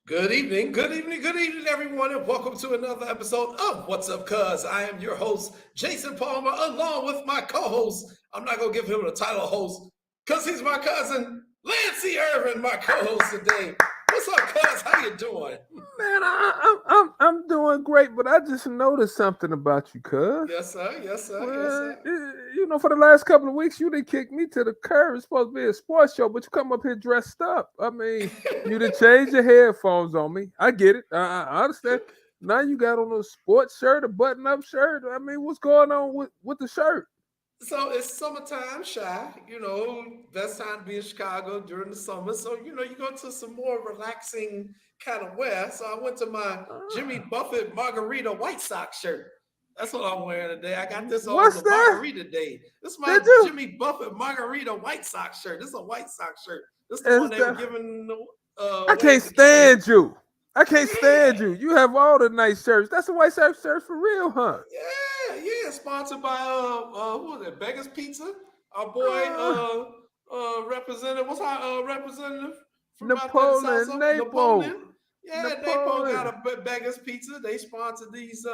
Good evening, everyone, and welcome to another episode of What's Up, Cuz. I am your host, Jason Palmer, along with my co-host. I'm not gonna give him the title of host because he's my cousin, Lancey Irvin, my co-host today. What's up, cuz? How you doing? Man, I'm doing great, but I just noticed something about you, cuz. Yes, sir. Yes, sir. Yes, Well, sir. for the last couple of weeks, you didn't kick me to the curb. It's supposed to be a sports show, but you come up here dressed up. I mean, you didn't change your headphones on me. I get it. I understand. Now you got on a sports shirt, a button-up shirt. I mean, what's going on with the shirt? So it's summertime, shy. Best time to be in Chicago during the summer. So you go to some more relaxing kind of wear. So I went to my Jimmy Ah, Buffett Margarita White Sox shirt. That's what I'm wearing today. I got this on what's the that? Margarita Day. This is my Did you? Jimmy Buffett Margarita White Sox shirt. This is a White Sox shirt. This is the Is one they were that? giving I away can't at the game. stand you. I can't stand Yeah. you. You have all the nice shirts. That's a white shirt for real, huh? Yeah. Sponsored by who was it? Beggars Pizza. Our boy Uh, representative. What's our representative from out there, the South? Napoleon, So Napo, Napoleon. Yeah, Napo got Napoleon. a Beggars Pizza. They sponsored these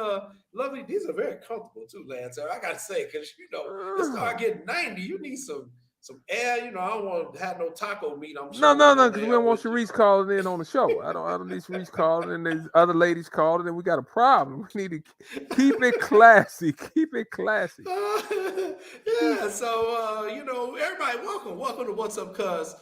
lovely. These are very comfortable too, Lance. I gotta say, because it Uh, start getting 90. You need some air. I don't want to have no taco meat. I'm no, sure no, no, on because we air don't want with Sharice calling in on the show. I don't need Sharice calling in. There's other ladies calling, and we got a problem. We need to keep it classy. Keep it classy. Yeah, so everybody, welcome to What's Up, Cuz.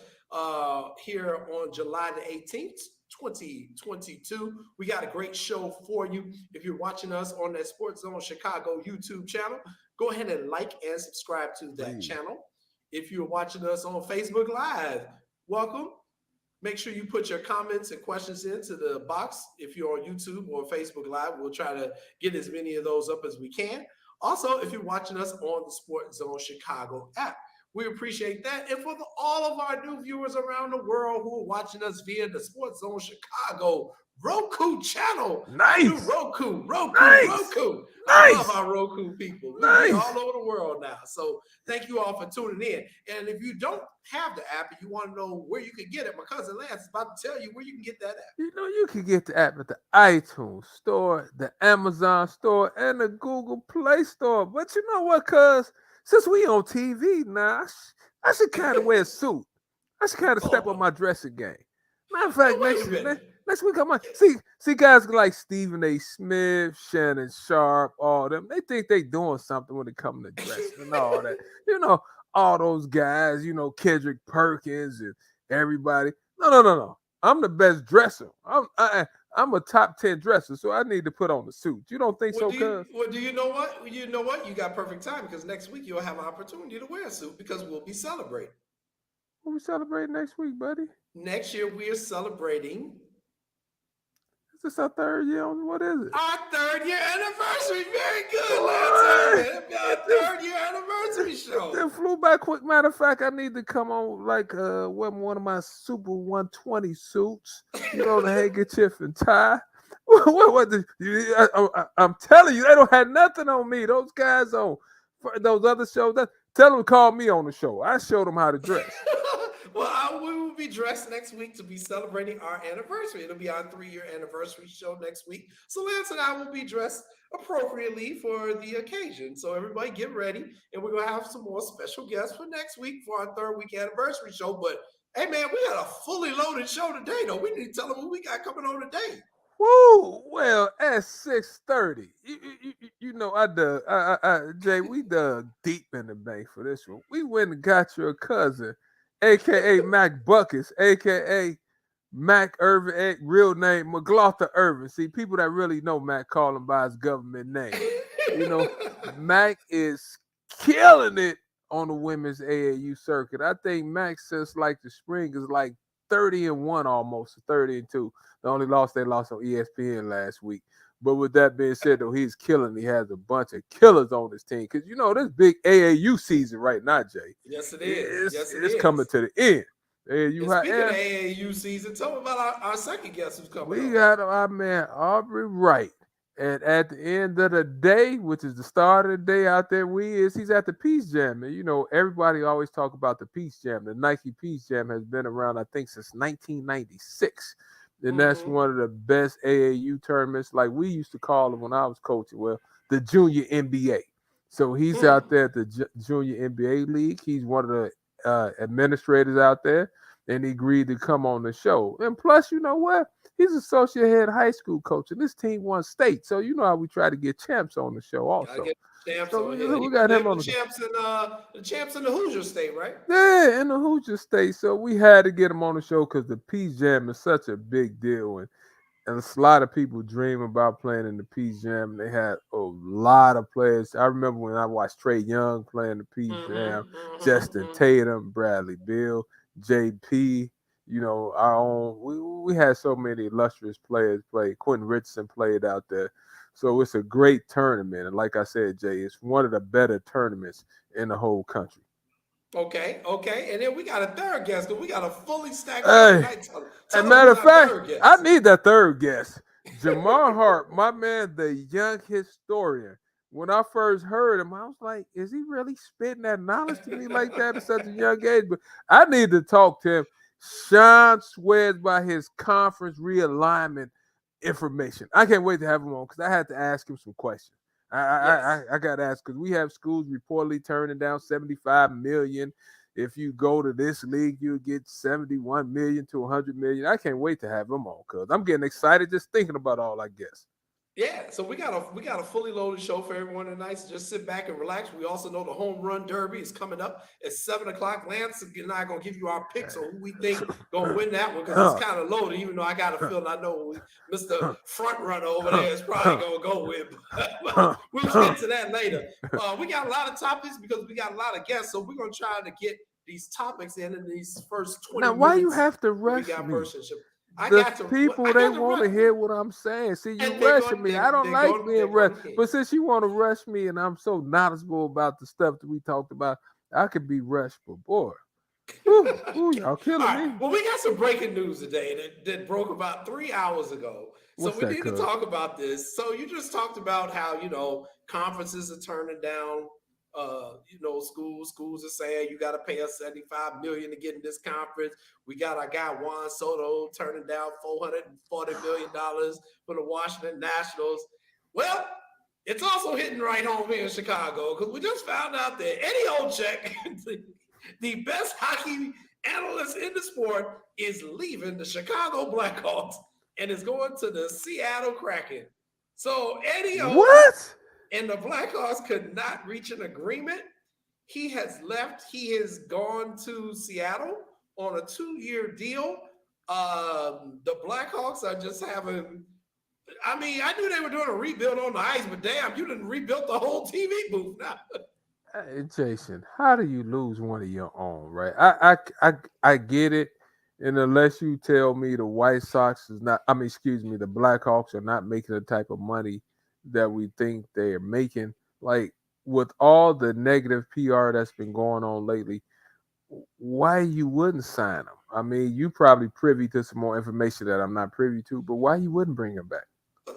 Here on July the 18th, 2022. We got a great show for you. If you're watching us on that Sports Zone Chicago YouTube channel, go ahead and like and subscribe to that Please. channel. If you're watching us on Facebook Live, welcome. Make sure you put your comments and questions into the box. If you're on YouTube or Facebook Live, we'll try to get as many of those up as we can. Also, if you're watching us on the Sport Zone Chicago app, we appreciate that. And for all of our new viewers around the world who are watching us via the Sports Zone Chicago Roku channel, our new Nice, nice, Roku. I love nice, our Roku people. We nice. all over the world now. So thank you all for tuning in. And if you don't have the app and you want to know where you can get it, my cousin Lance is about to tell you where you can get that app. You can get the app at the iTunes store, the Amazon store, and the Google Play store. But you know what, cuz? Since we on TV now, I should kind of wear a suit. I should kind of step up Oh, my dressing game. Matter of fact, wait a minute. next week I'm on. See guys like Stephen A. Smith, Shannon Sharp, all them. They think they doing something when it comes to dressing and all that. You know, all those guys. Kendrick Perkins and everybody. No. I'm the best dresser. I'm a top 10 dresser, so I need to put on the suit. You don't think so, cuz? Do you know what? You know what? You got perfect time because next week you'll have an opportunity to wear a suit because we'll be celebrating. What we celebrate next week, buddy? Next year we are celebrating Is this our third year on? What is it? our third year anniversary. Very good, Lance Boy, Irvin. It'll be our it just third year anniversary it show. then flew by quick. Matter of fact, I need to come on like wear one of my Super 120 suits. The handkerchief and tie. I'm telling you, they don't have nothing on me. Those guys on for those other shows. Tell them to call me on the show. I showed them how to dress. We will be dressed next week to be celebrating our anniversary. It'll be our 3-year anniversary show next week. So Lance and I will be dressed appropriately for the occasion. So everybody get ready, and we're gonna have some more special guests for next week for our third week anniversary show. But hey, man, we got a fully loaded show today, though. We need to tell them what we got coming on today. Woo! Well, at 6:30, I dug. Jay, we dug deep in the bank for this one. We went and got your cousin, aka Mac Buckets, aka Mac Irvin, real name McLaughlin Irvin. See, people that really know Mac call him by his government name. You know, Mac is killing it on the women's AAU circuit. I think Mac since like the spring is like 30-1 almost, 30-2. The only loss they lost on ESPN last week. But with that being said, though, he's killing. He has a bunch of killers on his team because this big AAU season right now, Jay. Yes, it is. It's Yes, it it's coming is. to the end. And AAU, speaking of and AAU season, tell me about our second guest who's coming we on. got our man Aubrey Wright. And at the end of the day, which is the start of the day out there, he's at the Peace Jam. And everybody always talk about the Peace Jam. The Nike Peace Jam has been around, I think, since 1996. and that's one of the best AAU tournaments. Like we used to call them when I was coaching. Well, the Junior NBA. So he's out there at the Junior NBA League. He's one of the administrators out there, and he agreed to come on the show. And plus, you know what? He's associate head high school coach, and this team won state. So you know how we try to get champs on the show also. Champs so on here. we got him on the champs in the Hoosier State, right? Yeah, in the Hoosier State. So we had to get him on the show because the Peach Jam is such a big deal, and a lot of people dream about playing in the Peach Jam. They had a lot of players. I remember when I watched Trey Young playing the Peach Jam, Justin Tatum, Bradley Beal, JP. You know, our own. We had so many illustrious players play. Quentin Richardson played out there. So it's a great tournament. And like I said, Jay, it's one of the better tournaments in the whole country. Okay. And then we got a third guest, because we got a fully stacked tonight. As a matter of fact, I need that third guest. Jamar Hart, my man, the young historian. When I first heard him, I was like, is he really spitting that knowledge to me like that at such a young age? But I need to talk to him. Sean swears by his conference realignment information. I can't wait to have him on because I had to ask him some questions. I got to ask because we have schools reportedly turning down $75 million. If you go to this league, you'll get $71 million to $100 million. I can't wait to have him on because I'm getting excited just thinking about all I guess. Yeah, so we got a fully loaded show for everyone tonight. So just sit back and relax. We also know the home run derby is coming up at 7:00. Lance and I are gonna give you our picks on who we think gonna win that one because it's kind of loaded. Even though I got a feeling I know Mr. Front Runner over there is probably gonna go with. We'll get to that later. We got a lot of topics because we got a lot of guests, so we're gonna try to get these topics in these first 20 minutes. Now, why you have to rush me? People they want to hear what I'm saying. See, you rushing me. I don't like being rushed. But since you want to rush me and I'm so knowledgeable about the stuff that we talked about, I could be rushed, but boy. Ooh, y'all killing me. Well, we got some breaking news today that broke about 3 hours ago. So we need to talk about this. So you just talked about how, conferences are turning down schools are saying you got to pay us $75 million to get in this conference. We got our guy Juan Soto turning down $440 million for the Washington Nationals. Well, it's also hitting right home here in Chicago because we just found out that Eddie Olczyk, the best hockey analyst in the sport, is leaving the Chicago Blackhawks and is going to the Seattle Kraken. So Eddie Olczyk and the Blackhawks could not reach an agreement. He has left. He has gone to Seattle on a 2-year deal. The Blackhawks are just having, I knew they were doing a rebuild on the ice, but damn, you didn't rebuild the whole TV booth now. Hey, Jason, how do you lose one of your own, right? I get it. And unless you tell me the White Sox is not, the Blackhawks are not making the type of money that we think they're making, like with all the negative PR that's been going on lately, why you wouldn't sign them? You probably privy to some more information that I'm not privy to, but why you wouldn't bring him back?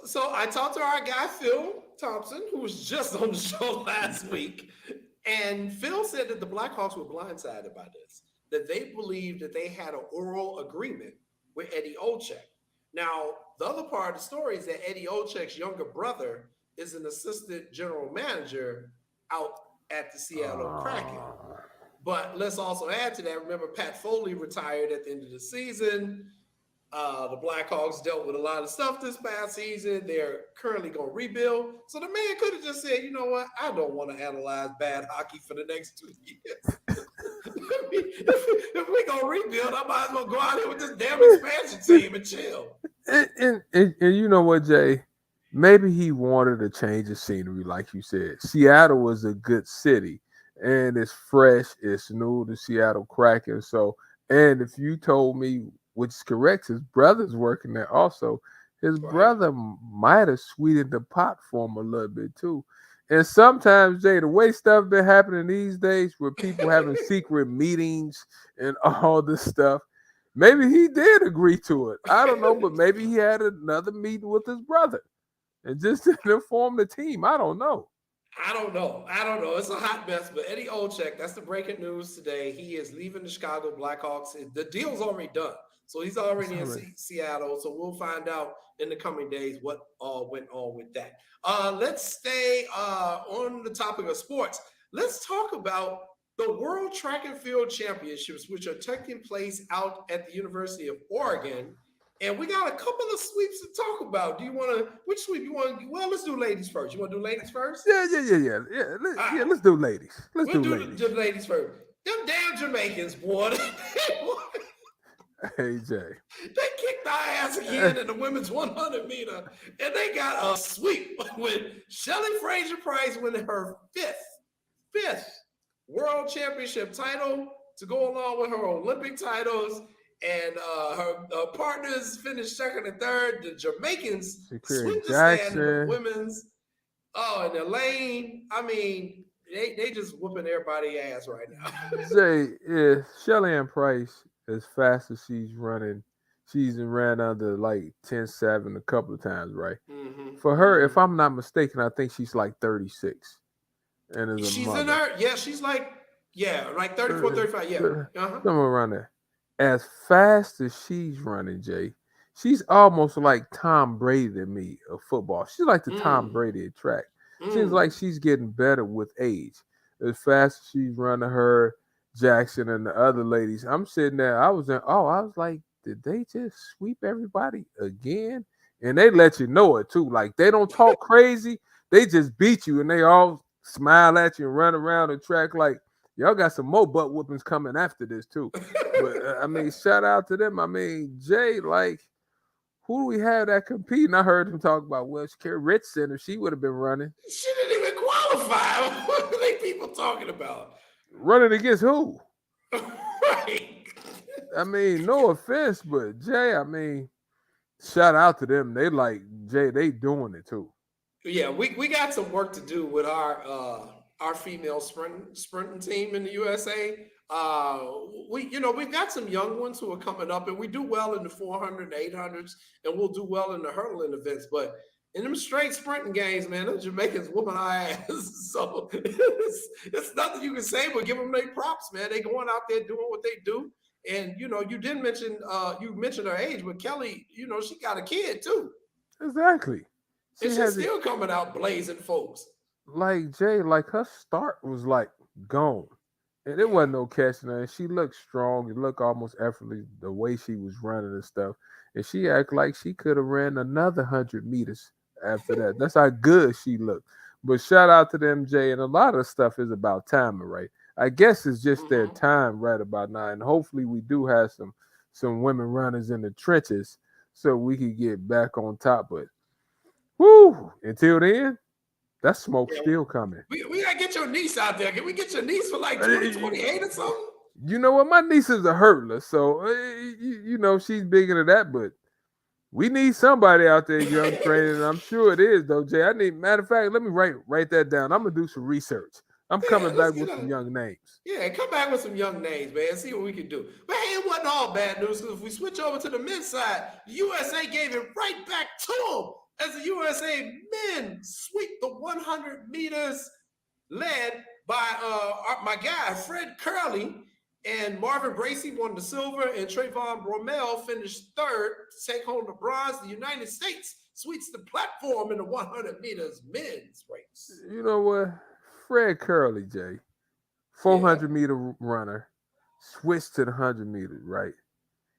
So I talked to our guy, Phil Thompson, who was just on the show last week, and Phil said that the Blackhawks were blindsided by this, that they believed that they had an oral agreement with Eddie Olczyk. Now, the other part of the story is that Eddie Olczyk's younger brother is an assistant general manager out at the Seattle Kraken. But let's also add to that, remember Pat Foley retired at the end of the season. The Blackhawks dealt with a lot of stuff this past season. They're currently going to rebuild. So the man could have just said, you know what? I don't want to analyze bad hockey for the next 2 years. If we're going to rebuild, I might as well go out here with this damn expansion team and chill. And you know what, Jay? Maybe he wanted a change of scenery, like you said. Seattle was a good city, and it's fresh, it's new, the Seattle Kraken. So, and if you told me, which is correct, his brother's working there also, his brother might have sweetened the pot for him a little bit too. And sometimes, Jay, the way stuff been happening these days with people having secret meetings and all this stuff, maybe he did agree to it. I don't know, but maybe he had another meeting with his brother and just to inform the team. I don't know. I don't know. I don't know. It's a hot mess. But Eddie Olczyk, that's the breaking news today. He is leaving the Chicago Blackhawks. The deal's already done. So he's It's already in already Seattle. So we'll find out in the coming days what all went on with that. Let's stay on the topic of sports. Let's talk about the World Track and Field Championships, which are taking place out at the University of Oregon. And we got a couple of sweeps to talk about. Do you want to, which sweep you want? Well, let's do ladies first. You want to do ladies first? All right. Let's do ladies. Let's We'll do do ladies. the ladies first. Them damn Jamaicans, boy. Hey Jay. They kicked our ass again in the women's 100 meter, and they got a sweep with Shelley Fraser Price winning her fifth world championship title to go along with her Olympic titles. And her partners finished second and third. The Jamaicans Shakira sweep the stand in the Jackson. women's. Oh, and Elaine, I mean, they just whooping everybody's ass right now. Jay, yeah, Shelly Ann Price, as fast as she's running, she's ran under like 10-7 a couple of times, right? For her, if I'm not mistaken, I think she's like 36. And as a She's in mother. her, yeah, she's like 34, 35, yeah. Somewhere around there. As fast as she's running, Jay, she's almost like Tom Brady to me of football. She's like the Tom Brady of track. Seems like she's getting better with age. As fast as she's running, her, Jackson, and the other ladies, I'm sitting there. I was like, did they just sweep everybody again? And they let you know it too. Like they don't talk crazy. They just beat you, and they all smile at you and run around the track like y'all got some more butt whoopings coming after this too. But I mean, shout out to them. I mean, Jay, like, who do we have that competing? I heard him talk about Shakira Richardson if she would have been running. She didn't even qualify. What are they people talking about? Running against who? Right. I mean, no offense, but Jay, I mean, shout out to them. They like Jay, they doing it too. Yeah, we got some work to do with our female sprinting team in the USA. We've got some young ones who are coming up, and we do well in the 400 and 800s, and we'll do well in the hurdling events. But in them straight sprinting games, man, those Jamaicans whooping our ass. So it's nothing you can say but give them their props, man. They going out there doing what they do. And you didn't mention you mentioned her age, but Kelly, she got a kid too. Exactly. And she's still coming out blazing folks. Like Jay, like her start was like gone. And it wasn't no catching her. And she looked strong. It looked almost effortless the way she was running and stuff. And she acted like she could have ran another 100 meters after that. That's how good she looked. But shout out to them, Jay. And a lot of stuff is about timing, right? I guess it's just their time right about now. And hopefully we do have some women runners in the trenches so we can get back on top. But whoo, until then, that smoke's still coming. We gotta get your niece out there. Can we get your niece for like 2028 or something? You know what? My niece is a hurdler, so she's big into that. But we need somebody out there, young training. And I'm sure it is, though, Jay. Matter of fact, let me write that down. I'm gonna do some research. I'm coming back with some young names. Yeah, come back with some young names, man. See what we can do. But hey, it wasn't all bad news. Because if we switch over to the men's side, the USA gave it right back to them as the USA men sweep the 100 meters led by my guy, Fred Curley. And Marvin Bracey won the silver, and Trayvon Bromell finished third to take home the bronze. The United States sweeps the platform in the 100 meters men's race. You know what? Fred Curley, Jay, 400-meter runner, switched to the 100 meters, right?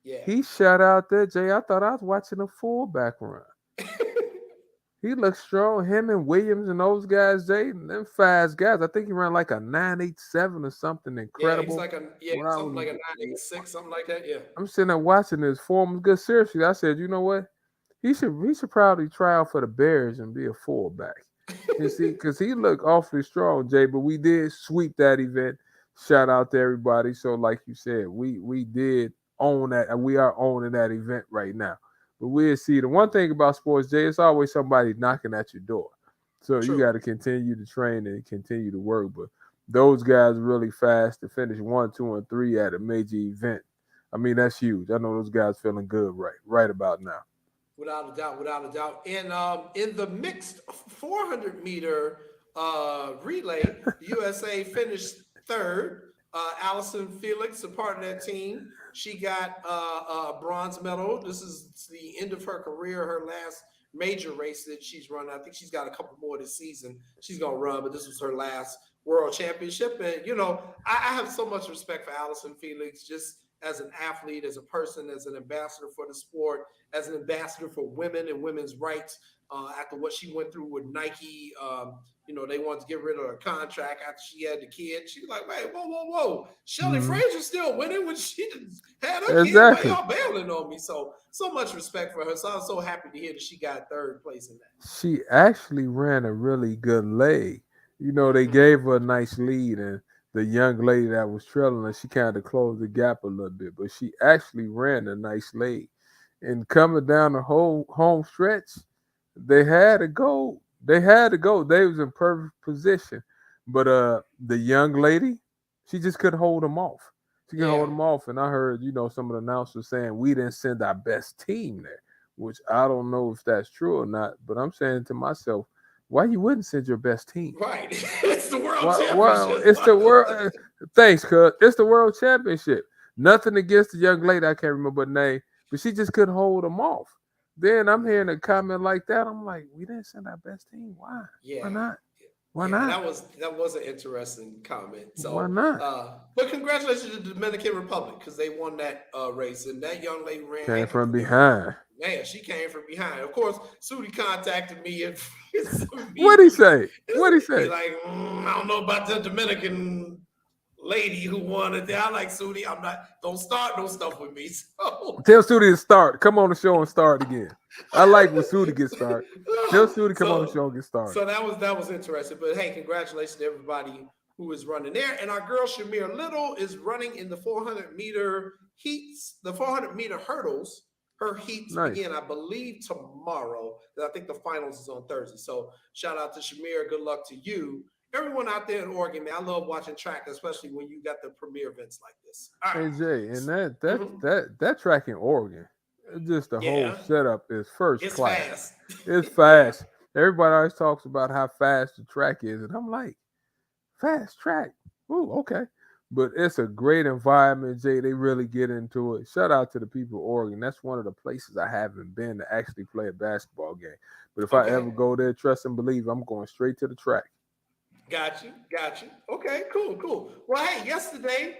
Yeah. He shot out there, Jay. I thought I was watching a fullback run. He looked strong. Him and Williams and those guys, Jay, them fast guys. I think he ran like a 9.87 or something incredible. Yeah, he's like something like a 9.86, something like that. Yeah. I'm sitting there watching his form was good. Seriously, I said, you know what? He should probably try out for the Bears and be a fullback. You see, because he looked awfully strong, Jay. But we did sweep that event. Shout out to everybody. So, like you said, we did own that, and we are owning that event right now. But we'll see. The one thing about sports, Jay, it's always somebody knocking at your door. So you got to continue to train and continue to work. But those guys really fast to finish 1, 2, and 3 at a major event. I mean, that's huge. I know those guys feeling good right about now. Without a doubt. And in the mixed 400 meter, relay, the USA finished third. Allison Felix, a part of that team, she got a bronze medal. This is the end of her career, her last major race that she's run. I think she's got a couple more this season she's gonna run, but this was her last world championship. And I have so much respect for Allison Felix, just as an athlete, as a person, as an ambassador for the sport, as an ambassador for women and women's rights. After what she went through with Nike, they wanted to get rid of her contract after she had the kid. She's like, wait, whoa. Shelley Mhm. Fraser's still winning when she had her kid. Why Exactly. y'all bailing on me? So much respect for her. So I'm so happy to hear that she got third place in that. She actually ran a really good leg. They Mm-hmm. gave her a nice lead, and the young lady that was trailing her, she kind of closed the gap a little bit, but she actually ran a nice leg. And coming down the whole home stretch, they had to go. They had to go. They was in perfect position, but the young lady, she just couldn't hold them off. She couldn't hold Yeah. them off, and I heard some of the announcers saying we didn't send our best team there, which I don't know if that's true or not. But I'm saying to myself, why you wouldn't send your best team? Right. It's the world Well, championship. it's the world. Thanks, cuz it's the world championship. Nothing against the young lady. I can't remember her name, but she just couldn't hold them off. Then I'm hearing a comment like that. I'm like, we didn't send our best team. Why? Why Yeah. not? Why Yeah, not? that was an interesting comment. Why So, not? but congratulations to the Dominican Republic because they won that race, and that young lady ran Came heck of from a good. behind. Man, she came from behind. Of course, Sudi contacted me and What'd he say? What'd he he say? like, I don't know about the Dominican lady who won it. I like Sudi. I'm not. Don't start no stuff with me. So, Tell Sudi to start. Come on the show and start again. I like when Sudi gets started. Tell Sudi to come on the so show and get started. so that was interesting. But hey, congratulations to everybody who is running there. And our girl Shamir Little is running in the 400-meter heats, the 400-meter hurdles. Her heats Nice. begin, I believe, tomorrow. I think the finals is on Thursday. So shout out to Shamir. Good luck to you. Everyone out there in Oregon, man, I love watching track, especially when you got the premier events like this. All right. Hey Jay, and that that Mhm. that that track in Oregon, just the whole Yeah, setup is first it's class. fast. It's Yeah. fast. Everybody always talks about how fast the track is, and I'm like, fast track. Ooh, okay. But it's a great environment, Jay. They really get into it. Shout out to the people of Oregon. That's one of the places I haven't been to actually play a basketball game. But if I Okay. ever go there, trust and believe, I'm going straight to the track. Got you. Okay, cool. Well, hey, yesterday,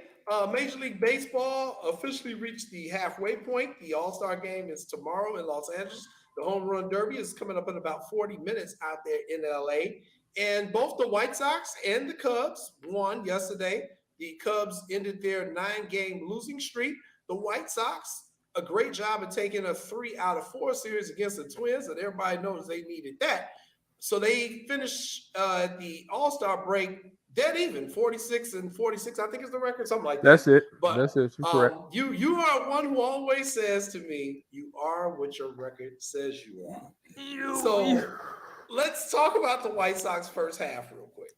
Major League Baseball officially reached the halfway point. The All Star game is tomorrow in Los Angeles. The Home Run Derby is coming up in about 40 minutes out there in LA. And both the White Sox and the Cubs won yesterday. The Cubs ended their 9-game losing streak. The White Sox, a great job of taking a 3 out of 4 series against the Twins, and everybody knows they needed that. So they finished the All Star break dead even, 46-46. I think is the record, something like that. That's it. But That's it. You're correct. you are one who always says to me, "You are what your record says you are." You. So let's talk about the White Sox first half real quick.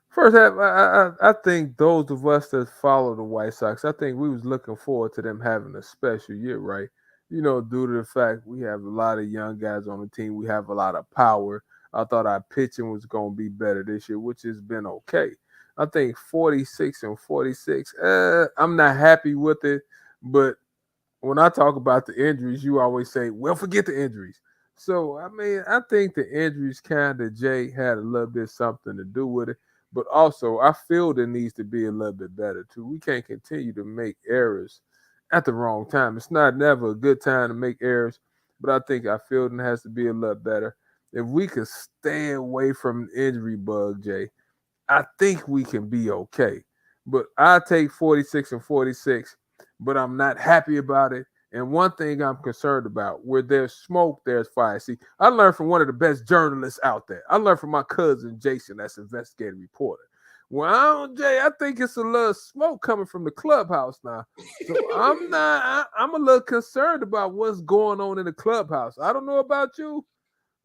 First half, I think those of us that follow the White Sox, I think we was looking forward to them having a special year, right? Due to the fact we have a lot of young guys on the team, we have a lot of power. I thought our pitching was going to be better this year, which has been okay. I think 46-46. I'm not happy with it, but when I talk about the injuries, you always say, well, forget the injuries. So, I mean, I think the injuries kind of, Jay, had a little bit something to do with it. But also, I feel there needs to be a little bit better, too. We can't continue to make errors at the wrong time. It's not never a good time to make errors, but I think our fielding has to be a little better. If we could stay away from the injury bug, Jay, I think we can be okay. But I take 46-46, but I'm not happy about it. And one thing I'm concerned about, where there's smoke, there's fire. See, I learned from one of the best journalists out there. I learned from my cousin Jason, that's investigative reporter. Well, Jay, I think it's a little smoke coming from the clubhouse now. So I'm not. I'm a little concerned about what's going on in the clubhouse. I don't know about you,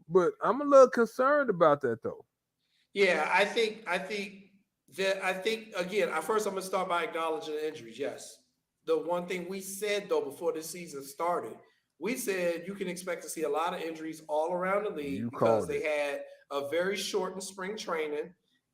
but I'm a little concerned about that though. Yeah, I think again. First, I'm gonna start by acknowledging the injuries. Yes, the one thing we said though before the season started, we said you can expect to see a lot of injuries all around the league You because called they it. had a very shortened spring training.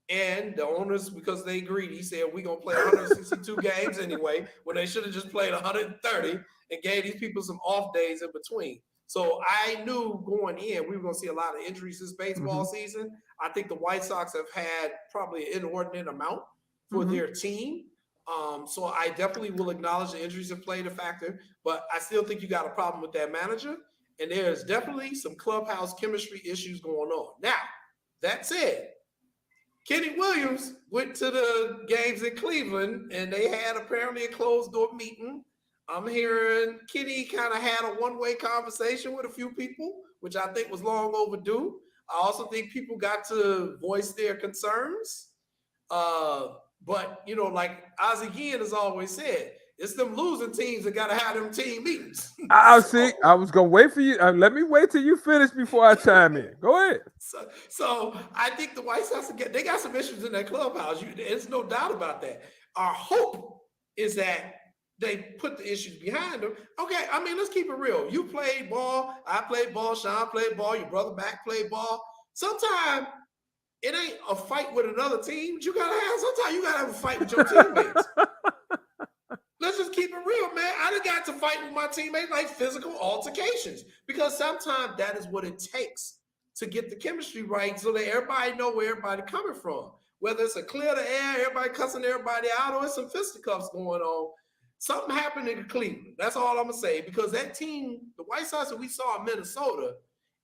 And the owners, because they greedy, said we're gonna play 162 games anyway, when they should have just played 130 and gave these people some off days in between. So I knew going in we were gonna see a lot of injuries this baseball Mm-hmm. season. I think the White Sox have had probably an inordinate amount for Mm-hmm. their team. So I definitely will acknowledge the injuries have played a factor, but I still think you got a problem with that manager. And there's definitely some clubhouse chemistry issues going on. Now, that said, Kenny Williams went to the games in Cleveland and they had apparently a closed door meeting. I'm hearing Kenny kind of had a one-way conversation with a few people, which I think was long overdue. I also think people got to voice their concerns. Uh, but like Ozzie Guillen has always said, it's them losing teams that gotta have them team meetings. I'll see. so I was gonna wait for you. Let me wait till you finish before I chime in. Go ahead. So I think the White Sox they got some issues in that clubhouse. There's no doubt about that. Our hope is that they put the issues behind them. Okay, I mean, let's keep it real. You played ball, I played ball, Sean played ball, your brother Mac played ball. Sometimes it ain't a fight with another team. But sometimes you gotta have a fight with your teammates. Let's just keep it real, man. I done got to fight with my teammates like physical altercations because sometimes that is what it takes to get the chemistry right so that everybody know where everybody coming from. Whether it's a clear the air, everybody cussing everybody out, or it's some fisticuffs going on. Something happened in Cleveland. That's all I'm going to say because that team, the White Sox that we saw in Minnesota,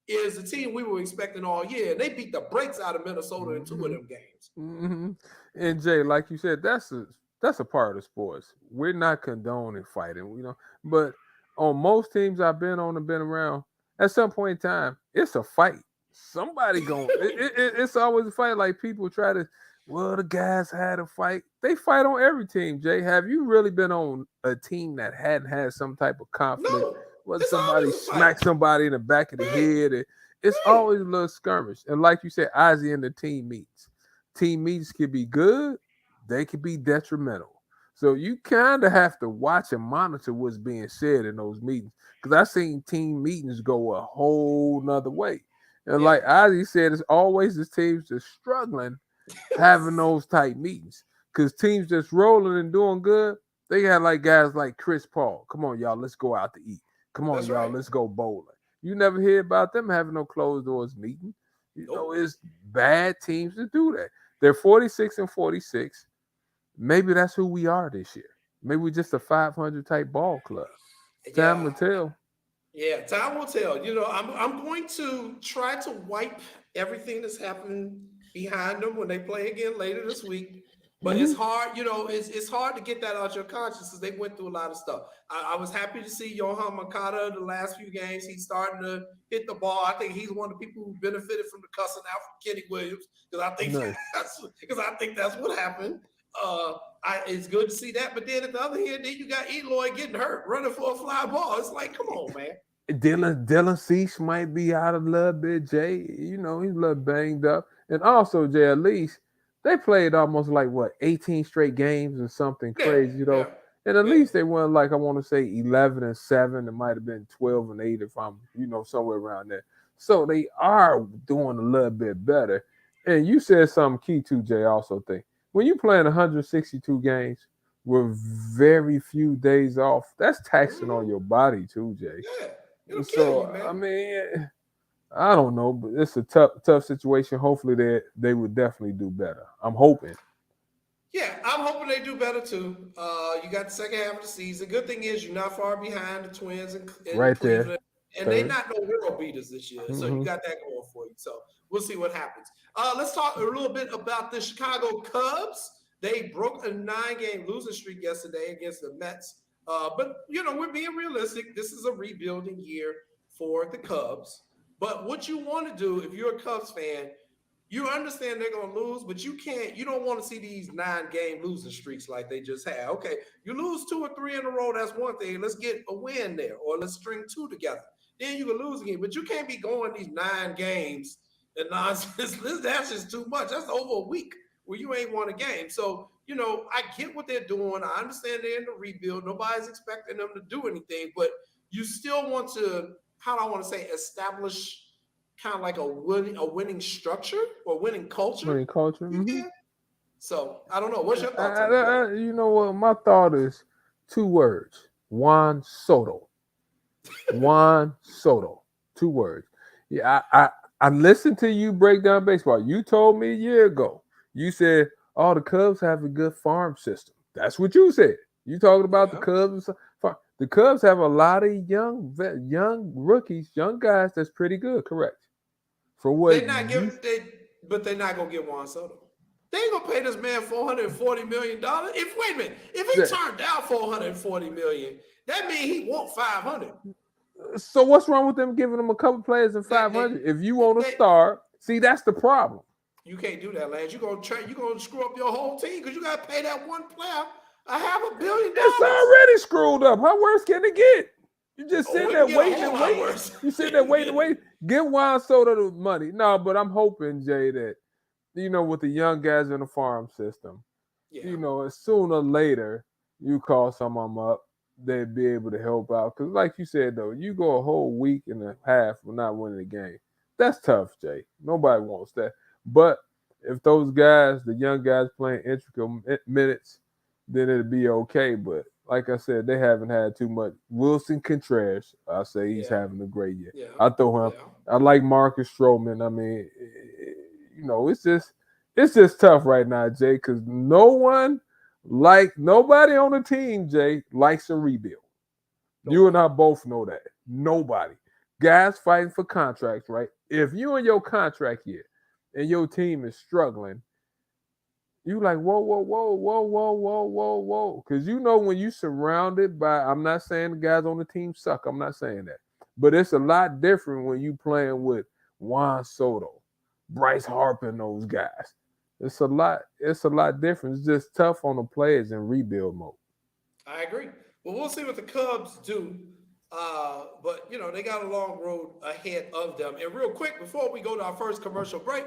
is the team we were expecting all year. And they beat the brakes out of Minnesota in two of them games. Mm-hmm. And Jay, like you said, that's a part of the sports. We're not condoning fighting, but on most teams I've been on and been around, at some point in time, it's a fight. Somebody going, it's always a fight. Like people try to, well, the guys had a fight. They fight on every team. Jay, have you really been on a team that hadn't had some type of conflict? No, Whether it's somebody always a fight. smacked somebody in the back of the Right. head, it's Right. always a little skirmish. And like you said, Ozzy and the team meets. Team meets can be good, they can be detrimental. So you kind of have to watch and monitor what's being said in those meetings. Because I've seen team meetings go a whole nother way. And Yeah. like Ozzy said, it's always the teams that's struggling having those type meetings. Because teams just rolling and doing good, they got like guys like Chris Paul. Come on, y'all, let's go out to eat. Come on, That's y'all, right. let's go bowling. You never hear about them having no closed doors meeting. Nope. It's bad teams that do that. They're 46 and 46. Maybe that's who we are this year. Maybe we're just a 500 type ball club. Time Yeah. will tell. Yeah, time will tell. I'm going to try to wipe everything that's happening behind them when they play again later this week. But it's Mm-hmm. hard, it's hard to get that out your conscience because they went through a lot of stuff. I was happy to see Johan Makata the last few games. He's starting to hit the ball. I think he's one of the people who benefited from the cussing out from Kenny Williams because I think Nice. that's what happened. It's good to see that. But then at the other hand, then you got Eloy getting hurt, running for a fly ball. It's like, come on, man. Dylan Cease might be out a little bit, Jay. He's a little banged up. And also, Jay, at least they played almost like 18 straight games or something Yeah, crazy, yeah, And at yeah. least they won like I want to say 11 and 7. It might have been 12 and 8 if I'm, somewhere around there. So they are doing a little bit better. And you said something key too, Jay. I also think when you playing 162 games with very few days off, that's taxing on your body too, Jay. Yeah, it'll kill So you, man. I mean, I don't know, but it's a tough situation. Hopefully they would definitely do better. I'm hoping. Yeah, I'm hoping they do better too. You got the second half of the season. Good thing is you're not far behind the Twins in Right there, Cleveland, and they third. not no world beaters this year. So you Mm-hmm. got that going for you. So we'll see what happens. Let's talk a little bit about the Chicago Cubs. They broke a 9-game losing streak yesterday against the Mets. But we're being realistic. This is a rebuilding year for the Cubs. But what you want to do if you're a Cubs fan, you understand they're gonna lose, but you don't want to see these 9-game losing streaks like they just had. Okay, you lose 2 or 3 in a row, that's one thing. Let's get a win there, or let's string 2 together. Then you can lose again. But you can't be going these 9 games and nonsense. That's just too much. That's over a week where you ain't won a game. So, I get what they're doing. I understand they're in the rebuild. Nobody's expecting them to do anything, but you still want to, how do I want to say, establish kind of like a winning structure or winning culture. Winning culture. You Mm-hmm. can. So I don't know. What's your thoughts on the play? You know what? My thought is 2 words: Juan Soto. Juan Soto. 2 words. Yeah, I listened to you break down baseball. You told me a year ago. You said, "Oh, the Cubs have a good farm system." That's what you said. You talking about the Yeah. Cubs? The Cubs have a lot of young rookies, young guys. That's pretty good. Correct. For what They not you give they, but they're not gonna get Juan Soto. They ain't gonna pay this man $440 million. If wait a minute, if he said. turned down $440 million, that means he want 500. So what's wrong with them giving them a couple players in They, 500? If you they, want to they, start, see that's the problem. you can't do that, Lance. You gonna screw up your whole team because you gotta pay that one player It's $500 million. already screwed up. How worse can it get? You just Oh, sitting it there can get a waiting whole and lot waiting. worse. You sitting there waiting and waiting. Give Juan Soto the money. No, but I'm hoping, Jay, that with the young guys in the farm system, Yeah, as sooner or later you call some of them up, they'd be able to help out. Because, like you said, though, you go a whole week and a half with not winning the game. That's tough, Jay. Nobody wants that. But if those guys, the young guys, playing intricate minutes, then it'd be okay. But like I said, they haven't had too much. Wilson Contreras, I say he's yeah, having a great year. yeah, I throw him. yeah. I like Marcus Stroman. I mean, it's just tough right now, Jay, because nobody on the team, Jay, likes a rebuild. You and Nobody. I both know that. Nobody. Guys fighting for contracts, right? If you in your contract year and your team is struggling, you like, whoa, whoa, whoa, whoa, whoa, whoa, whoa, whoa. Because when you surrounded by, I'm not saying the guys on the team suck. I'm not saying that. But it's a lot different when you playing with Juan Soto, Bryce Harper, and those guys. It's a lot different. It's just tough on the players in rebuild mode. I agree. Well, we'll see what the Cubs do. But they got a long road ahead of them. And real quick, before we go to our first commercial break,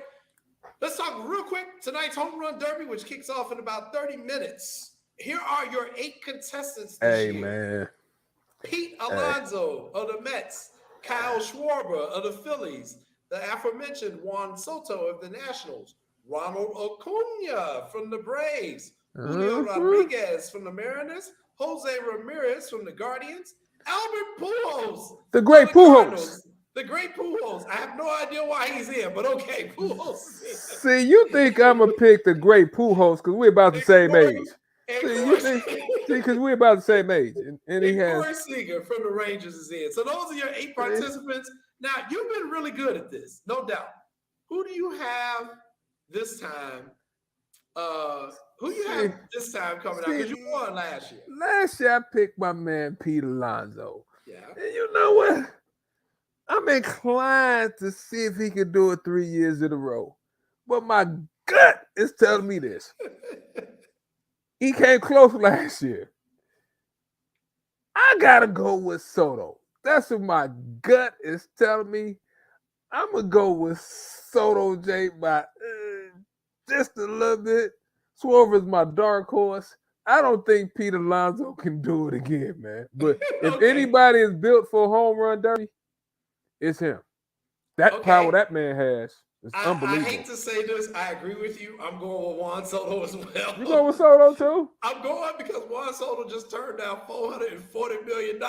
let's talk real quick tonight's home run derby, which kicks off in about 30 minutes. Here are your 8 contestants this Hey, year. man. Pete Alonso of the Mets, Kyle Schwarber of the Phillies, the aforementioned Juan Soto of the Nationals, Ronald Acuna from the Braves, Julio Rodriguez from the Mariners, Jose Ramirez from the Guardians, Albert Pujols, The great of the Pujols. Cardinals. The great Pujols. I have no idea why he's in, but okay, Pujols is in. See, you think I'm going to pick the great Pujols because we're about the same age. And See, you think, because we're about the same age. And he has. Corey Seager from the Rangers is in. So those are your 8 participants. Now, you've been really good at this, no doubt. Who do you have this time? Who do you have this time coming out? Because you won last year. Last year, I picked my man, Pete Alonso. Yeah. And you know what? I'm inclined to see if he can do it 3 years in a row. But my gut is telling me this. He came close last year. I got to go with Soto. That's what my gut is telling me. I'm going to go with Soto, Jay, by just a little bit. Swerve is my dark horse. I don't think Pete Alonso can do it again, man. But if anybody is built for a home run derby, it's him. That power that man has is unbelievable. I hate to say this. I agree with you. I'm going with Juan Soto as well. You going with Soto too? I'm going because Juan Soto just turned down $440 million.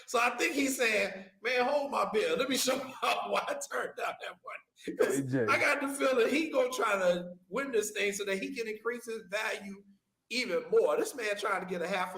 So I think he's saying, man, hold my bill. Let me show you why I turned down that money. Because I got the feeling he going to try to win this thing so that he can increase his value even more. This man trying to get $500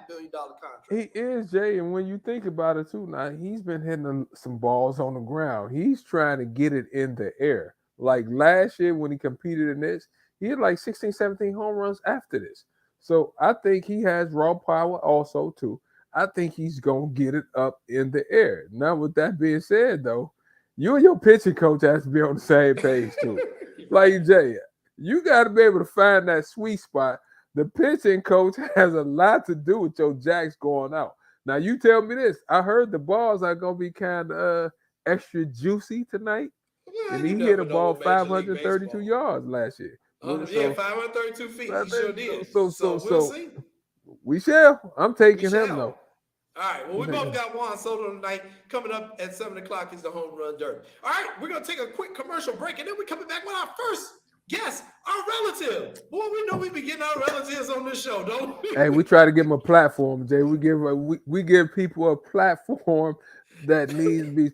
million contract. He is, Jay, and when you think about it too, now he's been hitting some balls on the ground. He's trying to get it in the air. Like last year when he competed in this, he had like 16, 17 home runs after this. So I think he has raw power also too. I think he's gonna get it up in the air. Now, with that being said, though, you and your pitching coach has to be on the same page too. Like Jay, you got to be able to find that sweet spot. The pitching coach has a lot to do with your jacks going out. Now, you tell me this. I heard the balls are going to be kind of extra juicy tonight. Yeah, and he hit a ball 532 yards last year. 532 feet. He sure did. So we'll see. We shall. I'm taking him, though. All right. Well, we both got Juan Soto tonight. Coming up at 7 o'clock is the Home Run Derby. All right. We're going to take a quick commercial break, and then we're coming back with our first guest, our relative. Boy, we know we be getting our relatives on this show, don't we? Hey, we try to give them a platform, Jay. We give people a platform that needs to be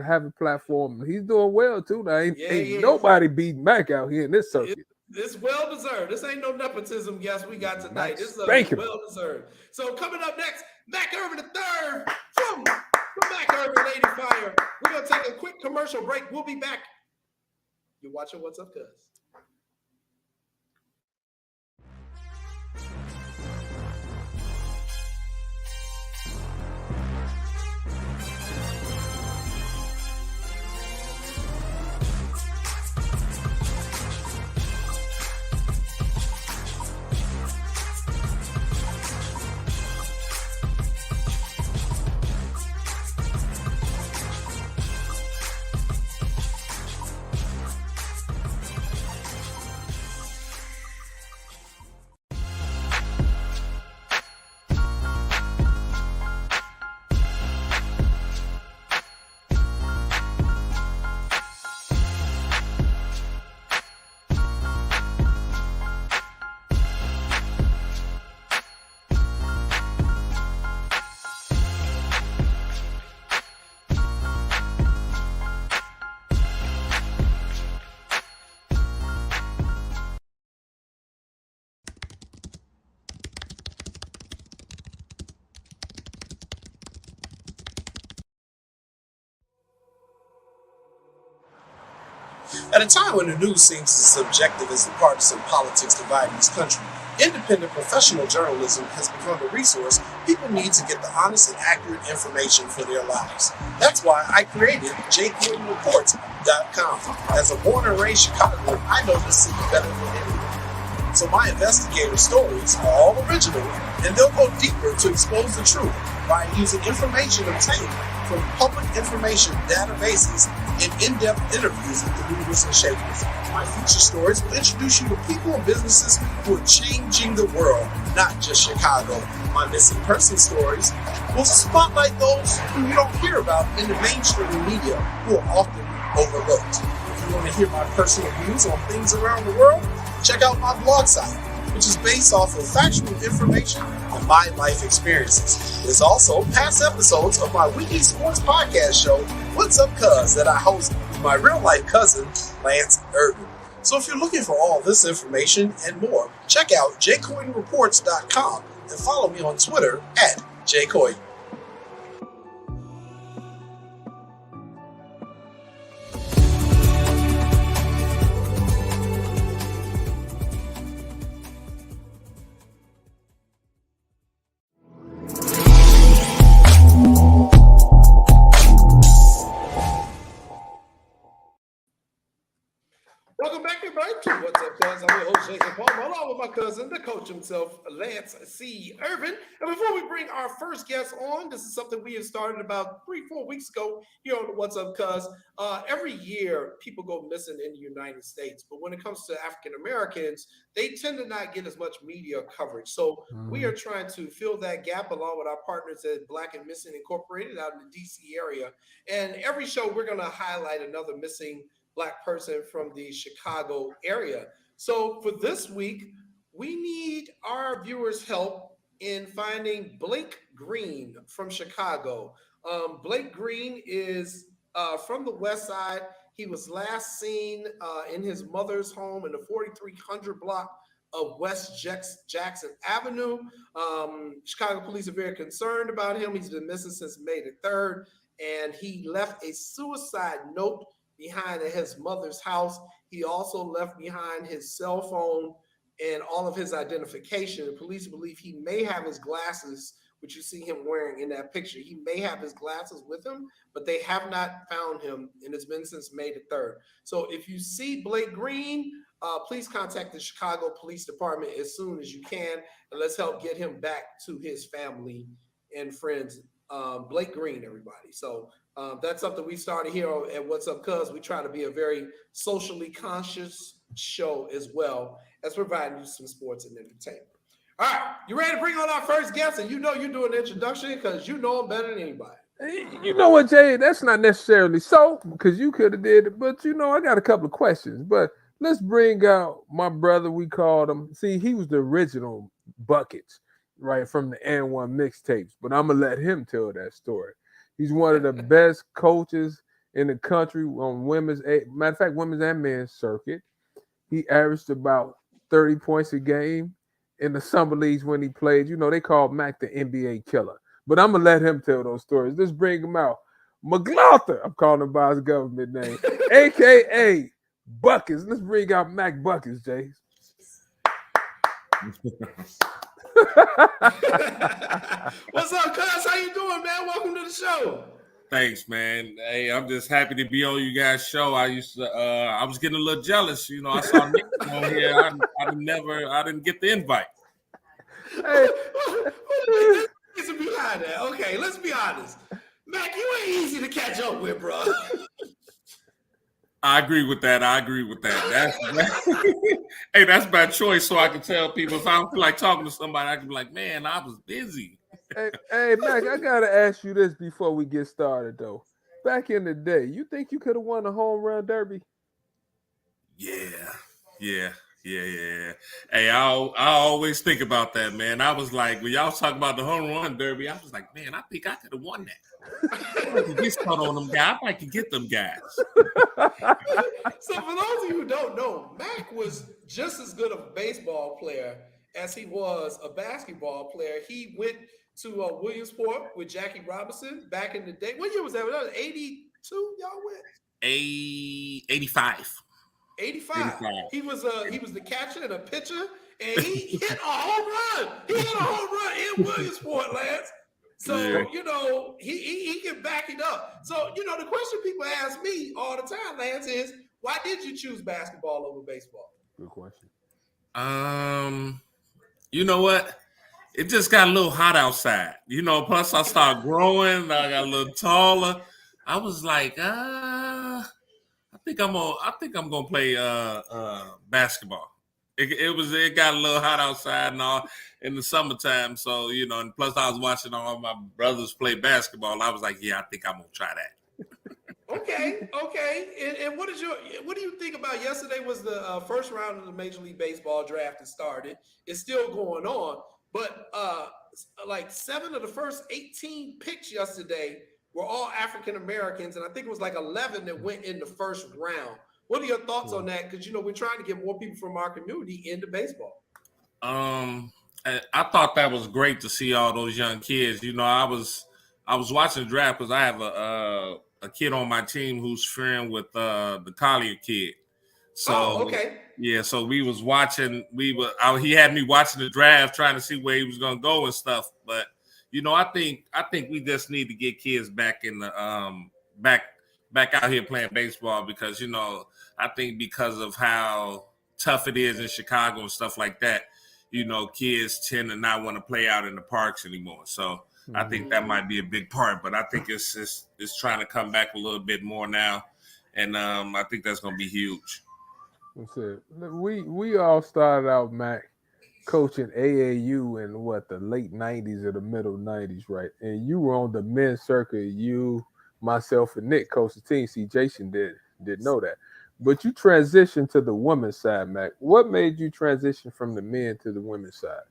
have a platform. He's doing well too. Now ain't nobody beating Mac out here in this circuit. It's well deserved. This ain't no nepotism guest we got tonight. This is well deserved. So coming up next, Mac Irvin III from Mac Irvin Lady Fire. We're gonna take a quick commercial break. We'll be back. You're watching What's Up, Cuz. At a time when the news seems as subjective as the partisan politics dividing this country, independent professional journalism has become the resource people need to get the honest and accurate information for their lives. That's why I created JCoyneReports.com. As a born and raised Chicagoan, I know this city better than anyone. So my investigative stories are all original, and they'll go deeper to expose the truth by using information obtained from public information databases and in-depth interviews with the movers and shakers. My feature stories will introduce you to people and businesses who are changing the world, not just Chicago. My missing person stories will spotlight those who you don't hear about in the mainstream media, who are often overlooked. If you want to hear my personal views on things around the world, check out my blog site, which is based off of factual information on my life experiences. There's also past episodes of my weekly sports podcast show, What's Up, Cuz, that I host with my real-life cousin, Lance Irvin. So if you're looking for all this information and more, check out JCoyneReports.com and follow me on Twitter at JCoyne. Welcome back, everybody, to What's Up, Cuz. I'm your host, Jason Palmer, along with my cousin, the coach himself, Lance C. Irvin. And before we bring our first guest on, this is something we have started about 3-4 weeks ago here on What's Up, Cuz. Every year, people go missing in the United States. But when it comes to African Americans, they tend to not get as much media coverage. So we are trying to fill that gap along with our partners at Black and Missing Incorporated out in the D.C. area. And every show, we're going to highlight another missing Black person from the Chicago area. So for this week, we need our viewers' help in finding Blake Green from Chicago. Blake Green is from the West Side. He was last seen in his mother's home in the 4300 block of West Jackson Avenue. Chicago police are very concerned about him. He's been missing since May the 3rd, and he left a suicide note behind at his mother's house. He also left behind his cell phone and all of his identification. The police believe he may have his glasses, which you see him wearing in that picture. He may have his glasses with him, but they have not found him, and it's been since May the 3rd. So if you see Blake Green, please contact the Chicago Police Department as soon as you can, and let's help get him back to his family and friends. Blake Green, everybody. So that's something we started here at What's Up, Cuz. We try to be a very socially conscious show as well as providing you some sports and entertainment. All right, you ready to bring on our first guest? And you know you're doing the introduction because you know him better than anybody. You know what, Jay? That's not necessarily so because you could have did it, but I got a couple of questions. But let's bring out my brother. We called him. See, he was the original Buckets, right from the N1 mixtapes. But I'm gonna let him tell that story. He's one of the best coaches in the country on matter of fact, women's and men's circuit. He averaged about 30 points a game in the summer leagues when he played. They called Mac the NBA killer. But I'm gonna let him tell those stories. Let's bring him out. McLaughlin, I'm calling him by his government name, aka Buckets. Let's bring out Mac Buckets, Jay. What's up, cuz? How you doing, man? Welcome to the show. Thanks, man. Hey, I'm just happy to be on you guys' show. I was getting a little jealous. I saw Nick on here. I didn't get the invite. Hey. Reason behind that. Okay, let's be honest. Mac, you ain't easy to catch up with, bro. I agree with that. Hey, that's by choice, so I can tell people if I don't feel like talking to somebody, I can be like, man, I was busy. Hey, Mac, I gotta ask you this before we get started, though. Back in the day, you think you could have won a home run derby? Yeah. Hey, I always think about that, man. I was like, when y'all was talking about the home run derby, I was like, man, I think I could have won that. I could get caught on them guys. I could get them guys. So for those of you who don't know, Mac was just as good of a baseball player as he was a basketball player. He went to Williamsport with Jackie Robinson back in the day. What year was that? Was that 82? Y'all went? 85. 85. He was the catcher and a pitcher, and he hit a home run. He hit a home run in Williamsport, Lance. So, he can back it up. So, the question people ask me all the time, Lance, is why did you choose basketball over baseball? Good question. You know what? It just got a little hot outside. Plus I started growing. I got a little taller. I was like, I think I'm gonna play basketball. It got a little hot outside and all in the summertime. So, and plus I was watching all my brothers play basketball. I was like, yeah, I think I'm gonna try that. Okay. And what do you think about yesterday was the first round of the Major League Baseball draft that started. It's still going on, but like 7 of the first 18 picks yesterday were all African Americans, and I think it was like 11 that went in the first round. What are your thoughts on that? Because we're trying to get more people from our community into baseball. I thought that was great to see all those young kids. I was watching the draft because I have a kid on my team who's friend with the Collier kid. So okay. Yeah, so we was watching. He had me watching the draft, trying to see where he was gonna go and stuff. But I think we just need to get kids back in the back out here playing baseball because I think because of how tough it is in Chicago and stuff like that, kids tend to not want to play out in the parks anymore. So I think that might be a big part. But I think it's trying to come back a little bit more now, and I think that's gonna be huge. That's it. We all started out, Mac, coaching AAU in the late 90s or the middle 90s, right? And you were on the men's circuit. You, myself, and Nick coached the team. See, Jason didn't know that. But you transitioned to the women's side, Mac. What made you transition from the men to the women's side?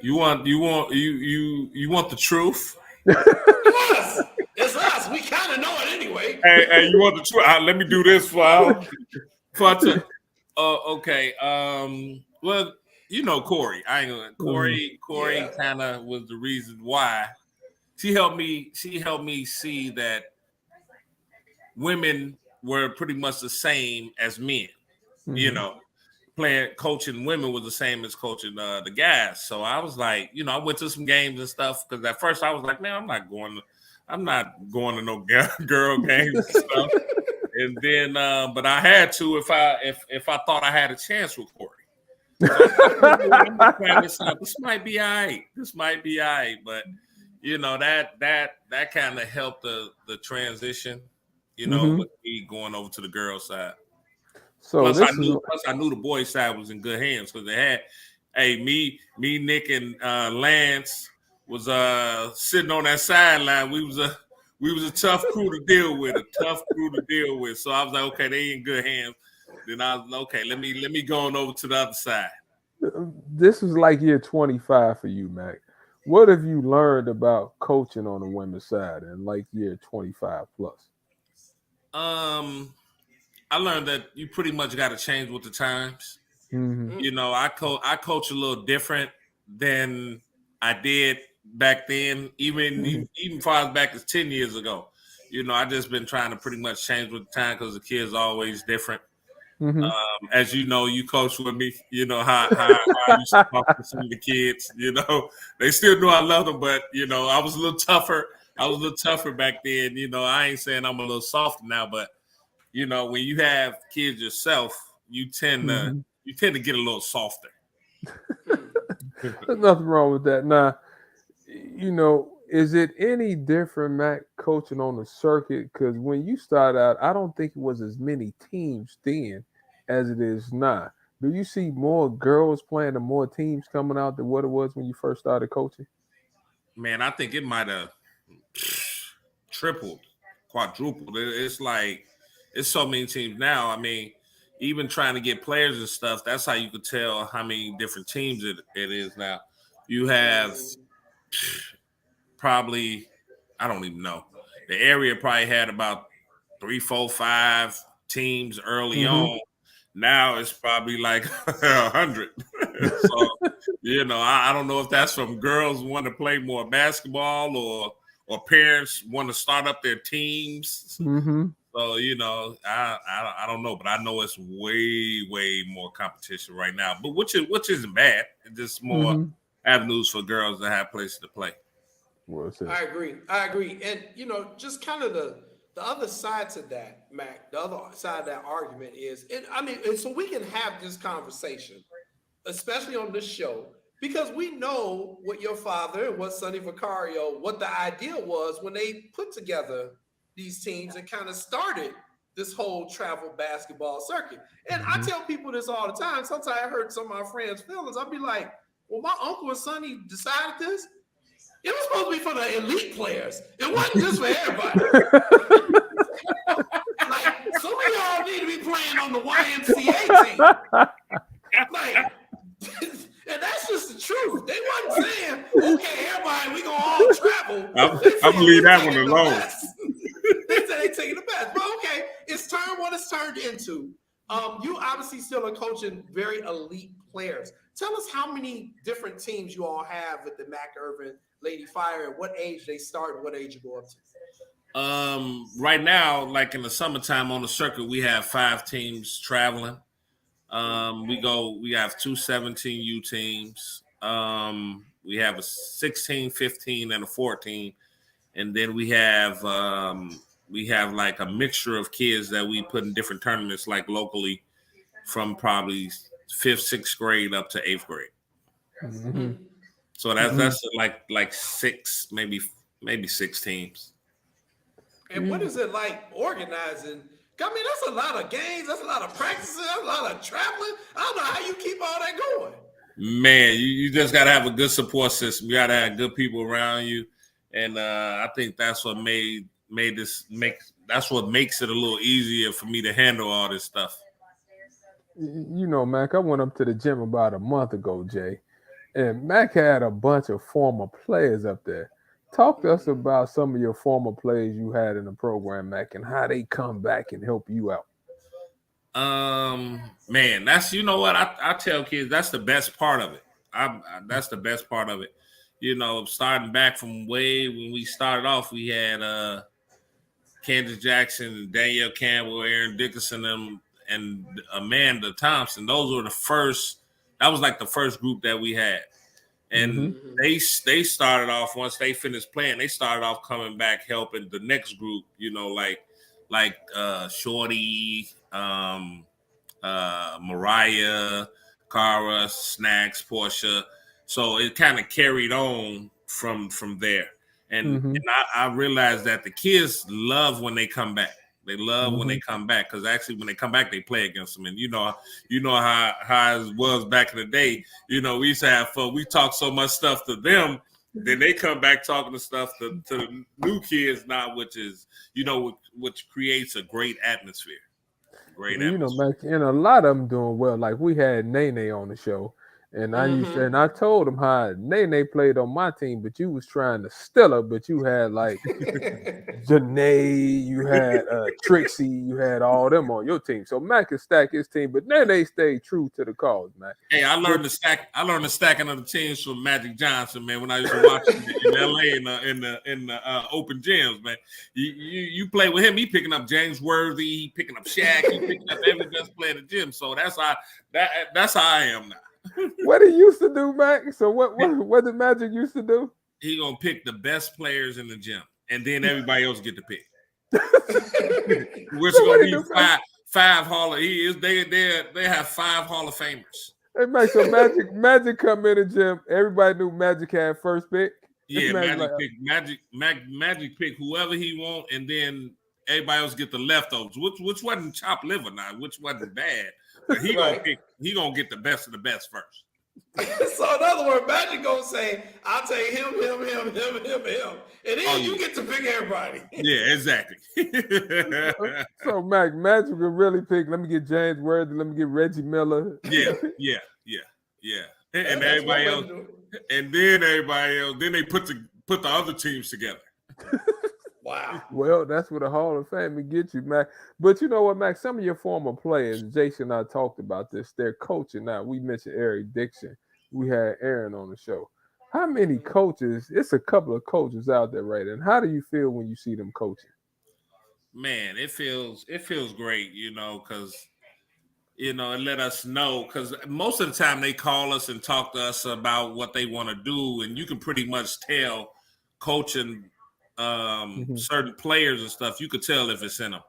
You want the truth? Yes, it's us. We kind of know it anyway. Hey, you want the truth? Let me do this for okay. Well, Corey. Corey kind of was the reason why. She helped me see that women were pretty much the same as men. Coaching women was the same as coaching the guys. So I was like, I went to some games and stuff because at first I was like, man, I'm not going to no girl games and stuff. And then, but I had to if I thought I had a chance with Corey. So this might be all right. But that kind of helped the transition. With me going over to the girl side. So plus I knew the boys' side was in good hands because Hey, me, Nick, and Lance was sitting on that sideline. We was a tough crew to deal with, So I was like, okay, they in good hands. Then I was like, okay, let me go on over to the other side. This is like year 25 for you, Mac. What have you learned about coaching on the women's side in like year 25 plus? I learned that you pretty much got to change with the times. Mm-hmm. You know, I coach a little different than I did back then, even far as back as 10 years ago. You know, I just been trying to pretty much change with the time because the kids are always different. Mm-hmm. As you know, you coach with me. You know how I used to talk to some of the kids. You know, they still knew I love them, but you know, I was a little tougher. Back then. You know, I ain't saying I'm a little softer now, but you know, when you have kids yourself, you tend to get a little softer. There's nothing wrong with that. Now, you know, is it any different, Mac, coaching on the circuit? Because when you started out, I don't think it was as many teams then as it is now. Do you see more girls playing and more teams coming out than what it was when you first started coaching? Man, I think it might have tripled, quadrupled. It's like it's so many teams now. I mean, even trying to get players and stuff, that's how you could tell how many different teams it is now. You have probably, I don't even know. The area probably had about 3, 4, 5 teams early on. Now it's probably like 100. So, you know, I don't know if that's from girls want to play more basketball or parents want to start up their teams. Mm-hmm. So, you know, I don't know, but I know it's way more competition right now. But which isn't bad. It's just more avenues for girls to have places to play. Well, I agree. And you know, just kind of the other side to that, Mac, the other side of that argument is, and so we can have this conversation, especially on this show, because we know what your father and what Sonny Vicario, what the idea was when they put together these teams and kind of started this whole travel basketball circuit. And I tell people this all the time. Sometimes I hurt some of my friends' feelings. I'll be like, well, my uncle and Sonny decided this. It was supposed to be for the elite players. It wasn't just for everybody. Like, some of y'all need to be playing on the YMCA team. Like, and that's just the truth. They wasn't saying, okay, everybody, we gonna all travel. I'm gonna leave that one alone. They said they taking the best. But okay, it's turned what it's turned into. You obviously still are coaching very elite players. Tell us how many different teams you all have with the Mac Irvin Lady Fire, and what age they start and what age you go up to. Right now, like in the summertime on the circuit, we have 5 teams traveling. We have 2 17U teams. We have a 16, 15, and a 14. And then we have like a mixture of kids that we put in different tournaments, like locally, from probably 5th, 6th grade up to 8th grade. Mm-hmm. So that's like 6, maybe 6 teams. And what is it like organizing? I mean, that's a lot of games, that's a lot of practicing, that's a lot of traveling. I don't know how you keep all that going. Man, you just gotta have a good support system. You gotta have good people around you, and I think that's what that's what makes it a little easier for me to handle all this stuff. You know, Mac, I went up to the gym about a month ago, Jay, and Mac had a bunch of former players up there. Talk to us about some of your former players you had in the program, Mac, and how they come back and help you out. Man, that's, you know what, I tell kids that's the best part of it. That's the best part of it. You know, starting back from way when we started off, we had Candace Jackson, Danielle Campbell, Aaron Dickinson, and Amanda Thompson. Those were the first. That was like the first group that we had. And they started off, once they finished playing, they started off coming back helping the next group, you know, like Shorty, Mariah, Cara, Snacks, Portia. So it kind of carried on from there. And I realized that the kids love when they come back. They love when they come back because actually when they come back, they play against them. And you know how it was back in the day. You know, we used to have fun. We talk so much stuff to them, then they come back talking to stuff to the new kids now, which is which creates a great atmosphere. Great atmosphere. You know, Mac, and a lot of them doing well. Like we had Nene on the show. And I told him how Nene played on my team, but you was trying to steal her, but you had like Janae, you had Trixie, you had all them on your team. So Mac can stack his team, but Nene stayed true to the cause, man. Hey, I learned the stacking of the teams from Magic Johnson, man. When I used to watch him in LA in the open gyms, man. You play with him, he picking up James Worthy, he picking up Shaq, he picking up every best player in the gym. So that's how I am now. What he used to do, Mac? So what did Magic used to do? He gonna pick the best players in the gym, and then everybody else get to pick. Which so gonna be five Hall of they have 5 Hall of Famers. Hey, Mac, so Magic come in the gym. Everybody knew Magic had first pick. Yeah, Magic pick whoever he want, and then everybody else get the leftovers, which wasn't chopped liver now, which wasn't bad. But he gonna get the best of the best first. So in other words, Magic gonna say, "I'll take him, and then you get to pick everybody." Yeah, exactly. So Magic will really pick. Let me get James Worthy. Let me get Reggie Miller. Yeah. And everybody else, and then everybody else. Then they put the other teams together. Wow. Well, that's what a Hall of Fame will get you, Mac. But you know what, Mac? Some of your former players, Jason and I talked about this, they're coaching now. We mentioned Eric Dixon. We had Aaron on the show. How many coaches? It's a couple of coaches out there, right? And how do you feel when you see them coaching? Man, it feels great, because it let us know. Because most of the time they call us and talk to us about what they want to do, and you can pretty much tell coaching certain players and stuff. You could tell if it's in them.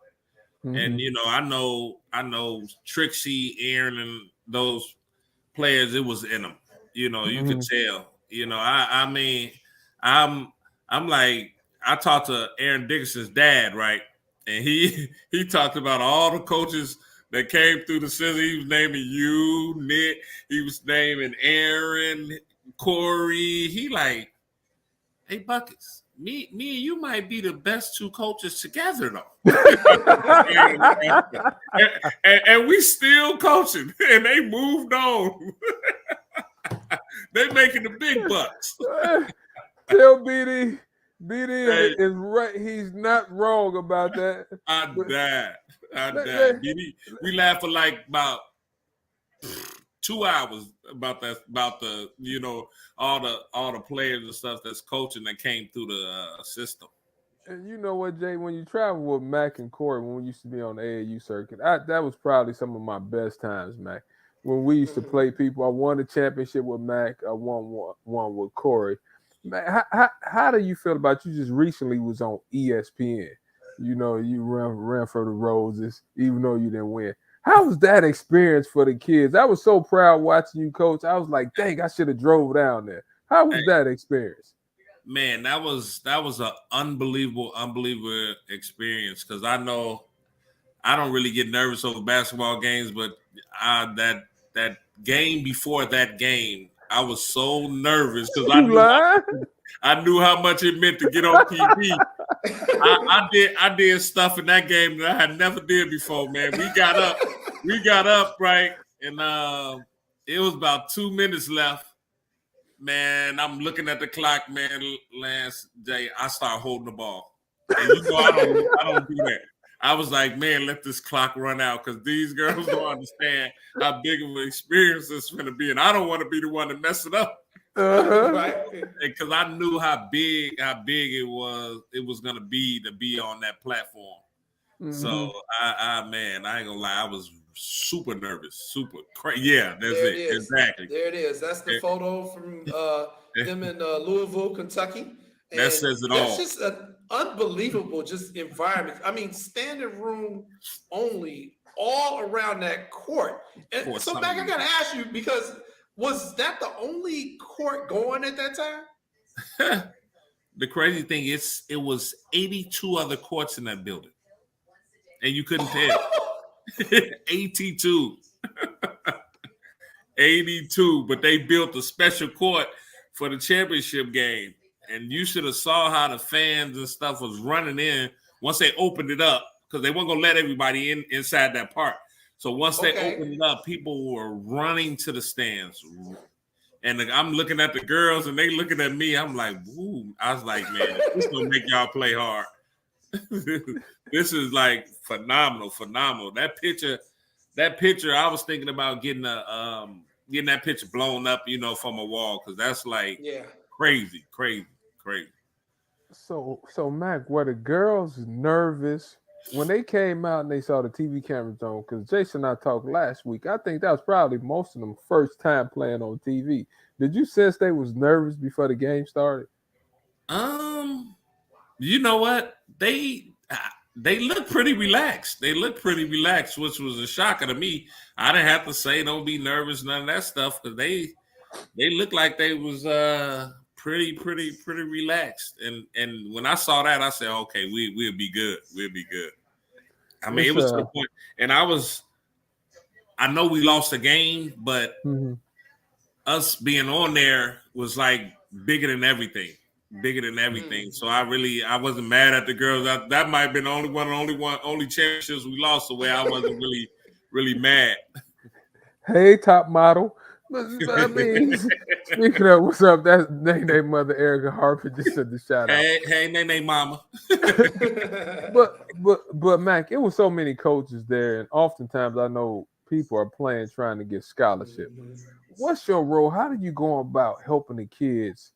And I know Trixie, Aaron, and those players, it was in them. You could tell. I mean, I'm like, I talked to Aaron Dickinson's dad, right? And he talked about all the coaches that came through the system. He was naming you, Nick. He was naming Aaron, Corey. He like, hey, Buckets, me and you might be the best 2 coaches together, though. and we still coaching, and they moved on. They making the big bucks. Tell BD is right. He's not wrong about that. I died. BD, we laughed for like about 2 hours about that, about the all the players and stuff that's coaching that came through the system. And you know what, Jay? When you travel with Mac and Corey, when we used to be on the AAU circuit, that was probably some of my best times, Mac. When we used to play people, I won a championship with Mac. I won one with Corey. Man, how do you feel about you just recently was on ESPN? You ran for the Roses, even though you didn't win. How was that experience for the kids? I was so proud watching you coach. I was like, dang, I should have drove down there. How was that experience? Man, that was an unbelievable experience, because I know I don't really get nervous over basketball games, but that game before that game, I was so nervous because I knew how much it meant to get on TV. I did stuff in that game that I had never did before, man. We got up, right, and it was about 2 minutes left. Man, I'm looking at the clock, man. Last day, I start holding the ball, and I don't do that. I was like, man, let this clock run out, because these girls don't understand how big of an experience this is going to be, and I don't want to be the one to mess it up. Right? Because I knew how big it was going to be on that platform. So I ain't gonna lie, I was super nervous, super crazy. Yeah, that's it. Exactly. There it is. That's the photo from them in Louisville, Kentucky. And that says it all. That's just an unbelievable environment. I mean, standing room only all around that court. And so Mac, I gotta ask you, because was that the only court going at that time? The crazy thing is, it was 82 other courts in that building. and you couldn't tell. 82. 82, but they built a special court for the championship game. And you should have saw how the fans and stuff was running in once they opened it up, because they weren't going to let everybody inside that park. So once they opened it up, people were running to the stands. And I'm looking at the girls, and they looking at me. I'm like, woo. I was like, man, this going to make y'all play hard. This is like phenomenal. That picture, I was thinking about getting that picture blown up, from a wall, because that's like crazy. So Mac, were the girls nervous when they came out and they saw the TV cameras on? Because Jason and I talked last week. I think that was probably most of them first time playing on TV. Did you sense they was nervous before the game started? You know what? They look pretty relaxed. Which was a shocker to me. I didn't have to say don't be nervous, none of that stuff, because they looked like they was pretty relaxed. And when I saw that, I said, okay, we'll be good. I mean, it was to the point, and I know we lost the game, but us being on there was like bigger than everything. So I wasn't mad at the girls. That might have been the only championships we lost, the way I wasn't really mad. Hey, top model. I mean, speaking of what's up, that's Nene mother Erica Harper just said the shout out. Hey, Nene mama. but Mac, it was so many coaches there, and oftentimes I know people are playing trying to get scholarship. What's your role? How do you go about helping the kids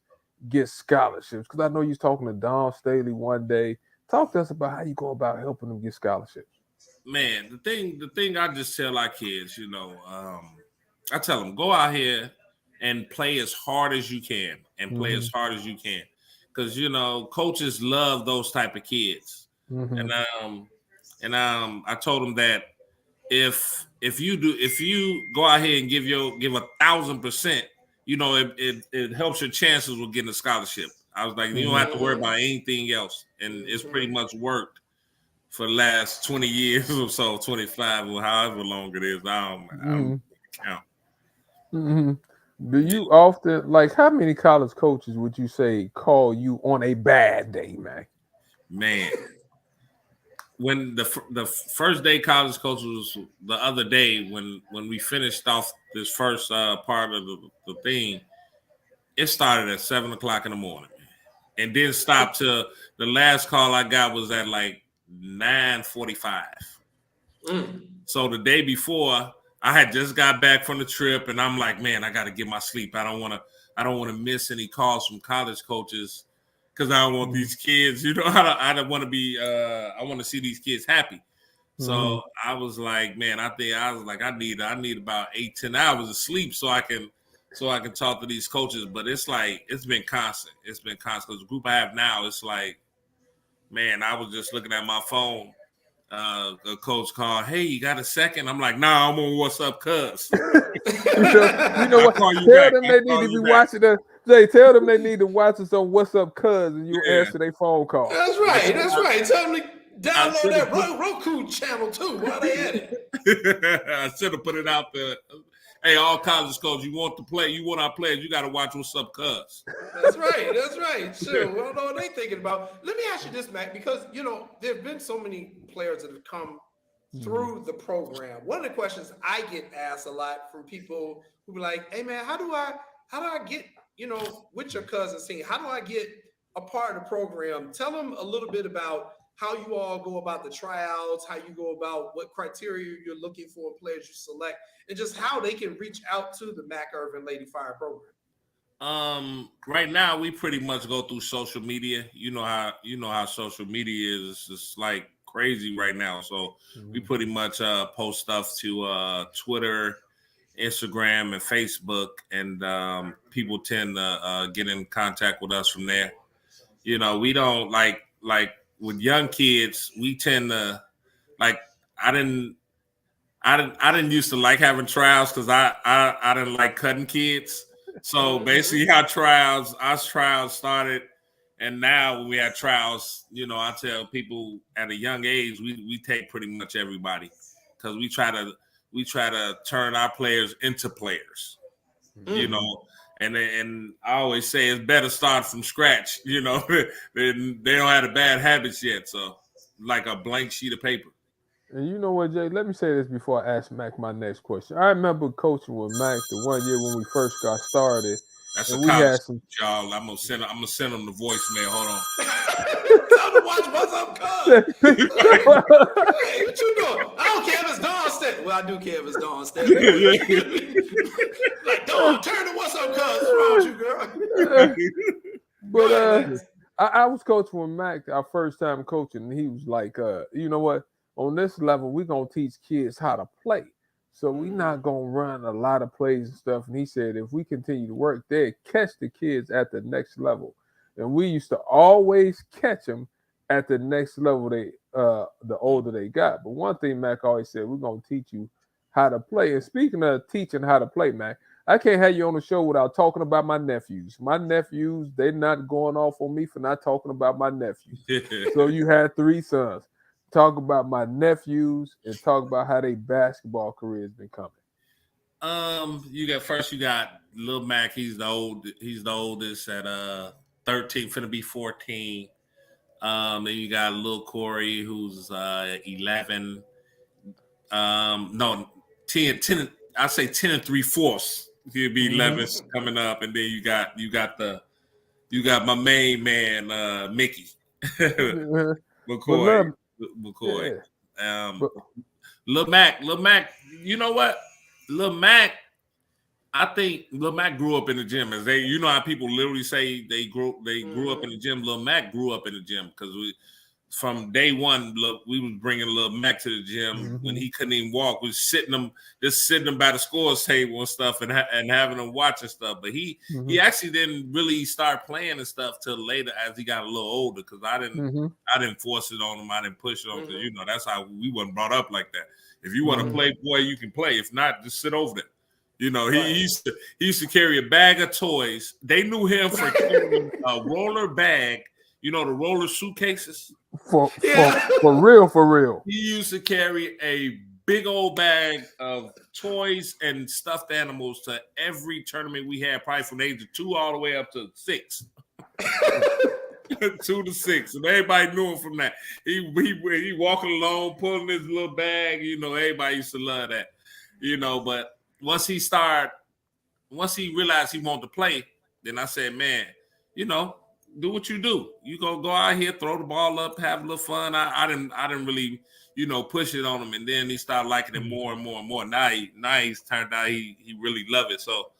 get scholarships? Because I know you're talking to Don Staley one day. Talk to us about how you go about helping them get scholarships. Man, the thing I just tell our kids, I tell them, go out here and play as hard as you can, because coaches love those type of kids. And I told them that if you go out here and give 1,000%, it helps your chances with getting a scholarship. I was like, you don't have to worry about anything else, and it's pretty much worked for the last 20 years or so, 25 or however long it is. I don't count. Do you often, how many college coaches would you say call you on a bad day, Mac? Man, when the first day college coach was the other day, when we finished off this first part of the thing, it started at 7:00 in the morning, and then stopped till the last call I got was at like 9:45. So the day before, I had just got back from the trip, and I'm like, man, I got to get my sleep. I don't want to miss any calls from college coaches, because I don't want these kids. I don't want to be. I want to see these kids happy. So I was like, man, I need about 8-10 hours of sleep so I can talk to these coaches. But it's been constant. It's been constant. Because the group I have now, it's like, man, I was just looking at my phone. A coach called, hey, you got a second? I'm like, nah, I'm on What's Up, cuz. you know what? Tell them they need to be watching us. Jay, tell them they need to watch us on What's Up, cuz, and you answer their phone call. That's right. Tell them to download that Roku channel too while they at it. I should have put it out there. Hey, all college coaches, you want our players, you got to watch What's Up, cuz. That's right. Sure. We don't know what they thinking about. Let me ask you this, Mac, because, there have been so many players that have come through the program. One of the questions I get asked a lot from people who be like, hey, man, how do I get, with your cousin's team? How do I get a part of the program? Tell them a little bit about how you all go about the tryouts, how you go about what criteria you're looking for in players you select, and just how they can reach out to the Mac Irvin Lady Fire program. Right now, we pretty much go through social media. You know how social media is. It's like crazy right now. So we pretty much post stuff to Twitter, Instagram, and Facebook, and people tend to get in contact with us from there. We don't like with young kids. We tend to I didn't used to like having trials because I didn't like cutting kids. So basically, our trials started, And now when we have trials, you know, I tell people at a young age, we take pretty much everybody because we try to turn our players into players, you know. And I always say it's better start from scratch, you know. they don't have the bad habits yet, so like a blank sheet of paper. And you know what, Jay? Let me say this before I ask Mac my next question. I remember coaching with Mac the one year when we first got started, That's a and we college had some. y'all. I'm gonna send them the voicemail. Hold on. Tell them to watch What's Up, Cuz. Hey, what you doing? I don't care if it's Dawn State. Well, I do care if it's Dawn State. Like, Dawn, turn to What's Up, Cuz. What's wrong with you, girl? But ahead, I was coaching with Mac our first time coaching, and he was like, you know what? On this level, we're gonna teach kids how to play. So we're not gonna run a lot of plays and stuff. And he said if we continue to work, they'll catch the kids at the next level. And we used to always catch them at the next level the older they got. But one thing Mac always said, we're gonna teach you how to play. And speaking of teaching how to play, Mac, I can't have you on the show without talking about my nephews. My nephews, they're not going off on me for not talking about my nephews. So you had 3 sons. Talk about my nephews and talk about how their basketball career has been coming. You got Lil Mac. He's the oldest at 13, finna be 14. Then you got Lil Corey, who's 11. No, 10. I say 10 and 3/4. He'll be 11 coming up, and then you got my main man, Mickey McCoy. Yeah. Lil Mac, you know what? Lil Mac, I think Lil Mac grew up in the gym. As you know how people literally say they grew up in the gym. Lil Mac grew up in the gym because from day one, we was bringing Lil Mac to the gym when he couldn't even walk. We was sitting him by the scores table and stuff, and having him watch and stuff. But he actually didn't really start playing and stuff till later as he got a little older. Because I didn't force it on him. I didn't push it on because that's how we wasn't brought up like that. If you want to play, boy, you can play. If not, just sit over there. You know, he used to carry a bag of toys. They knew him for carrying a roller bag. You know, the roller suitcases? For real. He used to carry a big old bag of toys and stuffed animals to every tournament we had, probably from the age of 2 all the way up to 6. 2 to 6. And everybody knew him from that. He walking along, pulling his little bag. You know, everybody used to love that. You know, but once he realized he wanted to play, then I said, man, you know, do what you do. You gonna go out here, throw the ball up, have a little fun. I didn't really, you know, push it on him, and then he started liking it more and more and more. Now he's turned out he really love it. So,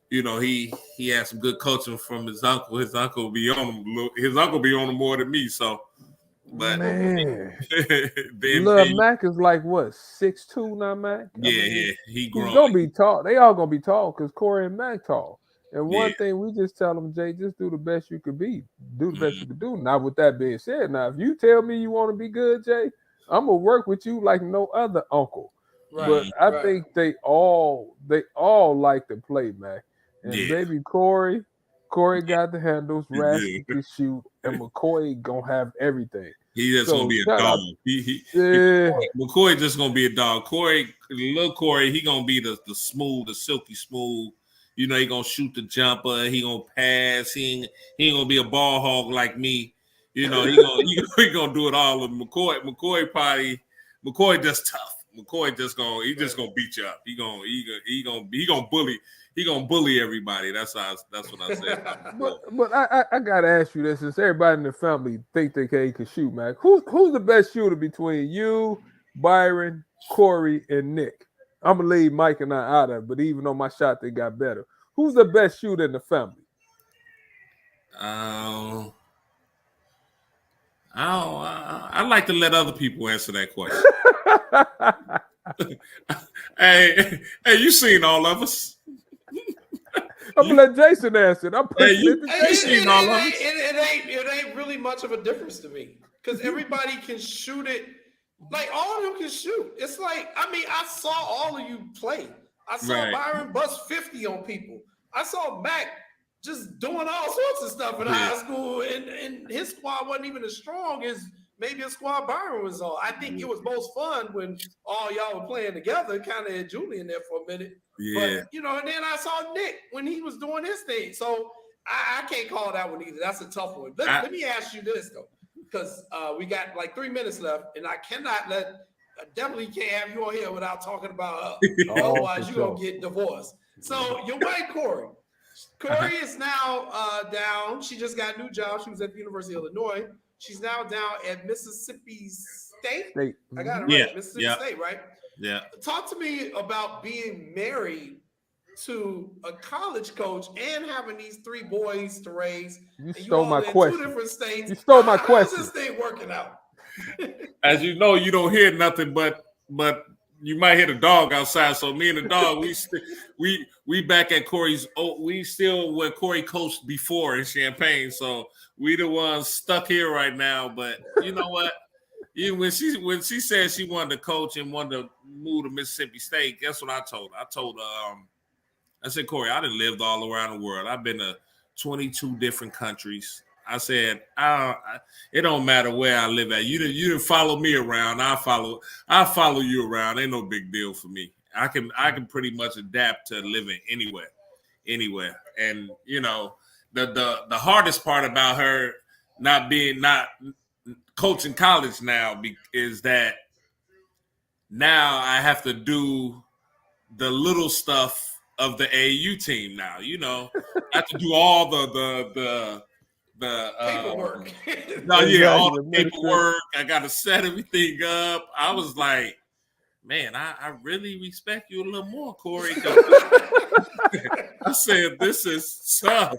you know, he had some good coaching from his uncle. His uncle be on him. His uncle be on him more than me. So, but man, then Lil Mac is like what 6'2" now, Mac. Yeah, he growing. He's gonna be tall. They all gonna be tall because Corey and Mac tall. And one thing we just tell them, Jay, just do the best you could be. Do the best you could do. Now, with that being said, now if you tell me you want to be good, Jay, I'm gonna work with you like no other uncle. Right, but I think they all like to play, man. And baby Corey got the handles, Rascal can shoot, and McCoy gonna have everything. He just gonna be a dog. McCoy just gonna be a dog. Little Corey, he gonna be the smooth, the silky smooth. You know, he gonna shoot the jumper. He gonna pass. He ain't gonna be a ball hog like me. You know, he gonna do it all. With McCoy just tough. McCoy just gonna beat you up. He gonna bully everybody. That's what I said. but I gotta ask you this: since everybody in the family think they can shoot, man, who's the best shooter between you, Byron, Corey, and Nick? I'm gonna leave Mike and I out of it, but even on my shot, they got better. Who's the best shooter in the family? I like to let other people answer that question. hey, you seen all of us? I'm gonna let Jason answer it. I'm pushing it to Jason. It ain't really much of a difference to me because everybody can shoot it. Like all of them can shoot. It's like, I mean, I saw all of you play. I saw Byron bust 50 on people. I saw Mac just doing all sorts of stuff in high school and his squad wasn't even as strong as maybe a squad Byron was on. I think it was most fun when all y'all were playing together, kind of had Julian there for a minute. Yeah. But, and then I saw Nick when he was doing his thing. So I can't call that one either. That's a tough one. Let me ask you this, though, because we got like 3 minutes left, and I definitely can't have you on here without talking about her. Otherwise, you're going to get divorced. So your wife, Corey. Corey is now down. She just got a new job. She was at the University of Illinois. She's now down at Mississippi State. I got it right. Mississippi State, right? Yeah. Talk to me about being married to a college coach and having these 3 boys to raise. You stole my question. 2 different states. You stole my question. How's this thing working out? As you know, you don't hear nothing, but you might hear the dog outside. So me and the dog, we back at Corey's. We still where Corey coached before in Champaign. So we the ones stuck here right now. But you know what? Even when she said she wanted to coach and wanted to move to Mississippi State, guess what I told her? I told her, I said, Corey, I done lived all around the world. I've been to 22 different countries. I said, it don't matter where I live at. You didn't follow me around. I'll follow you around. Ain't no big deal for me. I can pretty much adapt to living anywhere. And the hardest part about her not coaching college now is that now I have to do the little stuff of the AAU team now. I have to do all the paperwork. All the paperwork. I got to set everything up. I was like, man, I really respect you a little more, Corey. I said, this is tough.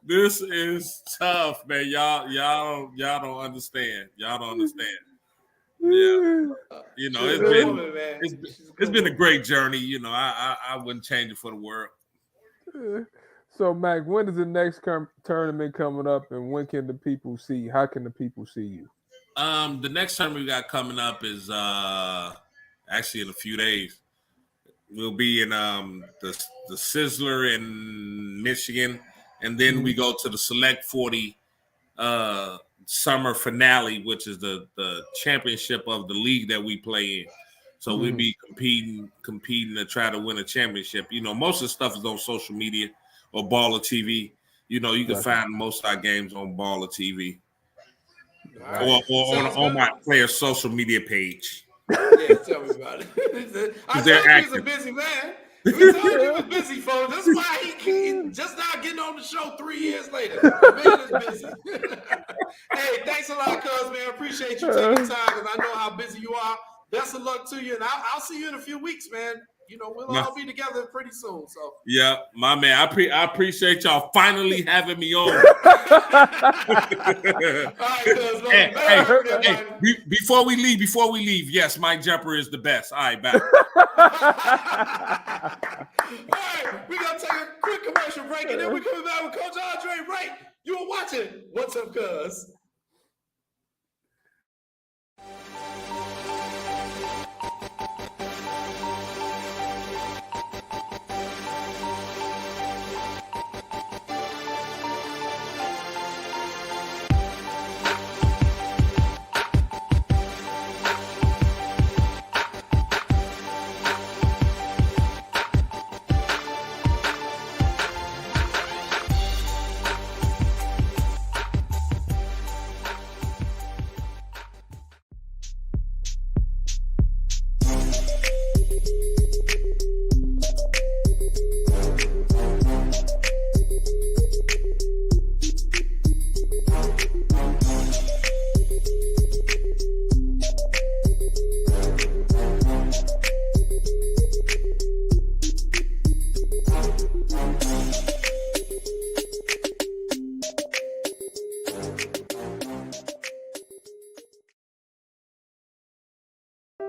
This is tough, man. Y'all don't understand. Y'all don't understand. Yeah. It's been a great journey. I wouldn't change it for the world. So, Mac, when is the next tournament coming up, and when can the people see? How can the people see you? The next tournament we got coming up is actually in a few days. We'll be in the Sizzler in Michigan, and then we go to the Select 40 summer finale, which is the championship of the league that we play in. So we'll be competing to try to win a championship. Most of the stuff is on social media or Baller TV. You can find most of our games on Baller TV. Right. Or on my player's social media page. Yeah, tell me about it. I told you he's a busy man. We told you he was busy, folks. That's why he just now getting on the show 3 years later. The man is busy. Hey, thanks a lot, cuz, man. Appreciate you taking time because I know how busy you are. Best of luck to you, and I'll see you in a few weeks, man. We'll all be together pretty soon. So yeah, my man. I appreciate y'all finally having me on. Hey, before we leave, yes, Mike Jumper is the best. All right, bye. All right, we're gonna take a quick commercial break, and then we're coming back with Coach Andre Wright. You are watching What's Up, Cuz.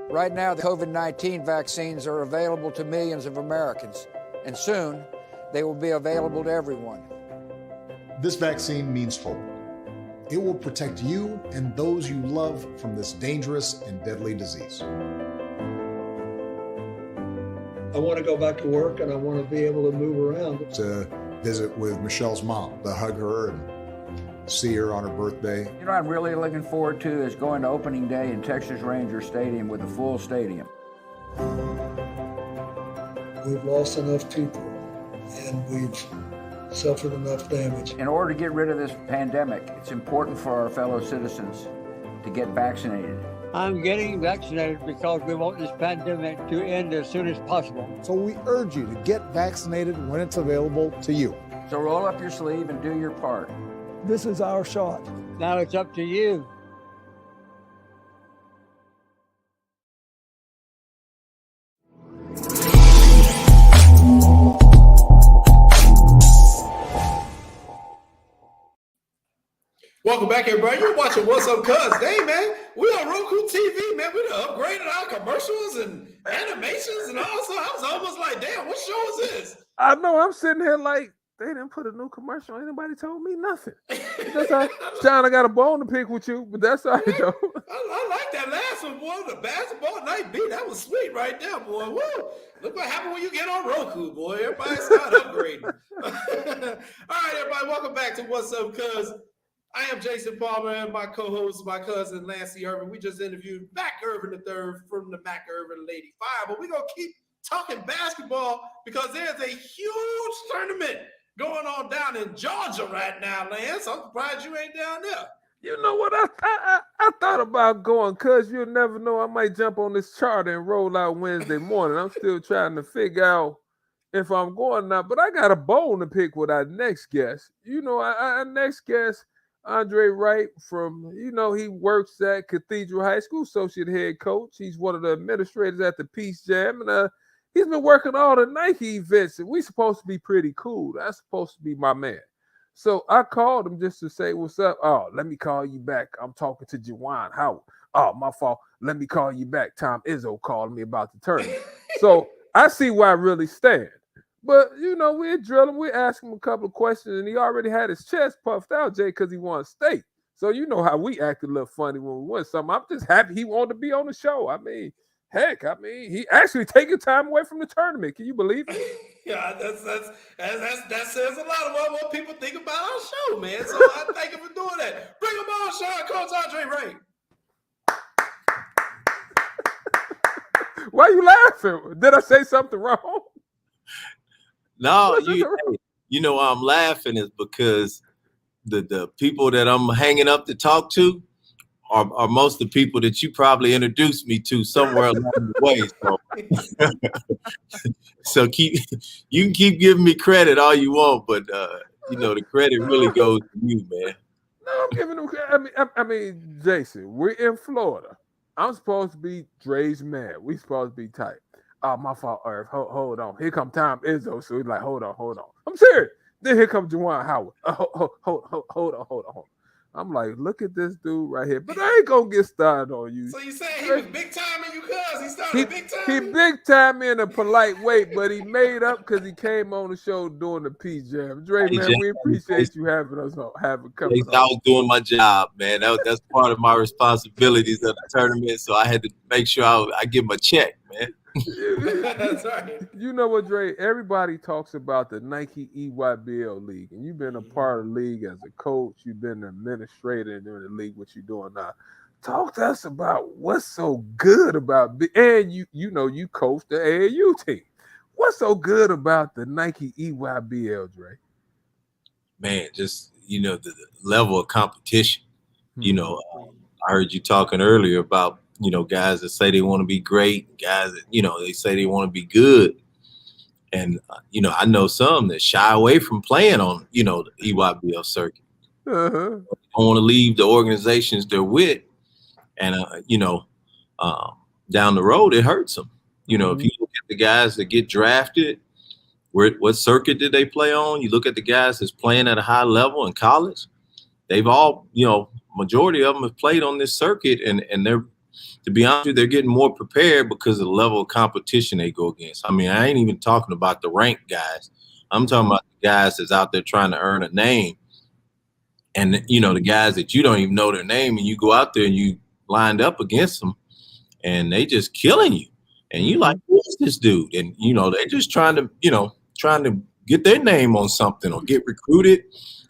Right now, the COVID-19 vaccines are available to millions of Americans, and soon they will be available to everyone. This vaccine means hope. It will protect you and those you love from this dangerous and deadly disease. I want to go back to work, and I want to be able to move around. To visit with Michelle's mom, to hug her and see her on her birthday. You know what I'm really looking forward to is going to opening day in Texas Ranger Stadium with a full stadium. We've lost enough people and we've suffered enough damage. In order to get rid of this pandemic, it's important for our fellow citizens to get vaccinated. I'm getting vaccinated because we want this pandemic to end as soon as possible. So we urge you to get vaccinated when it's available to you. So roll up your sleeve and do your part. This is our shot. Now it's up to you. Welcome back, everybody. You're watching What's Up, Cuz. Hey, man, we on Roku TV, man. We done upgraded our commercials and animations and all. So I was almost like, damn, what show is this? I know. I'm sitting here like they didn't put a new commercial. Ain't nobody told me nothing. That's all right. Sean, I got a bone to pick with you, but that's all right, though. I like that last one, boy. The basketball night beat. That was sweet right there, boy. Woo. Look what happened when you get on Roku, boy. Everybody start upgrading. All right, everybody. Welcome back to What's Up, Cuz. I am Jason Palmer and my co-host, my cousin, Lancey Irvin. We just interviewed Mac Irvin III from the Mac Irvin Lady Fire, but we're going to keep talking basketball because there's a huge tournament going on down in Georgia right now, Lance. I'm surprised you ain't down there. You know what? I thought about going because you'll never know. I might jump on this charter and roll out Wednesday morning. I'm still trying to figure out if I'm going or not, but I got a bone to pick with our next guest. You know, our next guest, Andre Wright from, he works at Cathedral High School, associate head coach. He's one of the administrators at the Peace Jam, and he's been working all the Nike events, and we supposed to be pretty cool. That's supposed to be my man. So I called him just to say, what's up? Oh, let me call you back. I'm talking to Juwan Howard. Oh, my fault. Let me call you back. Tom Izzo called me about the tournament. So I see where I really stand. But, we're drilling. We're asking him a couple of questions, and he already had his chest puffed out, Jay, because he won state. So you know how we act a little funny when we win something. I'm just happy he wanted to be on the show. I mean, he actually taking time away from the tournament. Can you believe it? Yeah, that says a lot about what people think about our show, man. So I thank him for doing that. Bring him on, Sean, Coach Andre Wright. Why are you laughing? Did I say something wrong? No, I'm laughing is because the people that I'm hanging up to talk to are most of the people that you probably introduced me to somewhere along the way. So you can keep giving me credit all you want, but the credit really goes to you, man. No, I'm giving him credit. I mean, Jason, we're in Florida. I'm supposed to be Dre's man. We supposed to be tight. Oh, my fault, Irv. Hold on. Here come Tom Izzo. So he's like, hold on. I'm serious. Then here comes Juwan Howard. Hold on. I'm like, look at this dude right here. But I ain't gonna get started on you. So you saying he was big time in you, cuz? He started big time? He big time in a polite way, but he made up because he came on the show doing the Peace Jam. Dre, man, we appreciate you having us on. I was doing my job, man. That's part of my responsibilities of the tournament. So I had to make sure I give him a check, man. That's right. You know what, Dre? Everybody talks about the Nike EYBL League, and you've been a part of the league as a coach. You've been an administrator in the league, what you're doing now. Talk to us about what's so good about, and you coach the AAU team. What's so good about the Nike EYBL, Dre? Man, just the level of competition. I heard you talking earlier about guys that say they want to be great, guys that, they say they want to be good. And, I know some that shy away from playing on, the EYBL circuit. Uh-huh. They don't want to leave the organizations they're with. And, down the road, it hurts them. If you look at the guys that get drafted, what circuit did they play on? You look at the guys that's playing at a high level in college. They've all, majority of them have played on this circuit, and they're, to be honest with you, they're getting more prepared because of the level of competition they go against. I mean, I ain't even talking about the ranked guys. I'm talking about the guys that's out there trying to earn a name. And, the guys that you don't even know their name, and you go out there and you lined up against them, and they just killing you. And you like, who is this dude? And, they're just trying to get their name on something or get recruited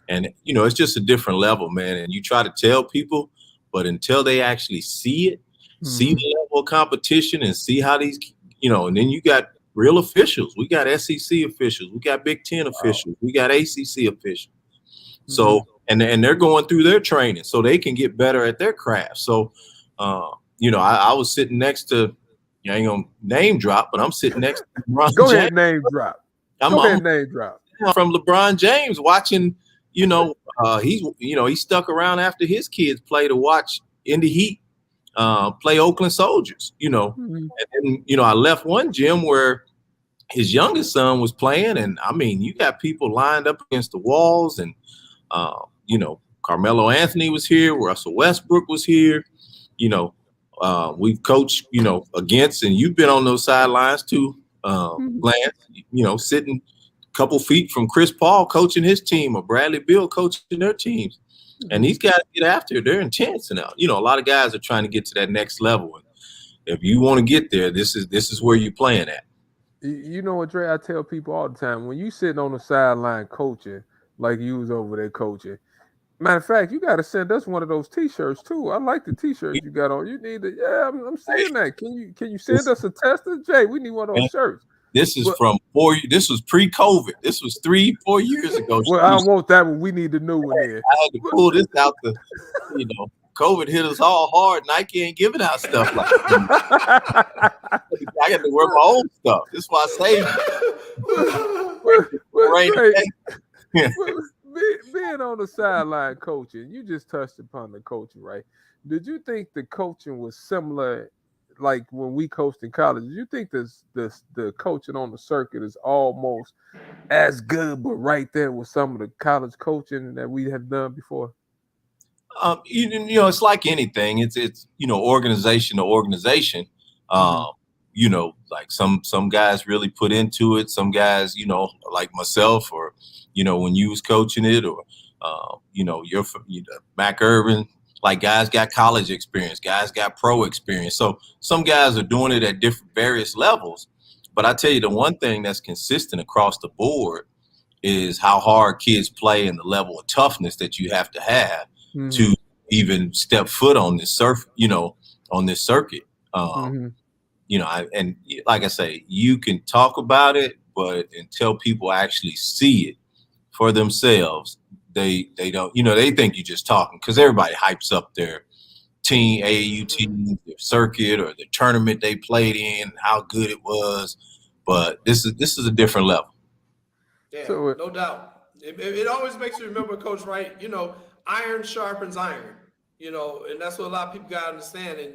And, it's just a different level, man. And you try to tell people, but until they actually see it, see the level of competition and see how these, and then you got real officials. We got SEC officials. We got Big Ten officials. We got ACC officials. So, and they're going through their training so they can get better at their craft. So, I was sitting next to, I ain't gonna name drop, but I'm sitting next to LeBron Go James. ahead, name drop. Go ahead, name drop. From LeBron James watching, he stuck around after his kids play to watch Indy Heat play Oakland Soldiers, and then, I left one gym where his youngest son was playing. And I mean, you got people lined up against the walls and, Carmelo Anthony was here. Russell Westbrook was here. We've coached, against, and you've been on those sidelines too, Lance, sitting a couple feet from Chris Paul coaching his team or Bradley Beal coaching their teams. And these guys get after it. They're intense. And, a lot of guys are trying to get to that next level. And if you want to get there, this is where you're playing at. You know what, Dre, I tell people all the time, when you sitting on the sideline coaching, like you was over there coaching, matter of fact, you got to send us one of those T-shirts too. I like the T-shirts you got on. You need to, I'm saying that. Can you send us a tester, Jay? We need one of those shirts. This is this was pre-COVID. This was 3-4 years ago. Well, I don't want that one. We need the new one here. I had to pull this out COVID hit us all hard. Nike ain't giving out stuff like that. I got to wear my own stuff. This is why I saved Being on the sideline coaching, you just touched upon the coaching, right? Did you think the coaching was similar, like when we coached in college? Did you think the coaching on the circuit is almost as good, but right there with some of the college coaching that we have done before? It's like anything. It's organization to organization. Like some guys really put into it. Some guys, like myself, or when you was coaching it, or you're Mac Irvin. Like, guys got college experience, guys got pro experience. So some guys are doing it at different various levels. But I tell you, the one thing that's consistent across the board is how hard kids play and the level of toughness that you have to have to even step foot on this on this circuit. And like I say, you can talk about it, but until people actually see it for themselves, they don't, they think you're just talking, because everybody hypes up their team, AAU team, their circuit, or the tournament they played in, how good it was. But this is a different level. Yeah, no doubt. It always makes you remember, Coach, right? Iron sharpens iron, and that's what a lot of people got to understand. And,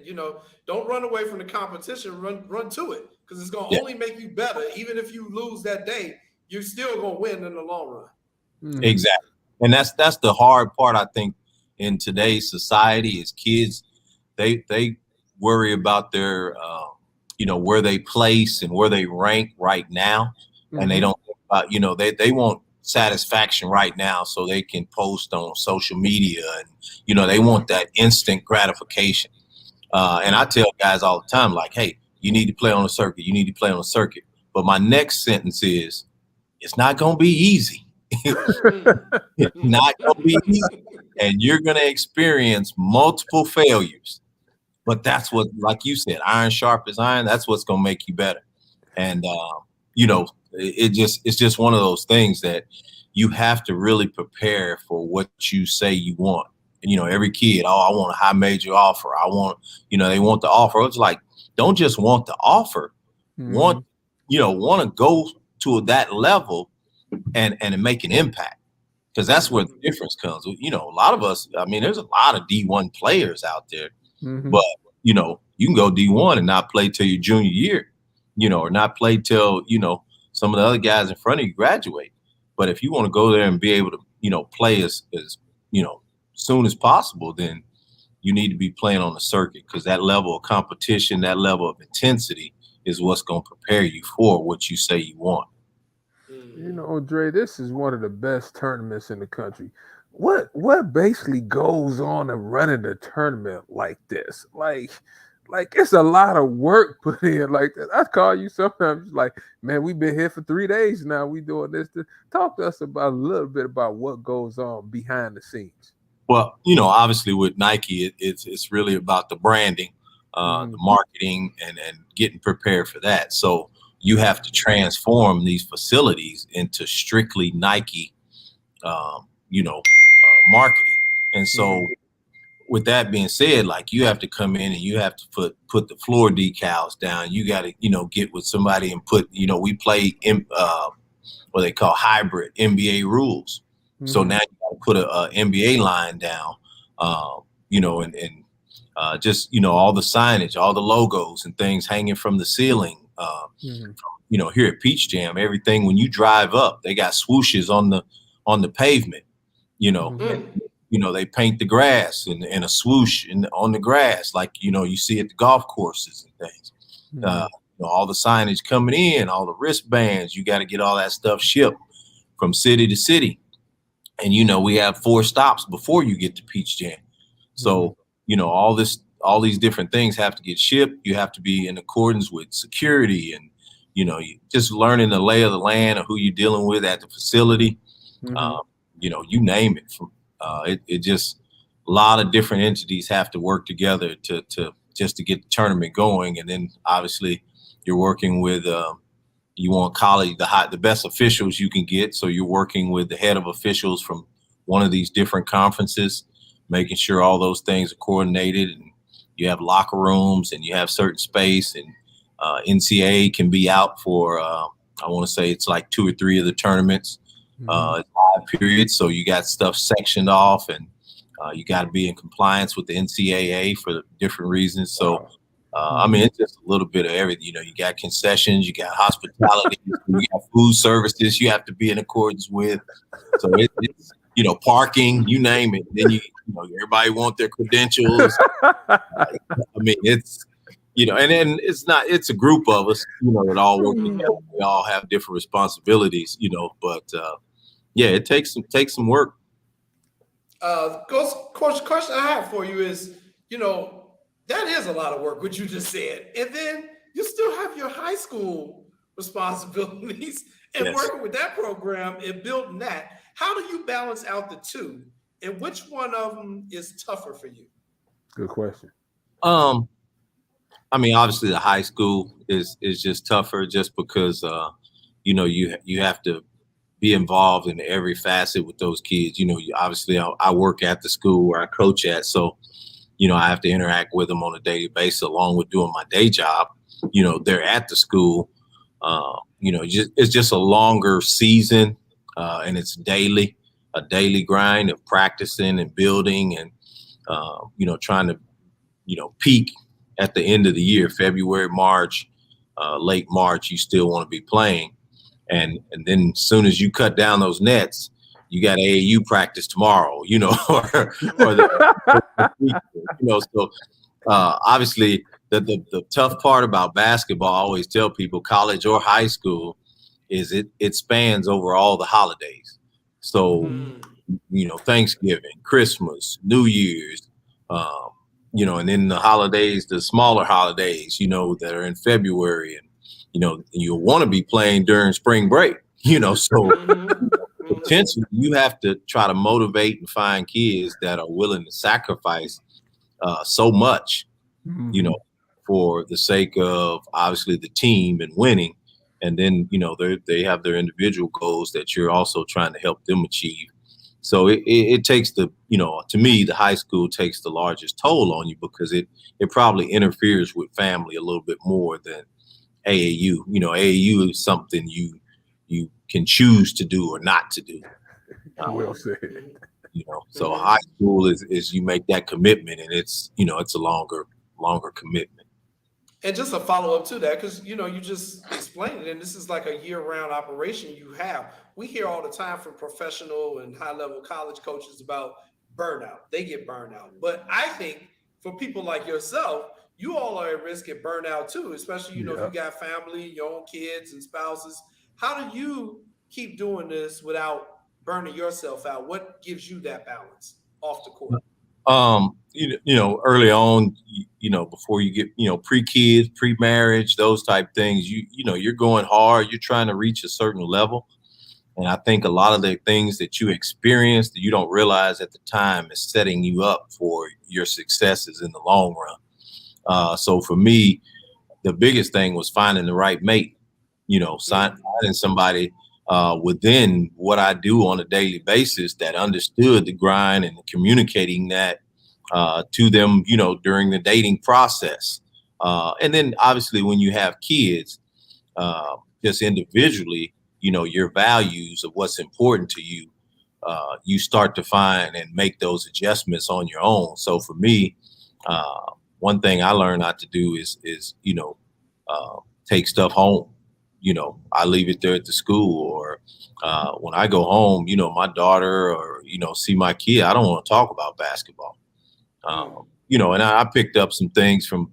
don't run away from the competition, run to it, because it's going to only make you better. Even if you lose that day, you're still going to win in the long run. Exactly. And that's the hard part, I think, in today's society, is kids, they worry about their, where they place and where they rank right now. And they don't think about, they want satisfaction right now so they can post on social media, and they want that instant gratification. And I tell guys all the time, like, hey, you need to play on the circuit, you need to play on the circuit. But my next sentence is, it's not going to be easy. It's not going to be easy, and you're going to experience multiple failures. But that's what, like you said, iron sharp as iron, that's what's going to make you better. And it's just one of those things that you have to really prepare for what you say you want. And, every kid, I want a high major offer. I want, they want the offer. It's like, don't just want the offer. Want to go to that level and make an impact, because that's where the difference comes. A lot of us, there's a lot of D1 players out there, but, you can go D1 and not play till your junior year, or not play till, some of the other guys in front of you graduate. But if you want to go there and be able to, play as soon as possible, then you need to be playing on the circuit, because that level of competition, that level of intensity is what's going to prepare you for what you say you want. Dre, this is one of the best tournaments in the country. What basically goes on in running a tournament like this? Like, like it's a lot of work put in. Like I call you sometimes like, man, we've been here for 3 days now. We doing this. Talk to us about a little bit about what goes on behind the scenes. Well, obviously with Nike, it's really about the branding, the marketing, and getting prepared for that. So you have to transform these facilities into strictly Nike, marketing. And so with that being said, like you have to come in and you have to put the floor decals down. You got to, get with somebody and put, we play in what they call hybrid NBA rules. So now you got to put a NBA line down, and just, all the signage, all the logos and things hanging from the ceiling. Here at Peach Jam, everything, when you drive up, they got swooshes on the pavement, they paint the grass in a swoosh on the grass, like, you see at the golf courses and things. All the signage coming in, all the wristbands, you got to get all that stuff shipped from city to city. And, we have 4 stops before you get to Peach Jam. So, all these different things have to get shipped. You have to be in accordance with security and, just learning the lay of the land of who you're dealing with at the facility. You name it. It just, a lot of different entities have to work together to get the tournament going. And then obviously you're working with, you want college, the best officials you can get. So you're working with the head of officials from one of these different conferences, making sure all those things are coordinated, and you have locker rooms and you have certain space, and NCAA can be out for, I want to say it's like 2 or 3 of the tournaments, live periods. So you got stuff sectioned off, and you got to be in compliance with the NCAA for different reasons. So, it's just a little bit of everything. You got concessions, you got hospitality, you got food services you have to be in accordance with. So it's parking, you name it. Then everybody want their credentials. It's and then it's a group of us, that all work together. We all have different responsibilities, but it takes some work. Coach, question I have for you is, that is a lot of work, what you just said. And then you still have your high school responsibilities and working with that program and building that. How do you balance out the two? And which one of them is tougher for you? Good question. Obviously the high school is just tougher just because, you have to be involved in every facet with those kids. Obviously I work at the school where I coach at. So, I have to interact with them on a daily basis along with doing my day job. They're at the school. It's just a longer season, and it's a daily grind of practicing and building and, trying to, peak at the end of the year, February, March, late March, you still want to be playing. And then as soon as you cut down those nets, you got AAU practice tomorrow, so obviously the tough part about basketball, I always tell people, college or high school, is it spans over all the holidays. So, Thanksgiving, Christmas, New Year's, and then the holidays, the smaller holidays, that are in February, and, you'll want to be playing during spring break, so potentially you have to try to motivate and find kids that are willing to sacrifice so much, for the sake of obviously the team and winning. And then, they have their individual goals that you're also trying to help them achieve. So it takes to me, the high school takes the largest toll on you because it probably interferes with family a little bit more than AAU. AAU is something you can choose to do or not to do. Well said. So high school is you make that commitment, and it's a longer commitment. And just a follow up to that, because you just explained it, and this is like a year-round operation you have. We hear all the time from professional and high-level college coaches about burnout. They get burned out. But I think for people like yourself, you all are at risk at burnout too, especially, if you got family, your own kids and spouses. How do you keep doing this without burning yourself out? What gives you that balance off the court? Early on, before you get, pre-kids, pre-marriage, those type things, you're going hard, you're trying to reach a certain level. And I think a lot of the things that you experience that you don't realize at the time is setting you up for your successes in the long run. So for me, the biggest thing was finding the right mate, finding somebody within what I do on a daily basis that understood the grind and communicating that to them, during the dating process. And then obviously when you have kids, just individually, your values of what's important to you, you start to find and make those adjustments on your own. So for me, one thing I learned not to do is take stuff home. I leave it there at the school, or when I go home, my daughter or, see my kid, I don't want to talk about basketball. And I picked up some things from,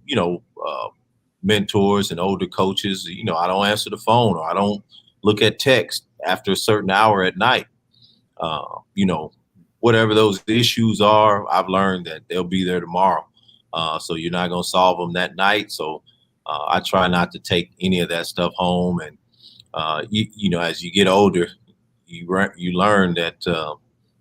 mentors and older coaches. I don't answer the phone, or I don't look at text after a certain hour at night. Whatever those issues are, I've learned that they'll be there tomorrow. So you're not going to solve them that night. So I try not to take any of that stuff home. And, as you get older, you learn that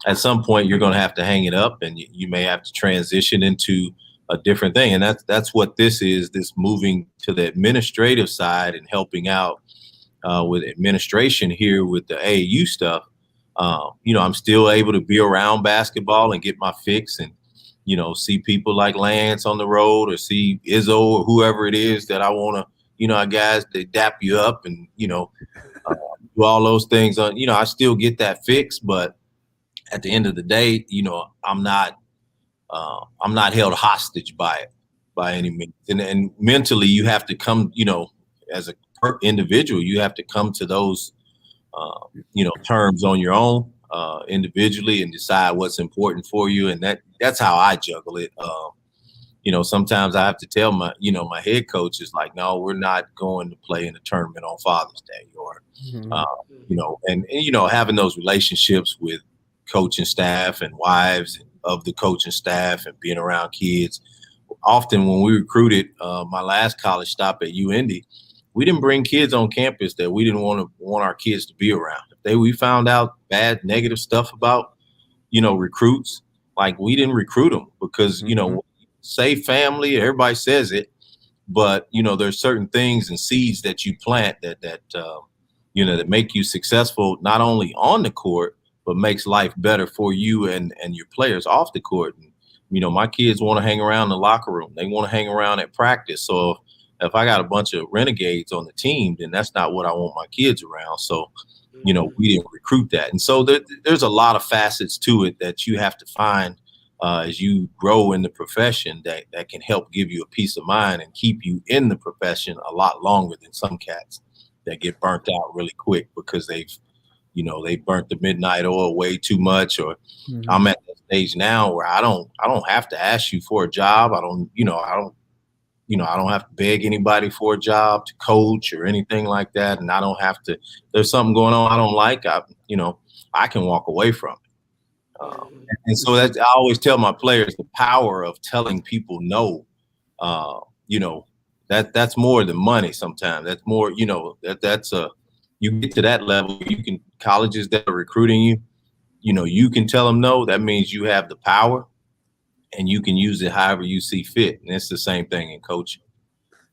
at some point you're going to have to hang it up, and you may have to transition into a different thing. And that's what this is, this moving to the administrative side and helping out with administration here with the AAU stuff. I'm still able to be around basketball and get my fix, and, see people like Lance on the road, or see Izzo or whoever it is that I want to, guys, they dap you up and, do all those things. I still get that fix, but at the end of the day, I'm not held hostage by it by any means. And mentally you have to come, as a individual, you have to come to those, terms on your own, individually, and decide what's important for you. And that's how I juggle it. Sometimes I have to tell my head coach is like, no, we're not going to play in a tournament on Father's Day, or, having those relationships with coaching staff and wives of the coaching staff and being around kids. Often when we recruited my last college stop at UIndy, we didn't bring kids on campus that we didn't want our kids to be around. If we found out bad, negative stuff about, recruits, like, we didn't recruit them because, say family, everybody says it, but, there's certain things and seeds that you plant that make you successful, not only on the court, but makes life better for you and your players off the court. And, my kids want to hang around the locker room. They want to hang around at practice. So if I got a bunch of renegades on the team, then that's not what I want my kids around. So, we didn't recruit that. And so there's a lot of facets to it that you have to find as you grow in the profession that can help give you a peace of mind and keep you in the profession a lot longer than some cats that get burnt out really quick because they burnt the midnight oil way too much. Or I'm at that stage now where I don't have to ask you for a job. I don't have to beg anybody for a job to coach or anything like that. And I don't have to, there's something going on I don't like, I can walk away from it. And so I always tell my players the power of telling people no. That's more than money sometimes. That's more, you get to that level, colleges that are recruiting you, you can tell them no. That means you have the power and you can use it however you see fit. And it's the same thing in coaching.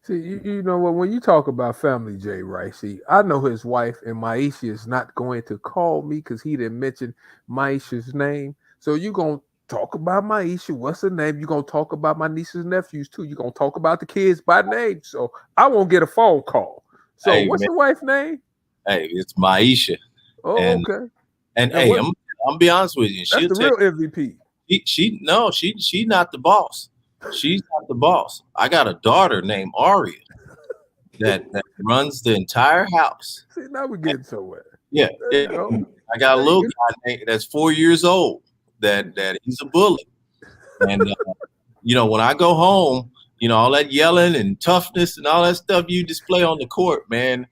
See, you know what, when you talk about family, Jay, right? See, I know his wife, and Maisha is not going to call me because he didn't mention Maisha's name. So you're going to talk about Maisha. What's her name? You're going to talk about my nieces and nephews too. You're going to talk about the kids by name. So I won't get a phone call. So hey, what's your wife's name? Hey, it's Maisha. Oh, okay. And hey, I'm be honest with you. That's the real MVP. She's not the boss. She's not the boss. I got a daughter named Aria that runs the entire house. See, now we're getting somewhere. Yeah. I got a little guy that's 4 years old that he's a bully. And, when I go home, all that yelling and toughness and all that stuff you display on the court, man,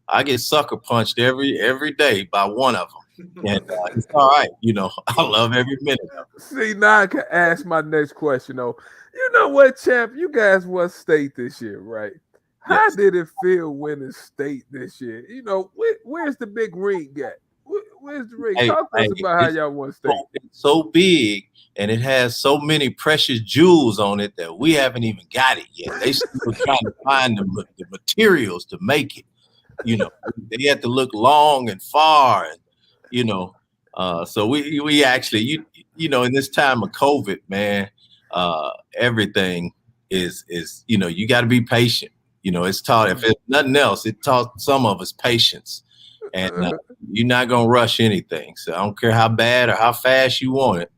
I get sucker punched every day by one of them. And it's all right. You know, I love every minute of it. See, now I can ask my next question. Though, you know what, champ? You guys won state this year, right? How Yes. did it feel winning state this year? You know, where's the big ring at? Where's the ring? Hey, Talk to us hey, about how it's y'all won state. it's so big and it has so many precious jewels on it that we haven't even got it yet. They still trying to find the materials to make it. You know, they had to look long and far, and you know, so we actually you know, in this time of COVID, man, everything is you know, you got to be patient. You know, it's taught, if it's nothing else, it taught some of us patience, and you're not gonna rush anything. So I don't care how bad or how fast you want it.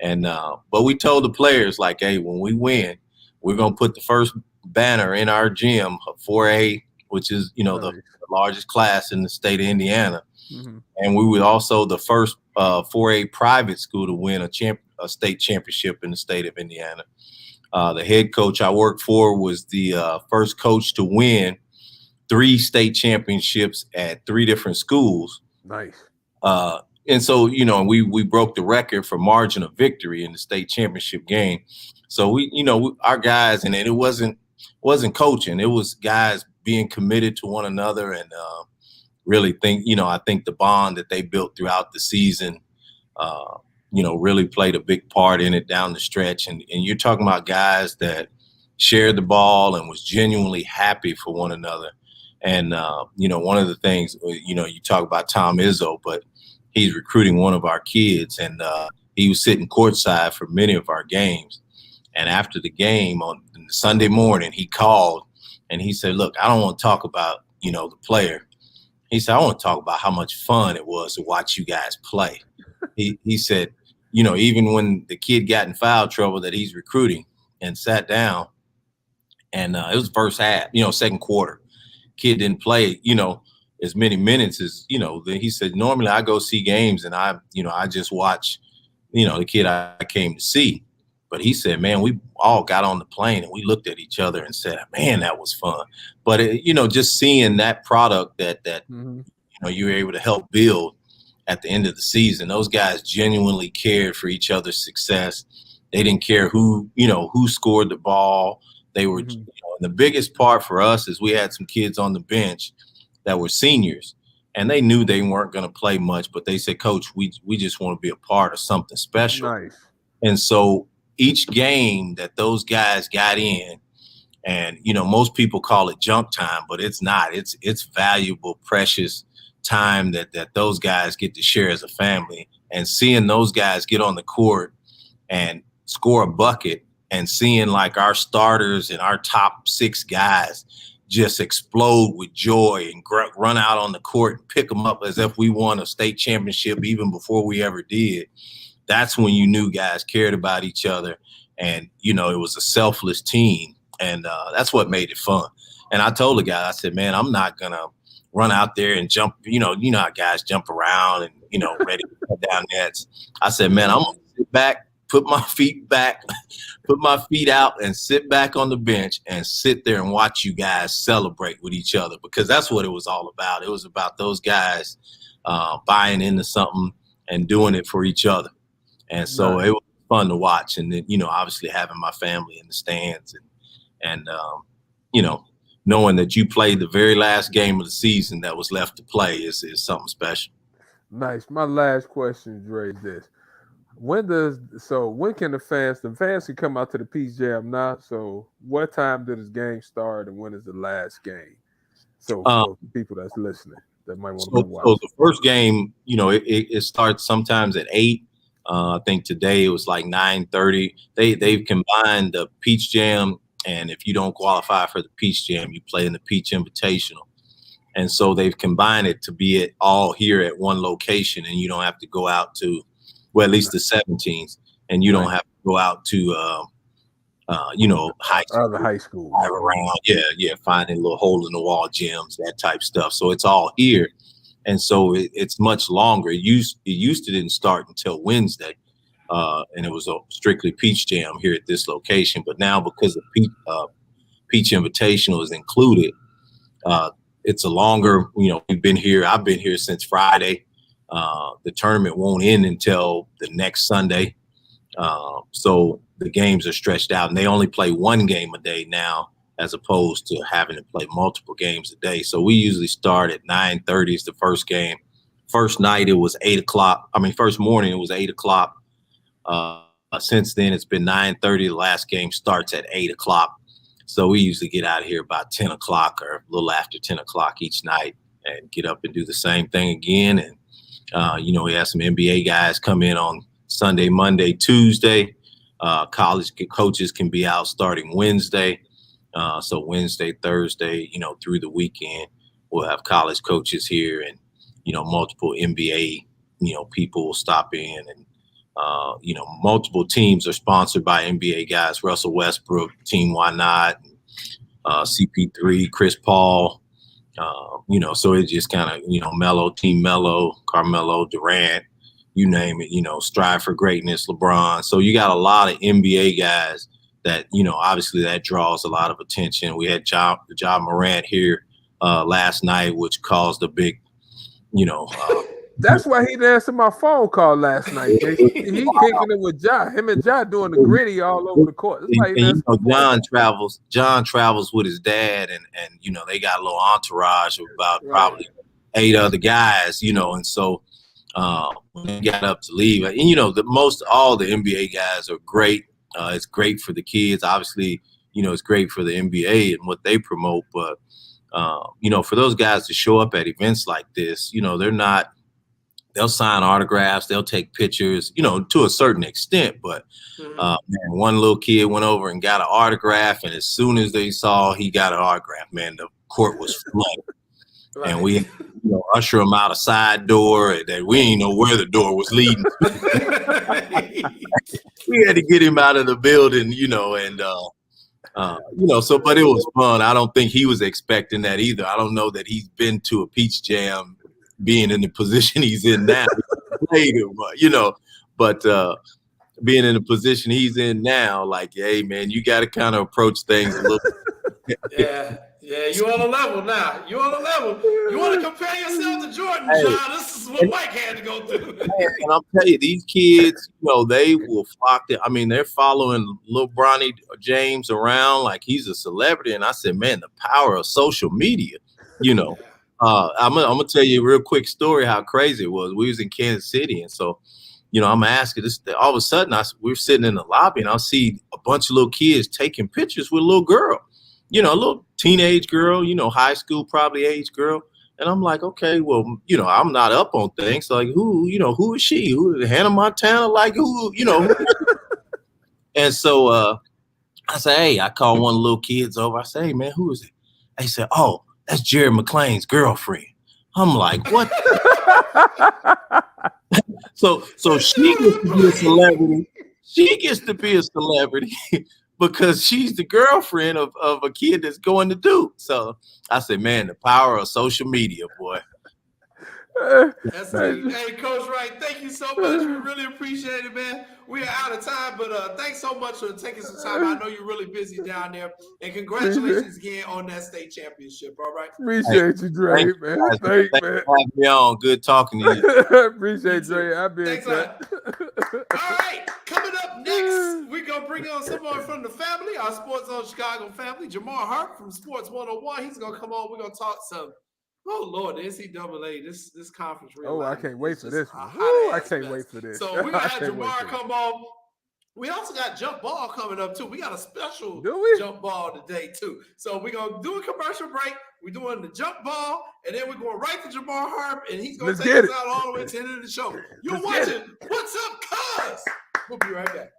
And but we told the players, like, hey, when we win, we're gonna put the first banner in our gym, 4A, which is, you know, the largest class in the state of Indiana. And we were also the first 4A private school to win a state championship in the state of Indiana. The head coach I worked for was the first coach to win 3 state championships at 3 different schools. Nice. And so, you know, we broke the record for margin of victory in the state championship game. So we, you know, our guys, and it wasn't coaching, it was guys being committed to one another, and really I think the bond that they built throughout the season, you know, really played a big part in it down the stretch. And you're talking about guys that shared the ball and was genuinely happy for one another. And, you know, one of the things, you know, you talk about Tom Izzo, but he's recruiting one of our kids, and he was sitting courtside for many of our games. And after the game on Sunday morning, he called and he said, look, I don't want to talk about, you know, the player. He said, I want to talk about how much fun it was to watch you guys play. He said, you know, even when the kid got in foul trouble that he's recruiting, and sat down, and it was first half, you know, second quarter, kid didn't play, you know, as many minutes as, you know, he said, normally I go see games and I just watch, you know, the kid I came to see. But he said, man, we all got on the plane and we looked at each other and said, man, that was fun. But, you know, just seeing that product that you know, you were able to help build at the end of the season, those guys genuinely cared for each other's success. They didn't care who scored the ball. They were, you know, and the biggest part for us is we had some kids on the bench that were seniors, and they knew they weren't going to play much, but they said, Coach, we just want to be a part of something special. Nice. And so each game that those guys got in, and, you know, most people call it junk time, but it's not. It's valuable, precious time that those guys get to share as a family. And seeing those guys get on the court and score a bucket, and seeing like our starters and our top 6 guys just explode with joy and run out on the court and pick them up as if we won a state championship even before we ever did. That's when you knew guys cared about each other, and, you know, it was a selfless team, and that's what made it fun. And I told the guy, I said, man, I'm not going to run out there and jump, you know how guys jump around and, you know, ready to cut down nets. I said, man, I'm going to sit back, put my feet out and sit back on the bench and sit there and watch you guys celebrate with each other, because that's what it was all about. It was about those guys buying into something and doing it for each other. And so it was fun to watch. And then, you know, obviously having my family in the stands and you know, knowing that you played the very last game of the season that was left to play is something special. Nice. My last question, Dre, is this. When can the fans can come out to the Peach Jam now? So what time did this game start, and when is the last game? So for people that's listening that might want to watch. So the first game, you know, it starts sometimes at 8. I think today it was like 9:30. They've combined the Peach Jam, and if you don't qualify for the Peach Jam, you play in the Peach Invitational. And so they've combined it to be it all here at one location, and you don't have to go out to, well, at least the 17s, and you don't have to go out to, you know, high school, drive around, finding little hole in the wall gyms, that type stuff. So it's all here, and so it's much longer. It used to didn't start until Wednesday, and it was a strictly Peach Jam here at this location. But now, because the Peach Invitational is included, it's a longer. You know, I've been here since Friday. The tournament won't end until the next Sunday. So the games are stretched out, and they only play one game a day now, as opposed to having to play multiple games a day. So we usually start at 9:30 is the first game. First night it was 8 o'clock. First morning it was 8 o'clock. Since then it's been 9:30. The last game starts at 8 o'clock. So we usually get out of here about 10 o'clock or a little after 10 o'clock each night and get up and do the same thing again. And, we have some NBA guys come in on Sunday, Monday, Tuesday. College coaches can be out starting Wednesday. So Wednesday, Thursday, through the weekend, we'll have college coaches here, and, multiple NBA, people will stop in, and, multiple teams are sponsored by NBA guys, Russell Westbrook, Team Why Not, CP3, Chris Paul, so it's just kind of, Melo, Team Melo, Carmelo, Durant, you name it, Strive for Greatness, LeBron. So you got a lot of NBA guys that, obviously that draws a lot of attention. We had Ja Morant here last night, which caused a big, That's why he didn't answer my phone call last night. He kicking it with Ja. Him and Ja doing the gritty all over the court. That's why he John travels with his dad, and they got a little entourage of about probably 8 other guys, and so when they got up to leave, and all the NBA guys are great. It's great for the kids. Obviously, it's great for the NBA and what they promote. But, for those guys to show up at events like this, they'll sign autographs, they'll take pictures, to a certain extent. But, one little kid went over and got an autograph. And as soon as they saw he got an autograph, man, the court was flooded. Right. And we, usher him out a side door that we didn't know where the door was leading. We had to get him out of the building, but it was fun. I don't think he was expecting that either. I don't know that he's been to a Peach Jam being in the position he's in now. But being in the position he's in now, like, hey, man, you got to kind of approach things a little Yeah, you on a level now. You on a level. You want to compare yourself to Jordan, John? This is what Mike had to go through. And I'll tell you, these kids, they will flock to. They're following little Bronny James around like he's a celebrity. And I said, man, the power of social media. I'm gonna tell you a real quick story how crazy it was. We was in Kansas City, and so, I'm asking this. All of a sudden, we were sitting in the lobby, and I see a bunch of little kids taking pictures with a little girl. A little teenage girl, high school probably age girl. And I'm like, okay, well, I'm not up on things. So like, who is she? Who is Hannah Montana? Like, who? And so I say, hey, I call one of the little kids over. I say, hey, man, who is it? They said, oh, that's Jerry McClain's girlfriend. I'm like, what? So she gets to be a celebrity. She gets to be a celebrity. Because she's the girlfriend of a kid that's going to Duke. So I said, man, the power of social media, boy. That's it. Hey, Coach Wright, thank you so much. We really appreciate it, man. We are out of time, but thanks so much for taking some time. I know you're really busy down there. And congratulations again on that state championship, all right? Appreciate you, Dre, man. Thanks, man. For having me on. Good talking to you. Appreciate Dre. I'll be in touch. All right, coming up next, we're going to bring on someone from the family, our Sports Zone Chicago family, Jamar Hart from Sports 101. He's going to come on. We're going to talk some. Oh Lord, the NCAA, this conference. Oh, I can't wait for this. I can't wait for this. So we're gonna have Jamar come on. We also got jump ball coming up too. We got a special jump ball today too. So we're gonna do a commercial break. We're doing the jump ball, and then we're going right to Jamar Harp, and he's gonna take us out all the way to the end of the show. You're watching What's Up, Cuz? We'll be right back.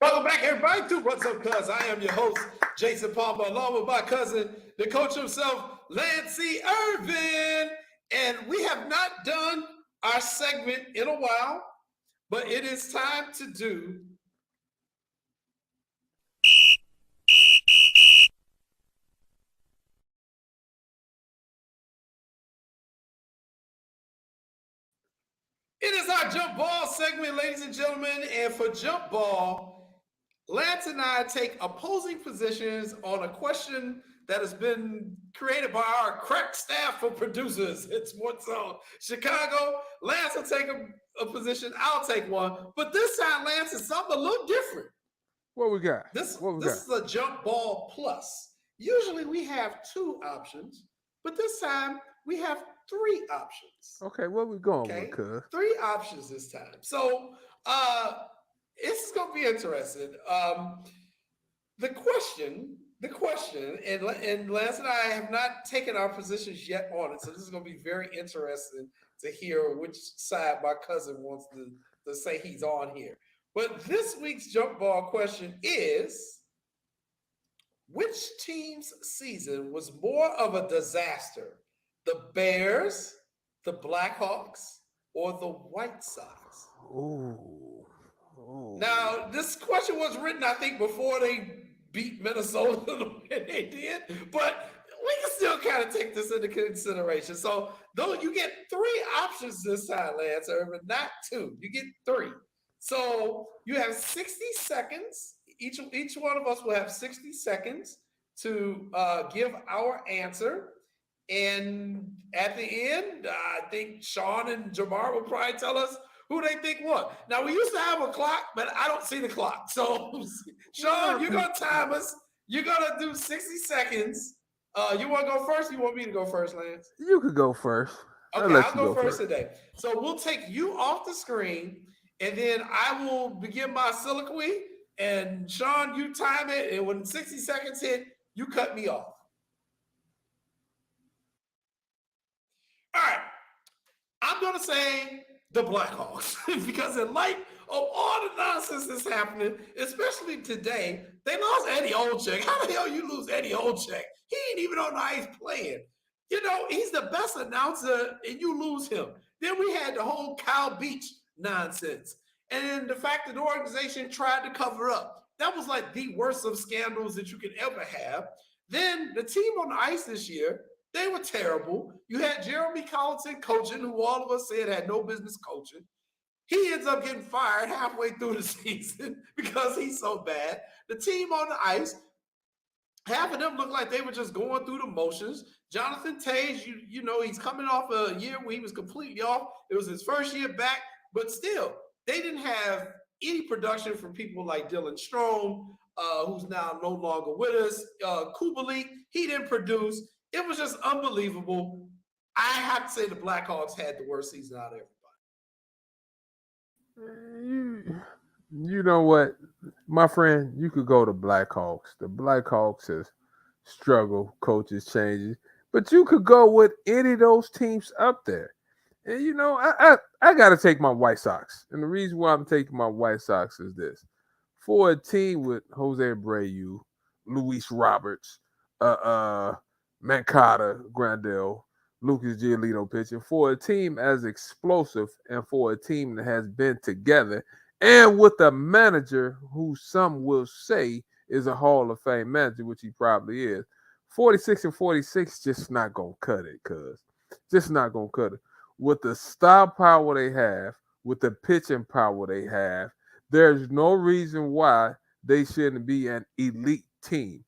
Welcome back, everybody, to What's Up, Cuz. I am your host, Jason Palmer, along with my cousin, the coach himself, Lancey Irvin. And we have not done our segment in a while, but it is time to do It is our jump ball segment, ladies and gentlemen. And for jump ball, Lance and I take opposing positions on a question that has been created by our crack staff of producers. It's more so Chicago. Lance will take a position. I'll take one. But this time, Lance, is something a little different. What we got? This is a jump ball plus. Usually we have 2 options, but this time we have 3 options. Okay, where we going with, cuz? 3 options this time. So it's gonna be interesting. The question, and Lance and I have not taken our positions yet on it, so this is gonna be very interesting to hear which side my cousin wants to say he's on here. But this week's jump ball question is: which team's season was more of a disaster? The Bears, the Blackhawks, or the White Sox? Ooh. Now, this question was written, I think, before they beat Minnesota the way they did, but we can still kind of take this into consideration. So, though you get 3 options this time, Lance Irvin, not 2. You get 3. So you have 60 seconds. Each one of us will have 60 seconds to give our answer. And at the end, I think Sean and Jamar will probably tell us who they think won. Now, we used to have a clock, but I don't see the clock. So, Sean, you're going to time us. You're going to do 60 seconds. You want to go first? Or you want me to go first, Lance? You could go first. Okay, I'll go first today. So we'll take you off the screen, and then I will begin my soliloquy. And Sean, you time it, and when 60 seconds hit, you cut me off. All right. I'm going to say the Blackhawks because in light of all the nonsense that's happening, especially today, they lost Eddie Olczyk. How the hell you lose Eddie Olczyk? He ain't even on the ice playing. You know, he's the best announcer, and you lose him. Then we had the whole Kyle Beach nonsense. And then the fact that the organization tried to cover up. That was like the worst of scandals that you could ever have. Then the team on the ice this year, they were terrible. You had Jeremy Colleton coaching, who all of us said had no business coaching. He ends up getting fired halfway through the season because he's so bad. The team on the ice, half of them looked like they were just going through the motions. Jonathan Tage, you know, he's coming off a year where he was completely off. It was his first year back, but still, they didn't have any production from people like Dylan Strome, who's now no longer with us. Kubalik, he didn't produce. It was just unbelievable. I have to say the Blackhawks had the worst season out of everybody. You know what, my friend? You could go to Blackhawks. The Blackhawks has struggled, coaches changes, but you could go with any of those teams up there. And you know, I got to take my White Sox, and the reason why I'm taking my White Sox is this: for a team with Jose Abreu, Luis Roberts, Mancada, Grandel, Lucas Giolito pitching, for a team as explosive and for a team that has been together, and with a manager who some will say is a Hall of Fame manager, which he probably is, 46-46 just not going to cut it, cuz. Just not going to cut it. With the star power they have, with the pitching power they have, there's no reason why they shouldn't be an elite team.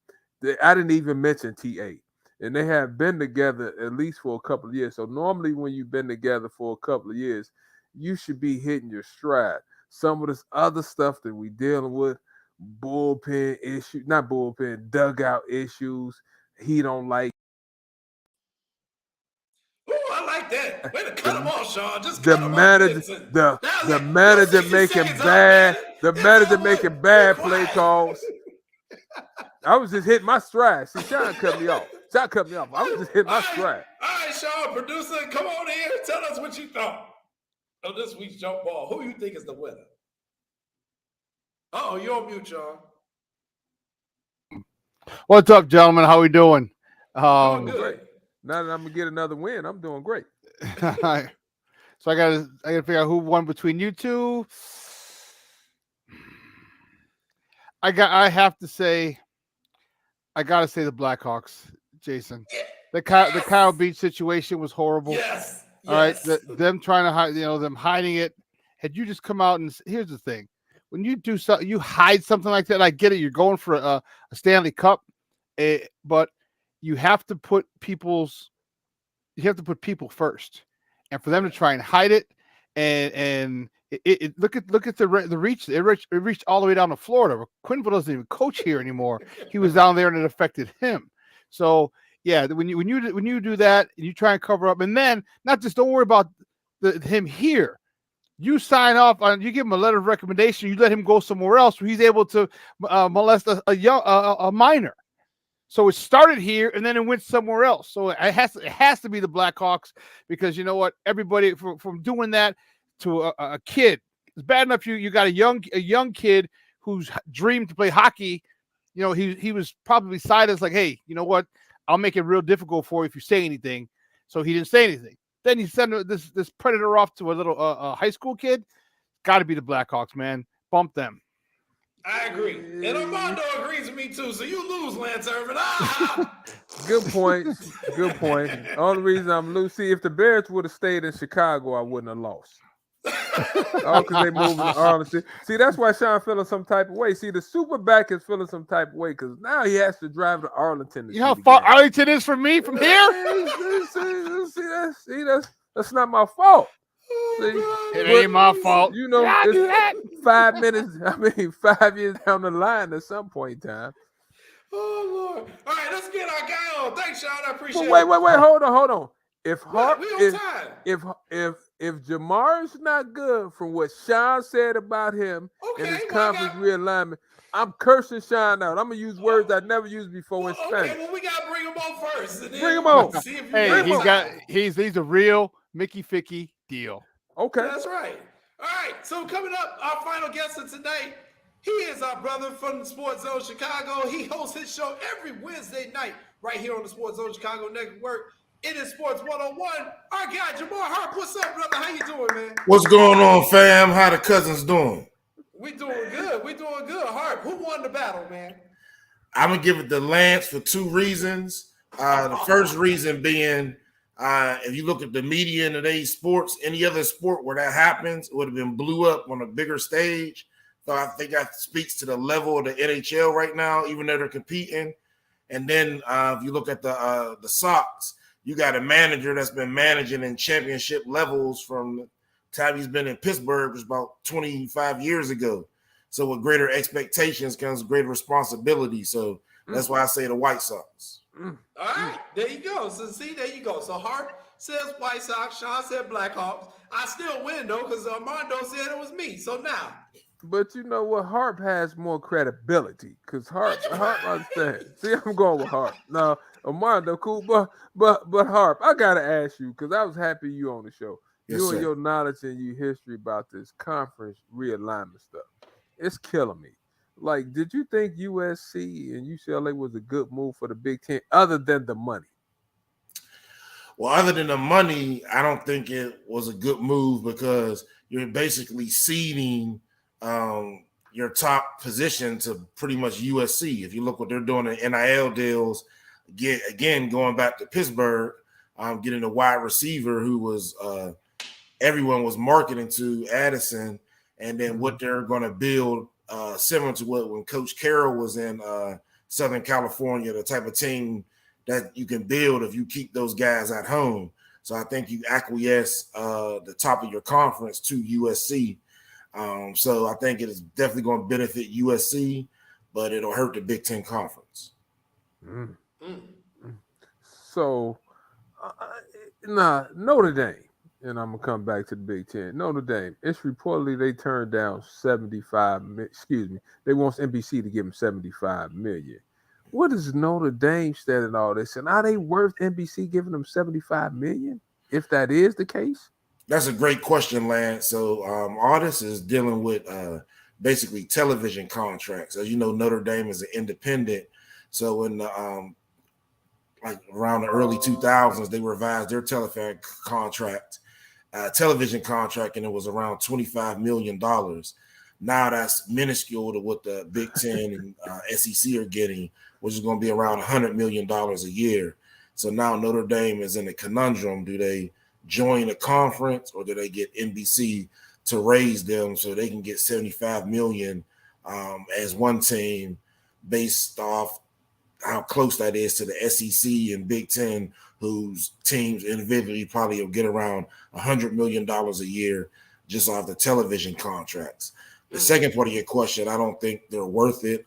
I didn't even mention T8. And they have been together at least for a couple of years. So normally when you've been together for a couple of years, you should be hitting your stride. Some of this other stuff that we dealing with, bullpen issues, not bullpen, dugout issues, he don't like. Ooh, I like that. Way to cut him off, Sean. Just the cut him manager, off. the manager making bad, play calls. I was just hitting my stride. See, Sean cut me off. I was just hitting my stride. All right, Sean, producer, come on in. Tell us what you thought of this week's jump ball. Who you think is the winner? Oh, you're on mute, Sean. What's up, gentlemen? How we doing? Doing good. Great. Now that I'm gonna get another win, I'm doing great. So I gotta figure out who won between you two. I have to say, I gotta say the Blackhawks, Jason. The Kyle Beach situation was horrible. Yes. All right, them trying to hide, them hiding it. Had you just come out and here's the thing, when you do something, you hide something like that. I get it. You're going for a Stanley Cup, but you have to put people first, and for them to try and hide it, and it look at the reach. It reached all the way down to Florida. Quinville doesn't even coach here anymore. He was down there, and it affected him. So yeah, when you do that and you try and cover up, and then not just don't worry about him here. You sign off on. You give him a letter of recommendation. You let him go somewhere else where he's able to molest a minor. So it started here and then it went somewhere else. So it has to be the Blackhawks, because you know what? Everybody from doing that to a kid, it's bad enough you got a young kid who's dreamed to play hockey. You know, he was probably sided as like, hey, you know what? I'll make it real difficult for you if you say anything. So he didn't say anything. Then he sent this predator off to a little high school kid. Got to be the Blackhawks, man. Bump them. I agree. And Armando agrees with me too. So you lose, Lance Irvin. Good point. Good point. Only reason I'm losing, see, if the Bears would have stayed in Chicago, I wouldn't have lost. All because they moved to Arlington. See, that's why Sean feeling some type of way. See, the Superback is feeling some type of way because now he has to drive to Arlington. You know how far Arlington is from me from here? See, that's not my fault. See, it ain't my fault. You know, it's 5 minutes. 5 years down the line at some point in time. Oh Lord! All right, let's get our guy on. Thanks, Sean. I appreciate it. Wait, hold on. If Hart, we on time. If Jamar's not good from what Sean said about him and his conference realignment, I'm cursing Sean out. I'm gonna use words I've never used before in Spanish. Okay, well, we gotta bring him on first. Bring him on. See if he's a real Mickey Ficky deal. Okay, that's right. All right, so coming up, our final guest of today, he is our brother from the Sports Zone Chicago. He hosts his show every Wednesday night right here on the Sports Zone Chicago Network. It is Sports 101. Our guy, Jamar Harp. What's up, brother? How you doing, man? What's going on, fam? How the cousins doing? We doing good. Harp, who won the battle, man? I'm going to give it to Lance for two reasons. The first reason being, if you look at the media in today's sports, any other sport where that happens, it would have been blew up on a bigger stage. So I think that speaks to the level of the NHL right now, even though they're competing. And then if you look at the Sox, you got a manager that's been managing in championship levels from the time he's been in Pittsburgh, was about 25 years ago. So with greater expectations comes greater responsibility. So that's why I say the White Sox. All right, there you go. So there you go. So Hart says White Sox, Sean said Blackhawks. I still win though, because Armando said it was me. So now. But you know what? Harp has more credibility because Harp understands. See, I'm going with Harp. Now, Armando, cool, but Harp, I gotta ask you because I was happy you on the show. Yes, you sir. and your knowledge and your history about this conference realignment stuff, it's killing me. Like, did you think USC and UCLA was a good move for the Big Ten, other than the money? Well, other than the money, I don't think it was a good move because you're basically seeding your top position to pretty much USC. If you look what they're doing in NIL deals, again going back to Pittsburgh, getting a wide receiver who was everyone was marketing to, Addison, and then what they're going to build similar to what when Coach Carroll was in Southern California, the type of team that you can build if you keep those guys at home. So I think you acquiesce the top of your conference to USC. So I think it is definitely going to benefit USC, but it'll hurt the Big Ten Conference. So, Notre Dame, and I'm going to come back to the Big Ten. Notre Dame, it's reportedly they turned down they want NBC to give them $75 million. What is Notre Dame stand in all this? And are they worth NBC giving them $75 million, if that is the case? That's a great question, Lance. So all this is dealing with basically television contracts. As you know, Notre Dame is an independent. So in the like around the early 2000s, they revised their television contract, and it was around $25 million. Now that's minuscule to what the Big Ten and SEC are getting, which is going to be around $100 million a year. So now Notre Dame is in a conundrum. Do they join a conference, or do they get NBC to raise them so they can get $75 million as one team, based off how close that is to the SEC and Big Ten, whose teams individually probably will get around $100 million a year just off the television contracts. The second part of your question, I don't think they're worth it.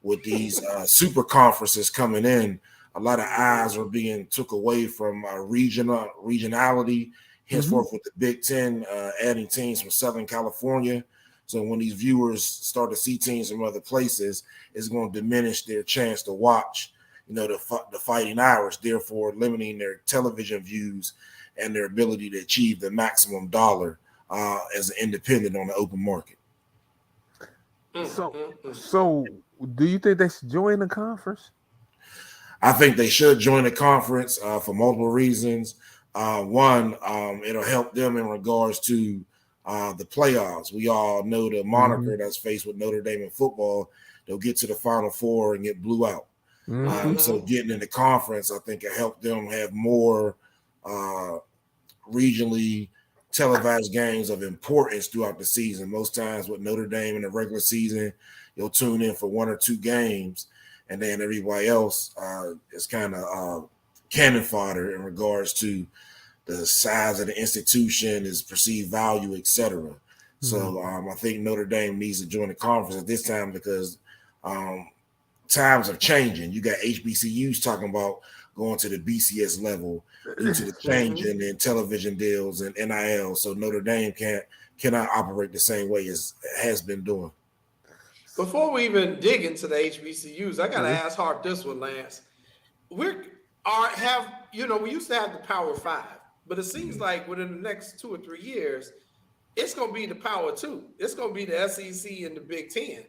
With these super conferences coming in, a lot of eyes are being took away from regionality. Henceforth, with the Big Ten adding teams from Southern California. So when these viewers start to see teams from other places, it's going to diminish their chance to watch, the Fighting Irish, therefore limiting their television views and their ability to achieve the maximum dollar as an independent on the open market. So do you think they should join the conference? I think they should join the conference for multiple reasons. One, it'll help them in regards to the playoffs. We all know the moniker that's faced with Notre Dame in football. They'll get to the Final Four and get blew out. So getting in the conference, I think, will help them have more regionally televised games of importance throughout the season. Most times with Notre Dame in the regular season, you'll tune in for one or two games, and then everybody else is kind of cannon fodder in regards to the size of the institution, its perceived value, etc. So I think Notre Dame needs to join the conference at this time because times are changing. You got HBCUs talking about going to the BCS level due to the changing in television deals and NIL. So Notre Dame cannot operate the same way as it has been doing. Before we even dig into the HBCUs, I gotta ask Hart this one, Lance. We used to have the Power Five, but it seems like within the next 2 or 3 years, it's gonna be the Power Two. It's gonna be the SEC and the Big Ten.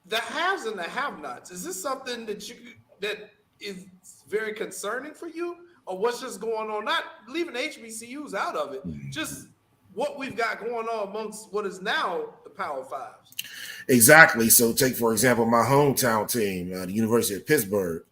The haves and the have-nots. Is this something that is very concerning for you, or what's just going on? Not leaving HBCUs out of it, just what we've got going on amongst what is now the Power Fives. Exactly. So take, for example, my hometown team, the University of Pittsburgh,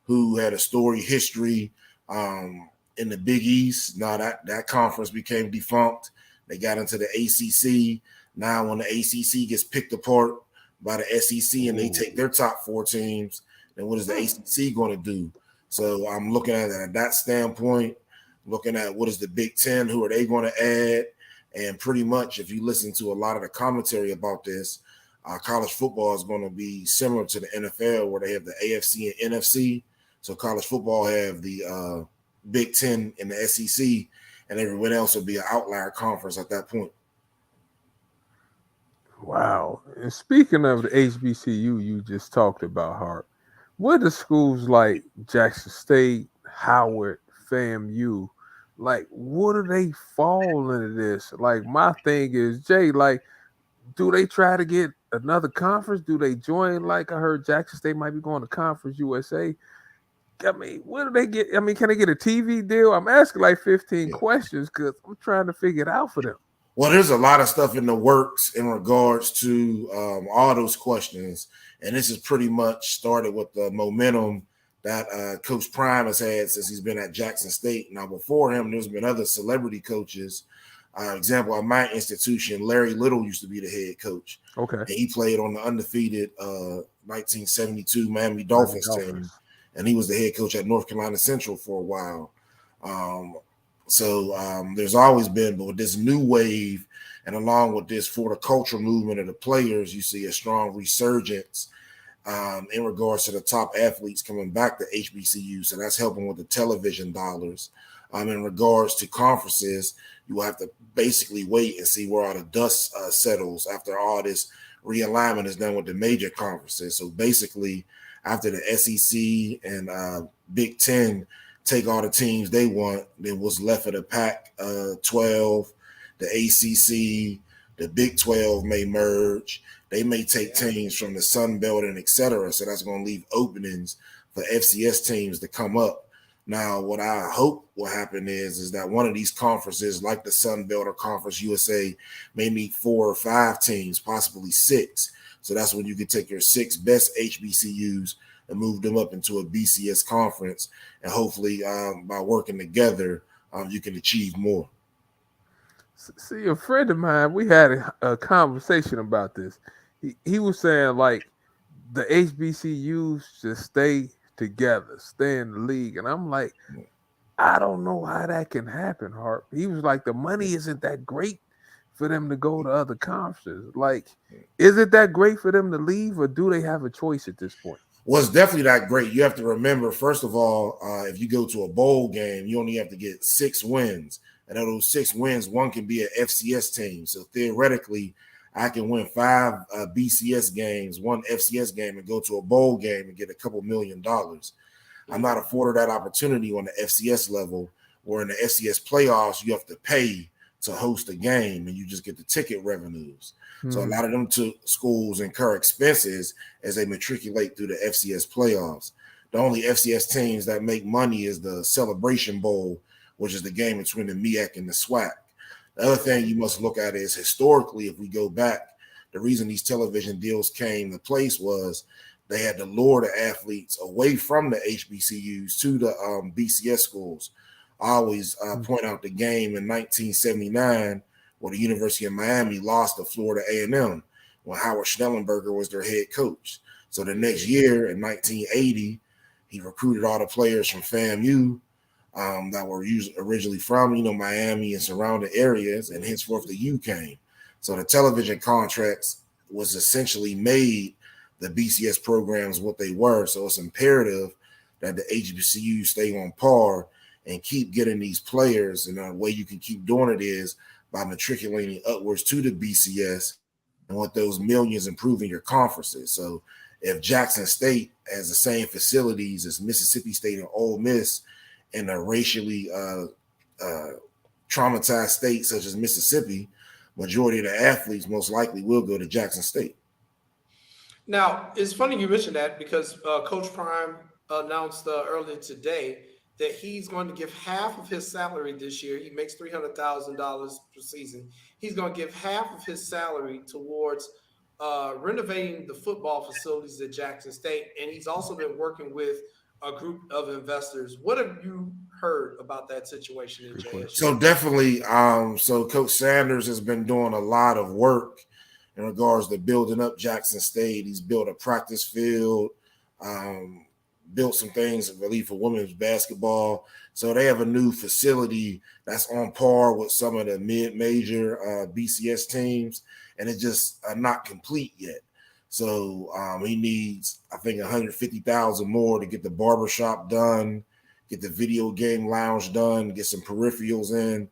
who had a storied history in the Big East. Now that conference became defunct. They got into the ACC. Now when the ACC gets picked apart by the SEC and they take their top 4 teams, then what is the ACC going to do? So I'm looking at it at that standpoint, looking at what is the Big Ten, who are they going to add? And pretty much if you listen to a lot of the commentary about this, college football is going to be similar to the NFL where they have the AFC and NFC. So college football have the Big Ten and the SEC, and everyone else will be an outlier conference at that point. Wow. And speaking of the HBCU you just talked about, Hart, what do schools like Jackson State, Howard, FAMU, like, what do they fall into this? Like, my thing is, Jay, like, do they try to get another conference? Do they join? Like, I heard Jackson State might be going to Conference USA. I mean, what do they get? I mean, can they get a TV deal? I'm asking like 15 questions because I'm trying to figure it out for them. Well, there's a lot of stuff in the works in regards to all those questions. And this is pretty much started with the momentum that Coach Prime has had since he's been at Jackson State. Now, before him, there's been other celebrity coaches. Example, at my institution, Larry Little used to be the head coach. Okay. And he played on the undefeated 1972 Miami Dolphins team. And he was the head coach at North Carolina Central for a while. So there's always been, but with this new wave and along with this for the cultural movement of the players, you see a strong resurgence in regards to the top athletes coming back to HBCU. So that's helping with the television dollars. In regards to conferences, you will have to basically wait and see where all the dust settles after all this realignment is done with the major conferences. So basically, after the SEC and Big Ten take all the teams they want, then what's left of the Pac-12, the ACC, The Big 12 may merge. They may take teams from the Sun Belt and et cetera. So that's going to leave openings for FCS teams to come up. Now, what I hope will happen is that one of these conferences, like the Sun Belt or Conference USA, may meet 4 or 5 teams, possibly 6. So that's when you can take your 6 best HBCUs and move them up into a BCS conference. And hopefully by working together, you can achieve more. See, a friend of mine, we had a conversation about this. He was saying, like, the HBCUs should stay together, stay in the league. And I'm like, I don't know how that can happen, Harp. He was like, the money isn't that great for them to go to other conferences. Like, is it that great for them to leave, or do they have a choice at this point? Well, it's definitely that great. You have to remember, first of all, if you go to a bowl game, you only have to get 6 wins. And of those 6 wins, one can be an FCS team. So theoretically, I can win 5 BCS games, 1 FCS game, and go to a bowl game and get a couple $1 million. I'm not afforded that opportunity on the FCS level, where in the FCS playoffs, you have to pay to host a game, and you just get the ticket revenues. So a lot of them schools incur expenses as they matriculate through the FCS playoffs. The only FCS teams that make money is the Celebration Bowl, which is the game between the MEAC and the SWAC. The other thing you must look at is historically, if we go back, the reason these television deals came to place was they had to lure the athletes away from the HBCUs to the BCS schools. I always point out the game in 1979 where the University of Miami lost to Florida A&M when Howard Schnellenberger was their head coach. So the next year in 1980, he recruited all the players from FAMU that were originally from, Miami and surrounding areas, and henceforth the U came. So the television contracts was essentially made the BCS programs what they were. So it's imperative that the HBCU stay on par and keep getting these players. And the way you can keep doing it is by matriculating upwards to the BCS, and with those millions improving your conferences. So if Jackson State has the same facilities as Mississippi State and Ole Miss in a racially traumatized state such as Mississippi, majority of the athletes most likely will go to Jackson State. Now, it's funny you mentioned that because Coach Prime announced earlier today that he's going to give half of his salary this year. He makes $300,000 per season. He's going to give half of his salary towards renovating the football facilities at Jackson State. And he's also been working with a group of investors. What have you heard about that situation in JSU? So definitely, so Coach Sanders has been doing a lot of work in regards to building up Jackson State. He's built a practice field, built some things, I believe, for women's basketball. So they have a new facility that's on par with some of the mid-major BCS teams, and it's just not complete yet. So he needs, I think, $150,000 more to get the barbershop done, get the video game lounge done, get some peripherals in,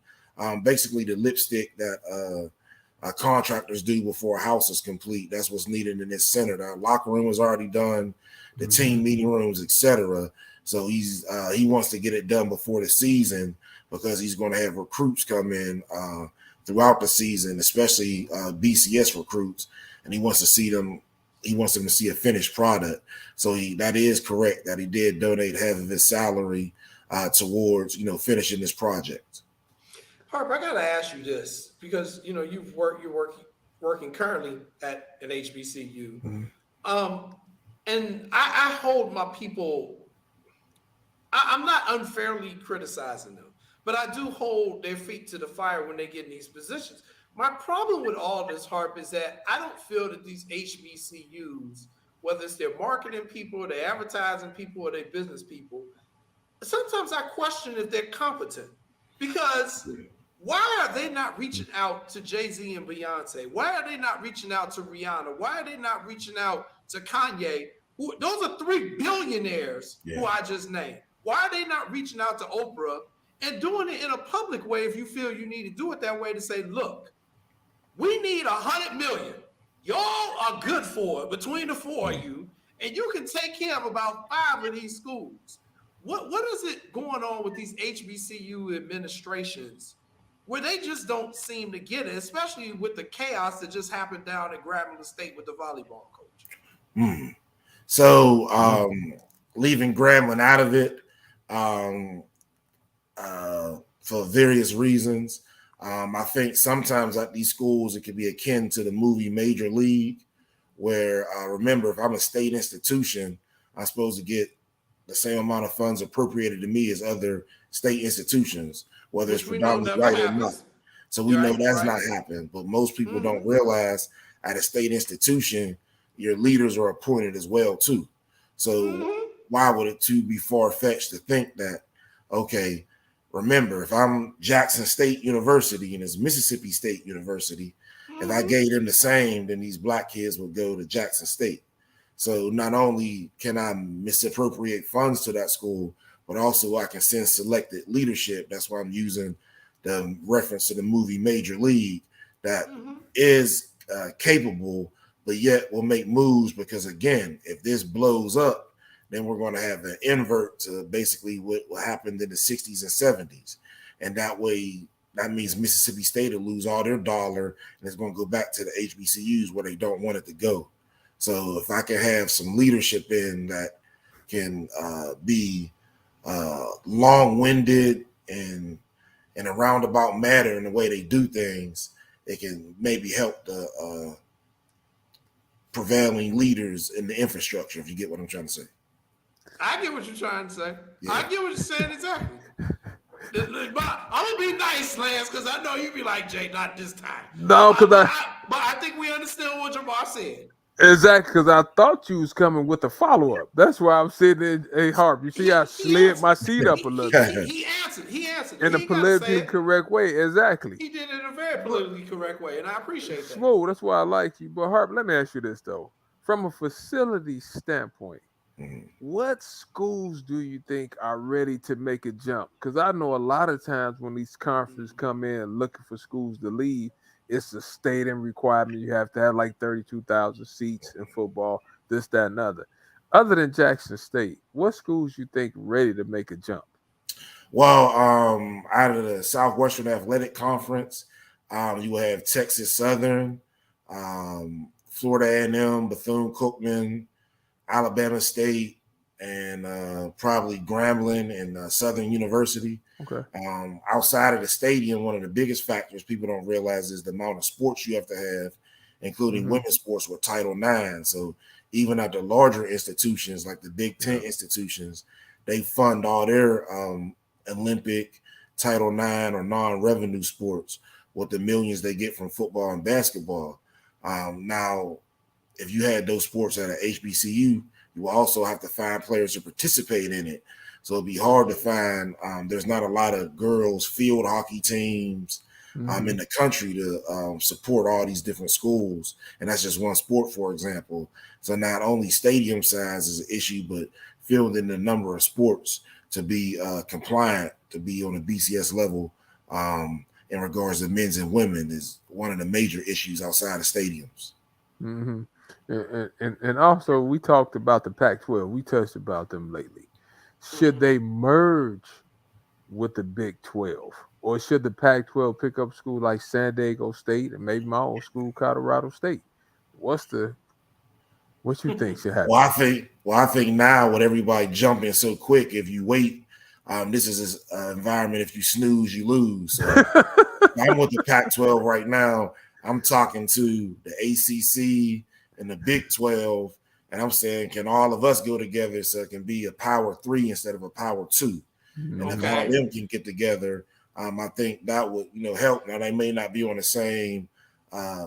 basically the lipstick that contractors do before a house is complete. That's what's needed in this center. The locker room was already done, the team meeting rooms, etc. So he wants to get it done before the season because he's going to have recruits come in throughout the season, especially BCS recruits, and he wants to see them. He wants them to see a finished product. So that is correct that he did donate half of his salary towards finishing this project. Harp, I gotta ask you this because you're working currently at an HBCU, and I hold my people. I'm not unfairly criticizing them, but I do hold their feet to the fire when they get in these positions. My problem with all this, Harp, is that I don't feel that these HBCUs, whether it's their marketing people, their advertising people, or their business people, sometimes I question if they're competent because. Why are they not reaching out to Jay-Z and Beyonce? Why are they not reaching out to Rihanna? Why are they not reaching out to Kanye? Those are 3 billionaires who I just named. Why are they not reaching out to Oprah and doing it in a public way if you feel you need to do it that way to say, look, we need $100 million. Y'all are good for it between the 4 of you, and you can take care of about 5 of these schools. What is it going on with these HBCU administrations where they just don't seem to get it, especially with the chaos that just happened down at Grambling State with the volleyball coach. So leaving Grambling out of it for various reasons. I think sometimes at these schools it can be akin to the movie Major League, where remember, if I'm a state institution, I'm supposed to get the same amount of funds appropriated to me as other state institutions, whether it's predominantly right or not. So we know that's not happened, but most people don't realize at a state institution, your leaders are appointed as well too. So why would it too be far-fetched to think that, okay, remember, if I'm Jackson State University and it's Mississippi State University, if I gave them the same, then these black kids would go to Jackson State. So not only can I misappropriate funds to that school, but also I can send selected leadership. That's why I'm using the reference to the movie Major League that is capable, but yet will make moves because, again, if this blows up, then we're going to have an invert to basically what happened in the 60s and 70s. And that way, that means Mississippi State will lose all their dollar and it's going to go back to the HBCUs where they don't want it to go. So if I can have some leadership in that can be long-winded and in a roundabout manner in the way they do things, it can maybe help the prevailing leaders in the infrastructure, if you get what I'm trying to say. I get what you're trying to say. Yeah. I get what you're saying exactly. But I'm gonna be nice, Lance, because I know you be like, Jay, not this time. No, because but I think we understand what Jamar said. Exactly, because I thought you was coming with a follow-up. That's why I'm sitting in a harp. You see, I slid my seat up a little bit. He answered. In a politically correct way, exactly. He did it in a very politically correct way, and I appreciate that. Smooth, that's why I like you. But Harp, let me ask you this, though. From a facility standpoint, what schools do you think are ready to make a jump? Because I know a lot of times when these conferences come in looking for schools to lead, it's a stadium requirement. You have to have like 32,000 seats in football, this, that, and other. Other than Jackson State, what schools you think ready to make a jump? Well, out of the Southwestern Athletic Conference, you will have Texas Southern, Florida A&M, Bethune-Cookman, Alabama State, and probably Grambling and Southern University. Okay. Outside of the stadium, one of the biggest factors people don't realize is the amount of sports you have to have, including women's sports with Title IX. So even at the larger institutions like the Big Ten institutions, they fund all their Olympic, Title IX, or non-revenue sports with the millions they get from football and basketball. Now, if you had those sports at an HBCU, you will also have to find players to participate in it. So it'd be hard to find. There's not a lot of girls field hockey teams in the country to support all these different schools. And that's just one sport, for example. So not only stadium size is an issue, but fielding the number of sports to be compliant, to be on a BCS level in regards to men's and women is one of the major issues outside of stadiums. Mm-hmm. And also, we talked about the Pac-12. We touched about them lately. Should they merge with the Big 12? Or should the Pac-12 pick up school like San Diego State and maybe my own school, Colorado State? What you think should happen? Well, I think now with everybody jumping so quick, if you wait, this is an environment. If you snooze, you lose. So I'm with the Pac-12 right now. I'm talking to the ACC and the Big 12, and I'm saying, can all of us go together so it can be a Power 3 instead of a Power 2? And if all of them can get together, I think that would help. Now they may not be on the same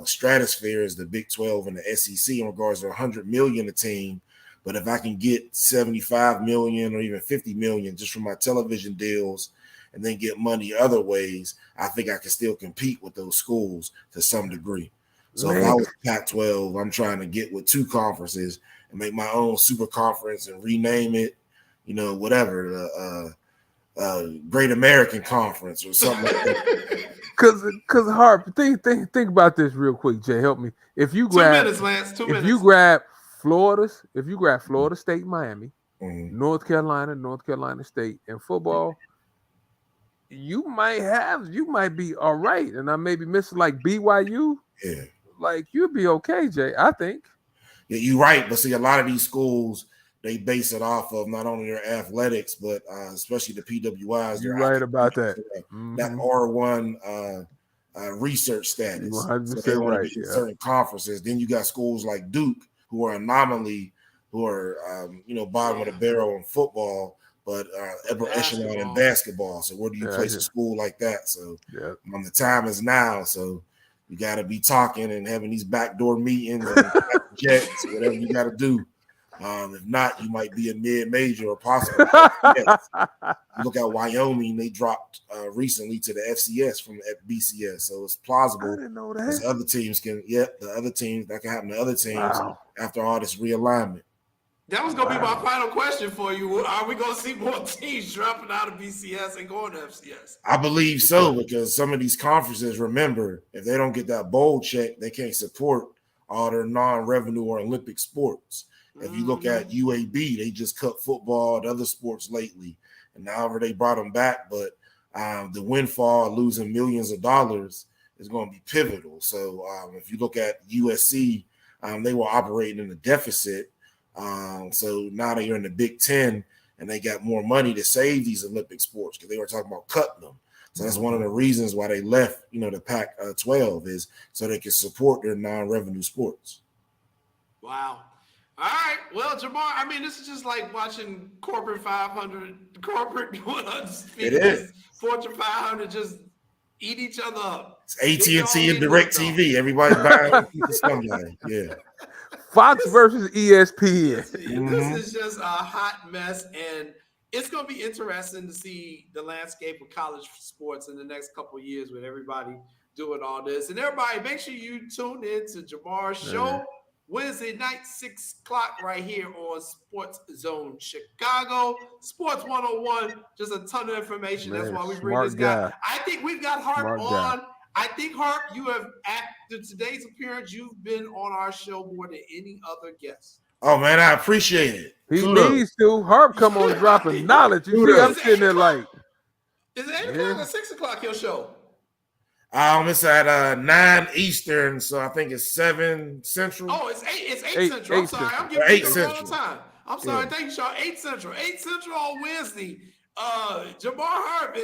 stratosphere as the Big 12 and the SEC in regards to 100 million a team, but if I can get 75 million or even 50 million just from my television deals and then get money other ways, I think I can still compete with those schools to some degree. So if I was Pac-12, I'm trying to get with two conferences and make my own super conference and rename it, whatever, Great American Conference or something like that. Because Harp, think about this real quick, Jay. Help me. If you grab 2 minutes, Lance. 2 minutes. If you grab Florida State, Miami, North Carolina State in football, you might be all right, and I maybe miss like BYU. Yeah. Like you'll be okay, Jay. I think. Yeah, you're right. But see, a lot of these schools, they base it off of not only their athletics, but especially the PWIs. You're right about that. That R1 research status. You're So they 100% want to right. be in certain conferences. Then you got schools like Duke, who are anomaly, who are bottom of the barrel in football, but upper echelon in basketball. So where do you place a school like that? So the time is now. So you got to be talking and having these backdoor meetings and jets, whatever you got to do. If not, you might be a mid-major or possibly. You look at Wyoming; they dropped recently to the FCS from BCS, so it's plausible. I didn't know that. Because other teams can, the other teams that can happen to other teams after all this realignment. That was gonna be my final question for you. Are we gonna see more teams dropping out of BCS and going to FCS? I believe so, because some of these conferences, remember, if they don't get that bowl check, they can't support all their non-revenue or Olympic sports. If you look at UAB, they just cut football and other sports lately, and now they brought them back. But the windfall, losing millions of dollars, is going to be pivotal. So if you look at USC, they were operating in a deficit. So now they're in the Big Ten, and they got more money to save these Olympic sports because they were talking about cutting them. So that's one of the reasons why they left, the Pac-12 is so they can support their non-revenue sports. Wow. All right. Well, Jamar, I mean, this is just like watching corporate 500, it is. Fortune 500 just eat each other up. It's AT&T and DirecTV. Everybody's buying somebody. Yeah. Fox versus ESPN. This is just a hot mess, and it's going to be interesting to see the landscape of college sports in the next couple of years with everybody doing all this. And everybody, make sure you tune in to Jamar's show Wednesday night, 6 o'clock, right here on Sports Zone Chicago. Sports 101, just a ton of information. That's why we bring this guy. I think we've got Harp on. I think, Harp, you have, after today's appearance, you've been on our show more than any other guest. Oh, man, I appreciate it. He needs to. Harp come on dropping knowledge. You see, I'm sitting there like. Is it 8 o'clock or 6 o'clock your show? It's at 9 Eastern, so I think it's 7 Central. Oh, it's 8 Central. I'm sorry. I'm giving you the wrong time. I'm sorry. Thank you, Sean. 8 Central. 8 Central on Wednesday. Jamar Harp,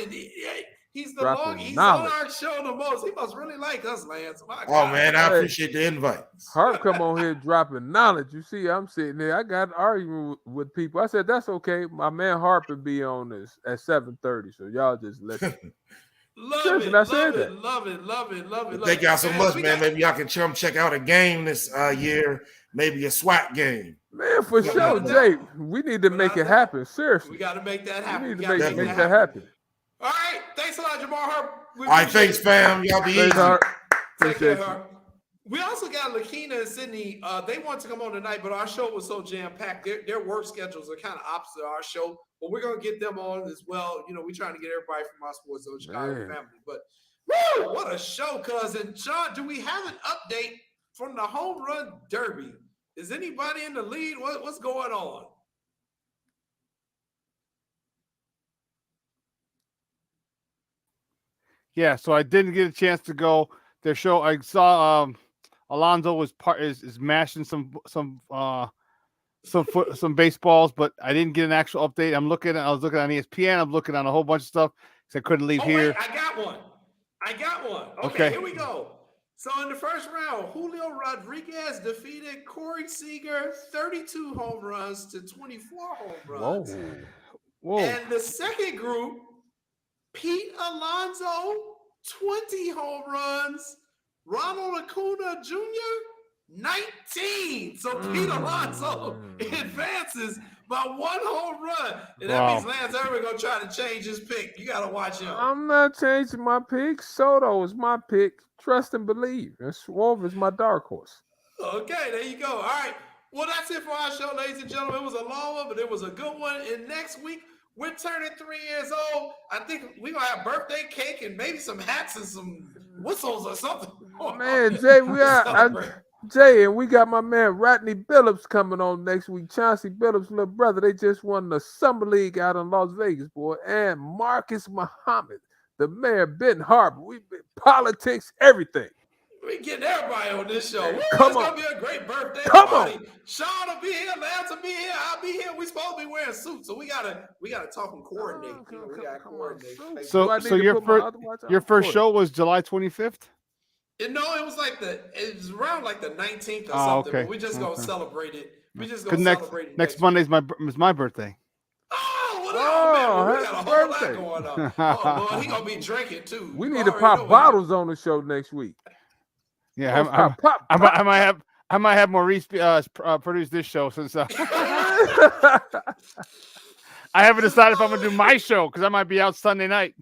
he's the long. He's on our show the most. He must really like us, Lance. Oh, man, I appreciate the invite. Harp come on here dropping knowledge. You see, I'm sitting there. I got arguing with people. I said, that's okay. My man Harp will be on this at 7:30, so y'all just let me. Love it. Thank y'all so much, man. Maybe y'all can check out a game this year, maybe a SWAT game. Man, for sure, Jay. We need to make it happen. Seriously. We got to make that happen. We need to make that happen. All right. Thanks a lot, Jamar Harp. All right, thanks, fam. Y'all be easy. Take care, Harp. We also got Lakina and Sydney. They want to come on tonight, but our show was so jam-packed. Their work schedules are kind of opposite our show, but we're going to get them on as well. We're trying to get everybody from our Sports Zone Chicago family. But woo, what a show, cousin. John, do we have an update from the Home Run Derby? Is anybody in the lead? What's going on? Yeah, so I didn't get a chance to go. Their show, I saw Alonzo is mashing some baseballs, but I didn't get an actual update. I was looking on ESPN. I'm looking on a whole bunch of stuff because I couldn't leave here. Wait, I got one. Okay, here we go. So in the first round, Julio Rodriguez defeated Corey Seager, 32 home runs to 24 home runs. Whoa. And the second group, Pete Alonso, 20 home runs. Ronald Acuna Jr., 19. So Pete Alonso advances by 1 home run. And that means Lance Irvin going to try to change his pick. You got to watch him. I'm not changing my pick. Soto is my pick. Trust and believe. And Swerve is my dark horse. Okay, there you go. All right. Well, that's it for our show, ladies and gentlemen. It was a long one, but it was a good one. And next week, we're turning 3 years old. I think we're going to have birthday cake and maybe some hats and some whistles or something. Man, Jay, Jay, and we got my man Rodney Billups coming on next week. Chauncey Billups' little brother. They just won the Summer League out in Las Vegas, boy. And Marcus Muhammad the mayor, Ben Harper. We politics, everything. We getting everybody on this show. Woo, Come it's on. gonna be a great birthday Come party. on. Sean will be here, Lance will be here, I'll be here. We supposed to be wearing suits, so we gotta talk and coordinate. You know, we gotta coordinate. So your first show was July 25th. No, it was around like the 19th or Oh, something. okay. But we just gonna Okay. celebrate it. We just gonna Next celebrate it next Monday's my birthday. Oh, man, we got a happy whole birthday. lot going on. Oh, Lord, he gonna be drinking too. We You need to already pop know bottles on the show next week. Yeah, Pop. I might have Maurice produce this show since I haven't decided if I'm gonna do my show because I might be out Sunday night.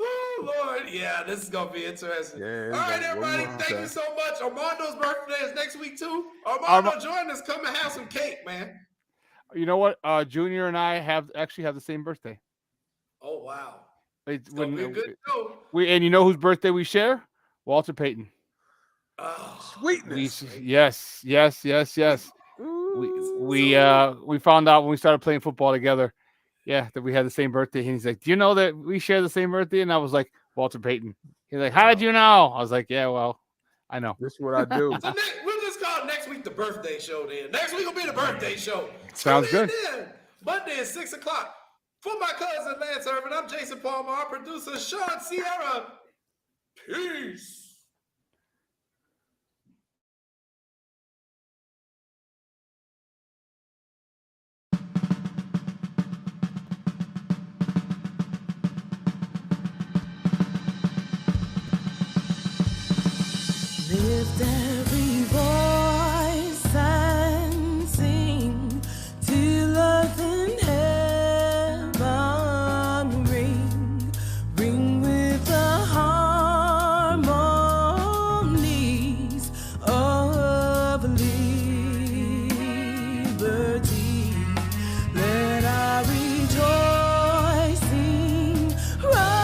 Oh, Lord, yeah, this is gonna be interesting. Yeah, all right, everybody, thank you so much. Armando's birthday is next week too. Armando, join us. Come and have some cake, man. You know what? Junior and I actually have the same birthday. Oh wow, It's gonna be a good show. And you know whose birthday we share? Walter Payton. Oh, sweetness. Yes. We found out when we started playing football together, that we had the same birthday. And he's like, "Do you know that we share the same birthday?" And I was like, "Walter Payton." He's like, "How did you know?" I was like, "Yeah, well, I know." This is what I do. So we'll just call next week the birthday show. Then next week will be the birthday show. Sounds good. In. Monday at 6:00. For my cousin Lance Irvin, I'm Jason Palmer. Our producer Sean Sierra. Peace. Lift every voice and sing till earth and heaven ring with the harmonies of liberty. Let our rejoicing rise.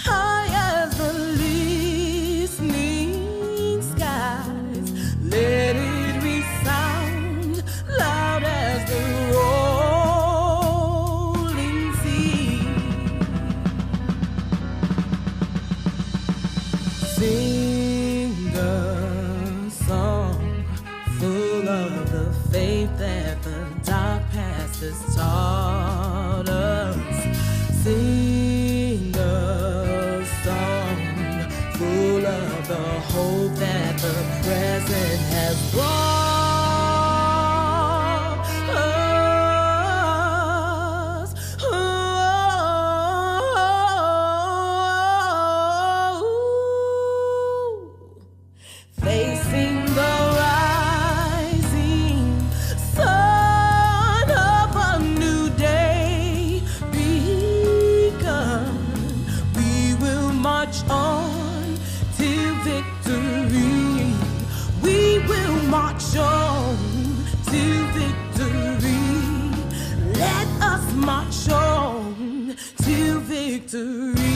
High as the listening skies, let it resound loud as the rolling sea. Sing a song full of the faith that the dark past has taught us. Sing a song full of the hope that the present has brought us. Facing the rising sun of a new day begun. We will march on to victory. We will march on to victory. Let us march on to victory.